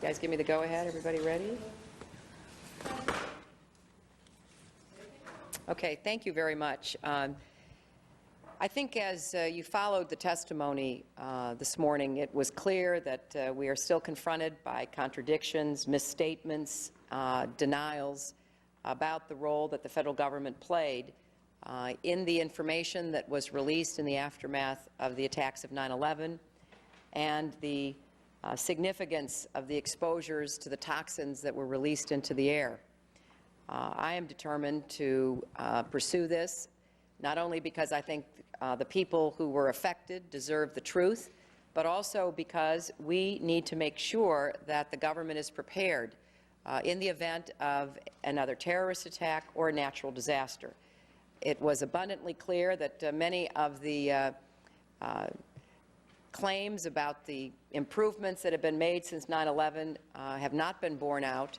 You guys give me the go-ahead. Everybody ready? Okay, thank you very much. I think as you followed the testimony this morning, it was clear that we are still confronted by contradictions, misstatements, denials about the role that the federal government played in the information that was released in the aftermath of the attacks of 9/11 and the significance of the exposures to the toxins that were released into the air. I am determined to pursue this, not only because I think the people who were affected deserve the truth, but also because we need to make sure that the government is prepared in the event of another terrorist attack or a natural disaster. It was abundantly clear that many of the claims about the improvements that have been made since 9/11 have not been borne out.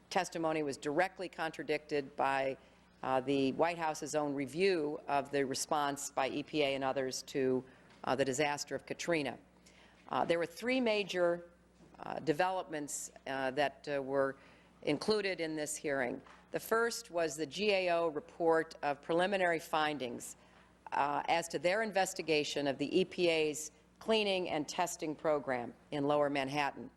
Testimony was directly contradicted by the White House's own review of the response by EPA and others to the disaster of Katrina. There were three major developments that were included in this hearing. The first was the GAO report of preliminary findings as to their investigation of the EPA's cleaning and testing program in Lower Manhattan.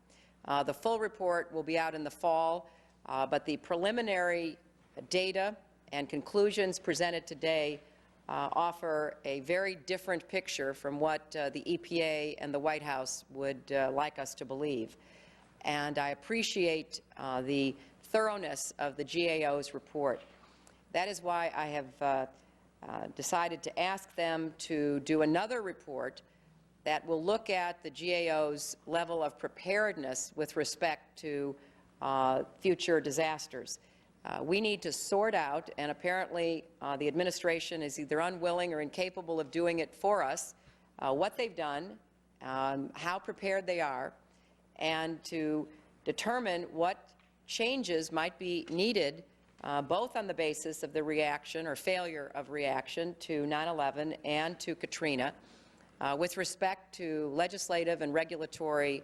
The full report will be out in the fall, but the preliminary data and conclusions presented today offer a very different picture from what the EPA and the White House would like us to believe. And I appreciate the thoroughness of the GAO's report. That is why I have decided to ask them to do another report that will look at the GAO's level of preparedness with respect to future disasters. We need to sort out, and apparently the administration is either unwilling or incapable of doing it for us, what they've done, how prepared they are, and to determine what changes might be needed both on the basis of the reaction or failure of reaction to 9/11 and to Katrina with respect to legislative and regulatory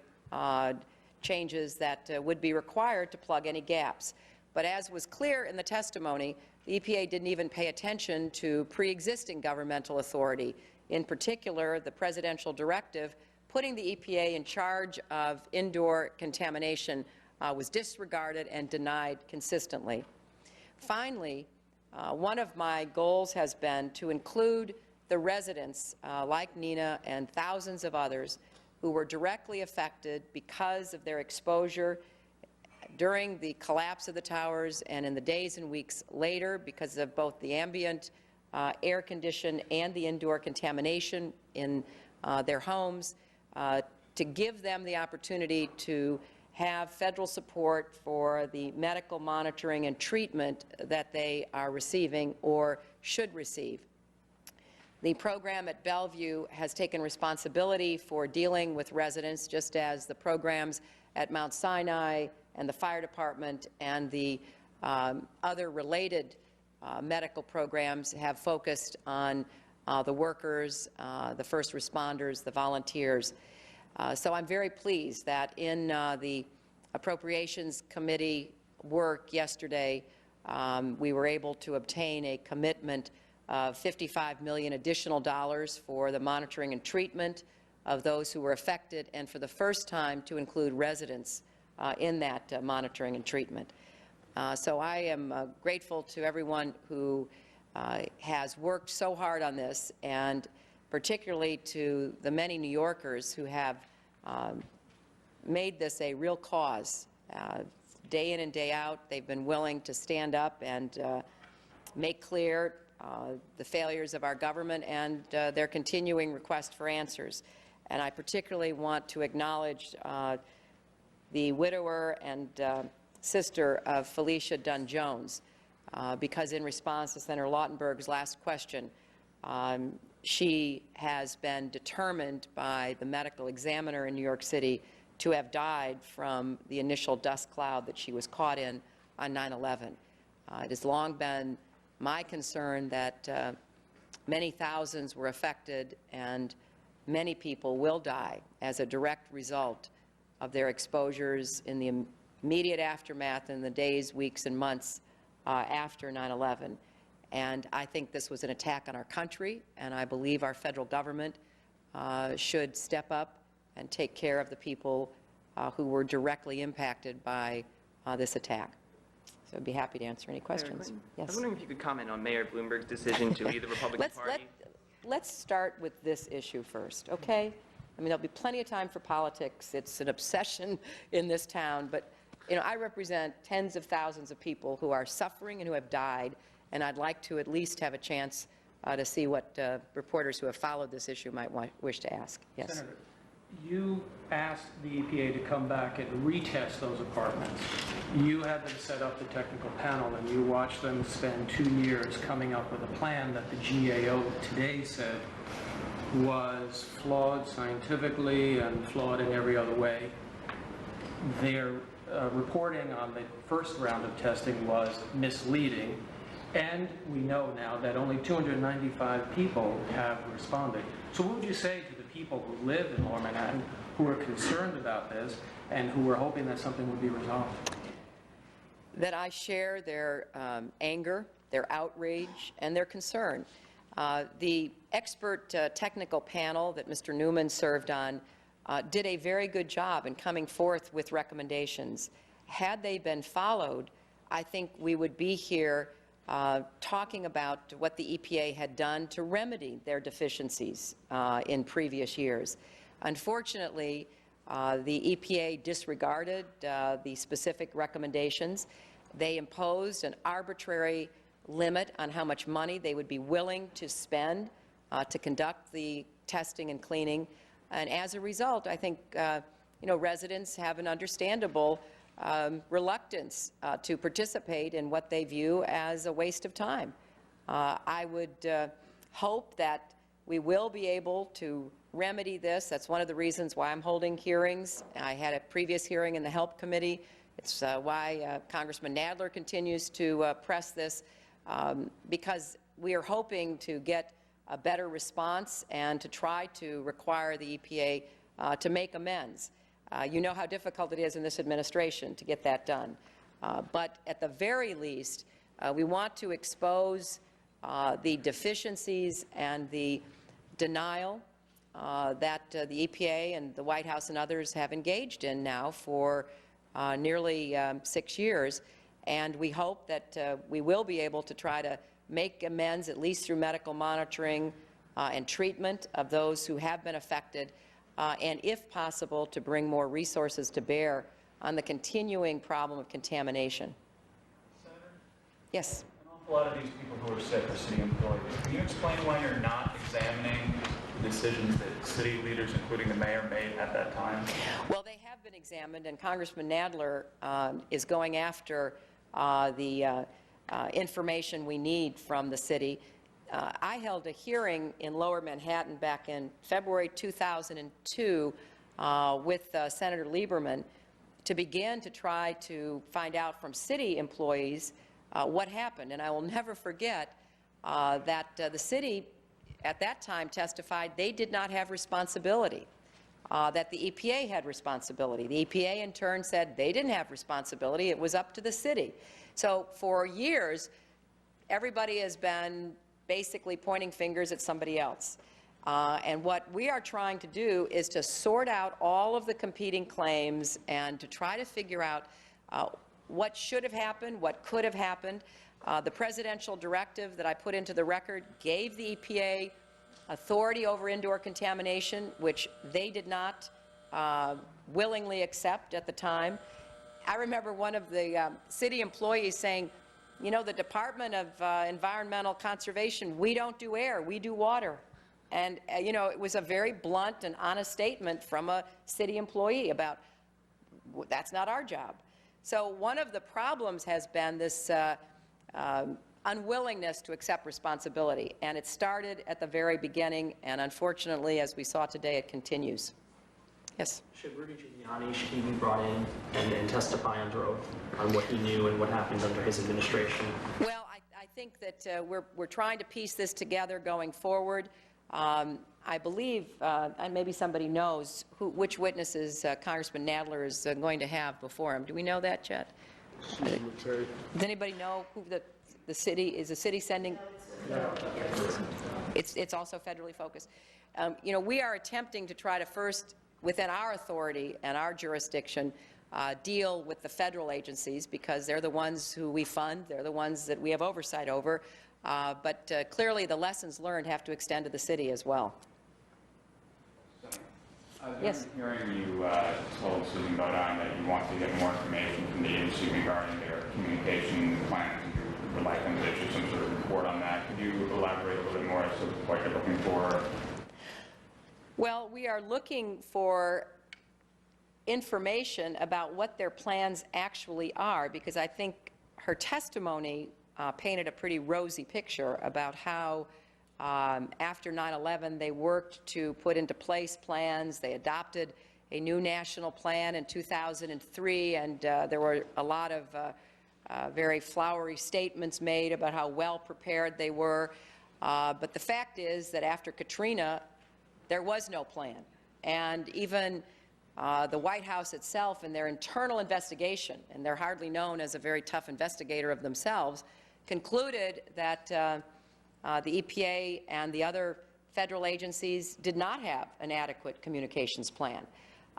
changes that would be required to plug any gaps. But as was clear in the testimony, the EPA didn't even pay attention to pre-existing governmental authority, in particular the presidential directive putting the EPA in charge of indoor contamination was disregarded and denied consistently. Finally, one of my goals has been to include the residents like Nina and thousands of others who were directly affected because of their exposure during the collapse of the towers and in the days and weeks later because of both the ambient air condition and the indoor contamination in their homes, to give them the opportunity to have federal support for the medical monitoring and treatment that they are receiving or should receive. The program at Bellevue has taken responsibility for dealing with residents, just as the programs at Mount Sinai and the fire department and the other related medical programs have focused on the workers, the first responders, the volunteers. So I'm very pleased that in the Appropriations Committee work yesterday, we were able to obtain a commitment of $55 million additional dollars for the monitoring and treatment of those who were affected, and for the first time to include residents in that monitoring and treatment. So I am grateful to everyone who has worked so hard on this, and particularly to the many New Yorkers who have made this a real cause. Day in and day out, they've been willing to stand up and make clear the failures of our government and their continuing request for answers. And I particularly want to acknowledge the widower and sister of Felicia Dunn-Jones, because in response to Senator Lautenberg's last question, she has been determined by the medical examiner in New York City to have died from the initial dust cloud that she was caught in on 9/11. It has long been my concern that many thousands were affected and many people will die as a direct result of their exposures in the immediate aftermath in the days, weeks, and months after 9/11. And I think this was an attack on our country, and I believe our federal government should step up and take care of the people who were directly impacted by this attack. So I'd be happy to answer any questions. Yes. Yes. I was wondering if you could comment on Mayor Bloomberg's decision to leave the Republican Party. Let's start with this issue first, okay? I mean, there'll be plenty of time for politics. It's an obsession in this town, but you know, I represent tens of thousands of people who are suffering and who have died, and I'd like to at least have a chance to see what reporters who have followed this issue might wish to ask. Yes. Senator, you asked the EPA to come back and retest those apartments. You had them set up the technical panel, and you watched them spend 2 years coming up with a plan that the GAO today said was flawed scientifically and flawed in every other way. Their reporting on the first round of testing was misleading, and we know now that only 295 people have responded. So what would you say to the people who live in Lower Manhattan who are concerned about this and who are hoping that something would be resolved? That I share their anger, their outrage, and their concern. The expert technical panel that Mr. Newman served on did a very good job in coming forth with recommendations. Had they been followed, I think we would be here talking about what the EPA had done to remedy their deficiencies in previous years. Unfortunately, the EPA disregarded the specific recommendations. They imposed an arbitrary limit on how much money they would be willing to spend to conduct the testing and cleaning. And as a result, I think residents have an understandable reluctance to participate in what they view as a waste of time. I would hope that we will be able to remedy this. That's one of the reasons why I'm holding hearings. I had a previous hearing in the Help Committee. It's why Congressman Nadler continues to press this, because we are hoping to get a better response and to try to require the EPA to make amends. You know how difficult it is in this administration to get that done. But at the very least, we want to expose the deficiencies and the denial that the EPA and the White House and others have engaged in now for nearly 6 years. And we hope that we will be able to try to make amends, at least through medical monitoring and treatment of those who have been affected, and if possible, to bring more resources to bear on the continuing problem of contamination. Senator? Yes. An awful lot of these people who are sick are city employees. Can you explain why you're not examining the decisions that city leaders, including the mayor, made at that time? Well, they have been examined, and Congressman Nadler is going after the information we need from the city. I held a hearing in Lower Manhattan back in February 2002 with Senator Lieberman to begin to try to find out from city employees what happened. And I will never forget that the city at that time testified they did not have responsibility, that the EPA had responsibility. The EPA in turn said they didn't have responsibility, it was up to the city. So for years, everybody has been basically pointing fingers at somebody else. And what we are trying to do is to sort out all of the competing claims and to try to figure out what should have happened, what could have happened. The presidential directive that I put into the record gave the EPA authority over indoor contamination, which they did not willingly accept at the time. I remember one of the city employees saying, you know, the Department of Environmental Conservation, we don't do air, we do water. And, you know, it was a very blunt and honest statement from a city employee about that's not our job. So one of the problems has been this unwillingness to accept responsibility. And it started at the very beginning, and unfortunately, as we saw today, it continues. Yes? Should Rudy Giuliani be brought in and testify under oath on what he knew and what happened under his administration? Well, I think that we're trying to piece this together going forward. I believe, and maybe somebody knows, which witnesses Congressman Nadler is going to have before him. Do we know that, Chet? Does anybody know who the city, is the city sending? It's also federally focused. You know, we are attempting to try to first, within our authority and our jurisdiction, deal with the federal agencies because they're the ones who we fund, they're the ones that we have oversight over, but clearly the lessons learned have to extend to the city as well. Yes. During the hearing, you told Susan Bodine that you want to get more information from the agency regarding their communication plans, and you would like them to issue some sort of report on that. Could you elaborate a little bit more as to what you're looking for? Well, we are looking for information about what their plans actually are, because I think her testimony painted a pretty rosy picture about how after 9/11 they worked to put into place plans. They adopted a new national plan in 2003, and there were a lot of very flowery statements made about how well prepared they were. But the fact is that after Katrina, there was no plan. And even the White House itself, in their internal investigation, and they're hardly known as a very tough investigator of themselves, concluded that the EPA and the other federal agencies did not have an adequate communications plan.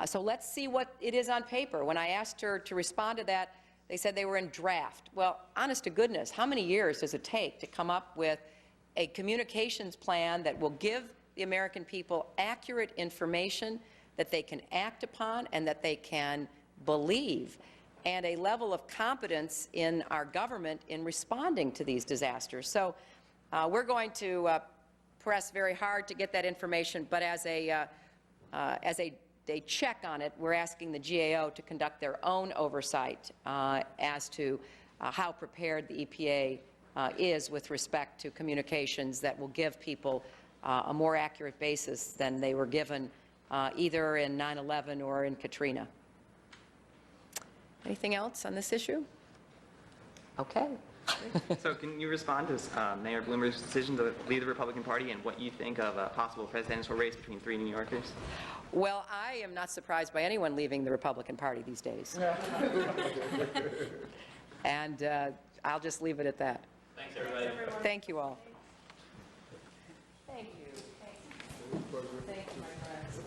So let's see what it is on paper. When I asked her to respond to that, they said they were in draft. Well, honest to goodness, how many years does it take to come up with a communications plan that will give the American people accurate information that they can act upon and that they can believe, and a level of competence in our government in responding to these disasters? So we're going to press very hard to get that information, but as a check on it, we're asking the GAO to conduct their own oversight as to how prepared the EPA is with respect to communications that will give people a more accurate basis than they were given either in 9/11 or in Katrina. Anything else on this issue? Okay. So can you respond to Mayor Bloomberg's decision to leave the Republican Party and what you think of a possible presidential race between 3 New Yorkers? Well, I am not surprised by anyone leaving the Republican Party these days. And I'll just leave it at that. Thanks, everybody. Thank you all. Thank you. Thank you, my friends.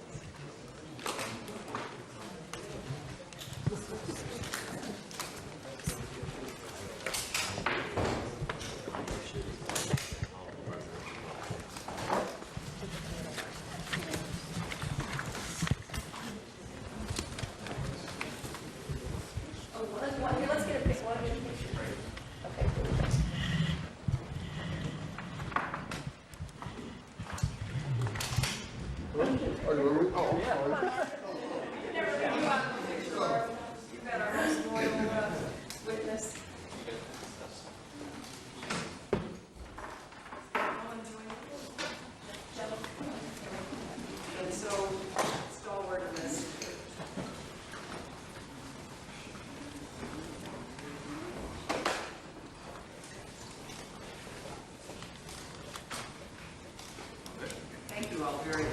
Let's get a pic. Okay. Witness. And so stalwart in this. Thank you all very much.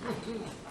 Okay.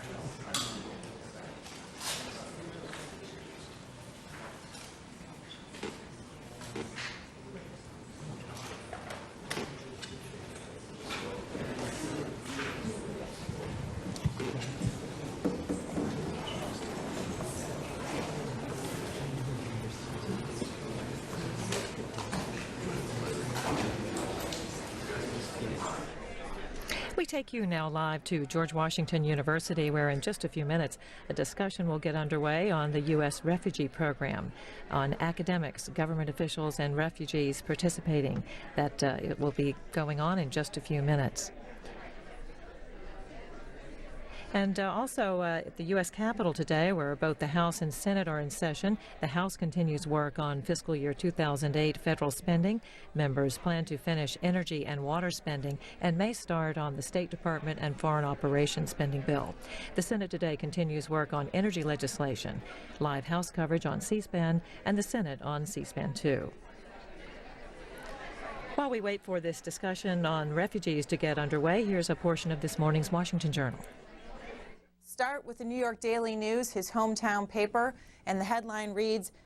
We take you now live to George Washington University, where in just a few minutes a discussion will get underway on the U.S. refugee program, on academics, government officials, and refugees participating. It will be going on in just a few minutes. And also at the U.S. Capitol today, where both the House and Senate are in session, the House continues work on fiscal year 2008 federal spending. Members plan to finish energy and water spending and may start on the State Department and Foreign Operations spending bill. The Senate today continues work on energy legislation, live House coverage on C-SPAN, and the Senate on C-SPAN 2. While we wait for this discussion on refugees to get underway, here's a portion of this morning's Washington Journal. Start with the New York Daily News, his hometown paper, and the headline reads,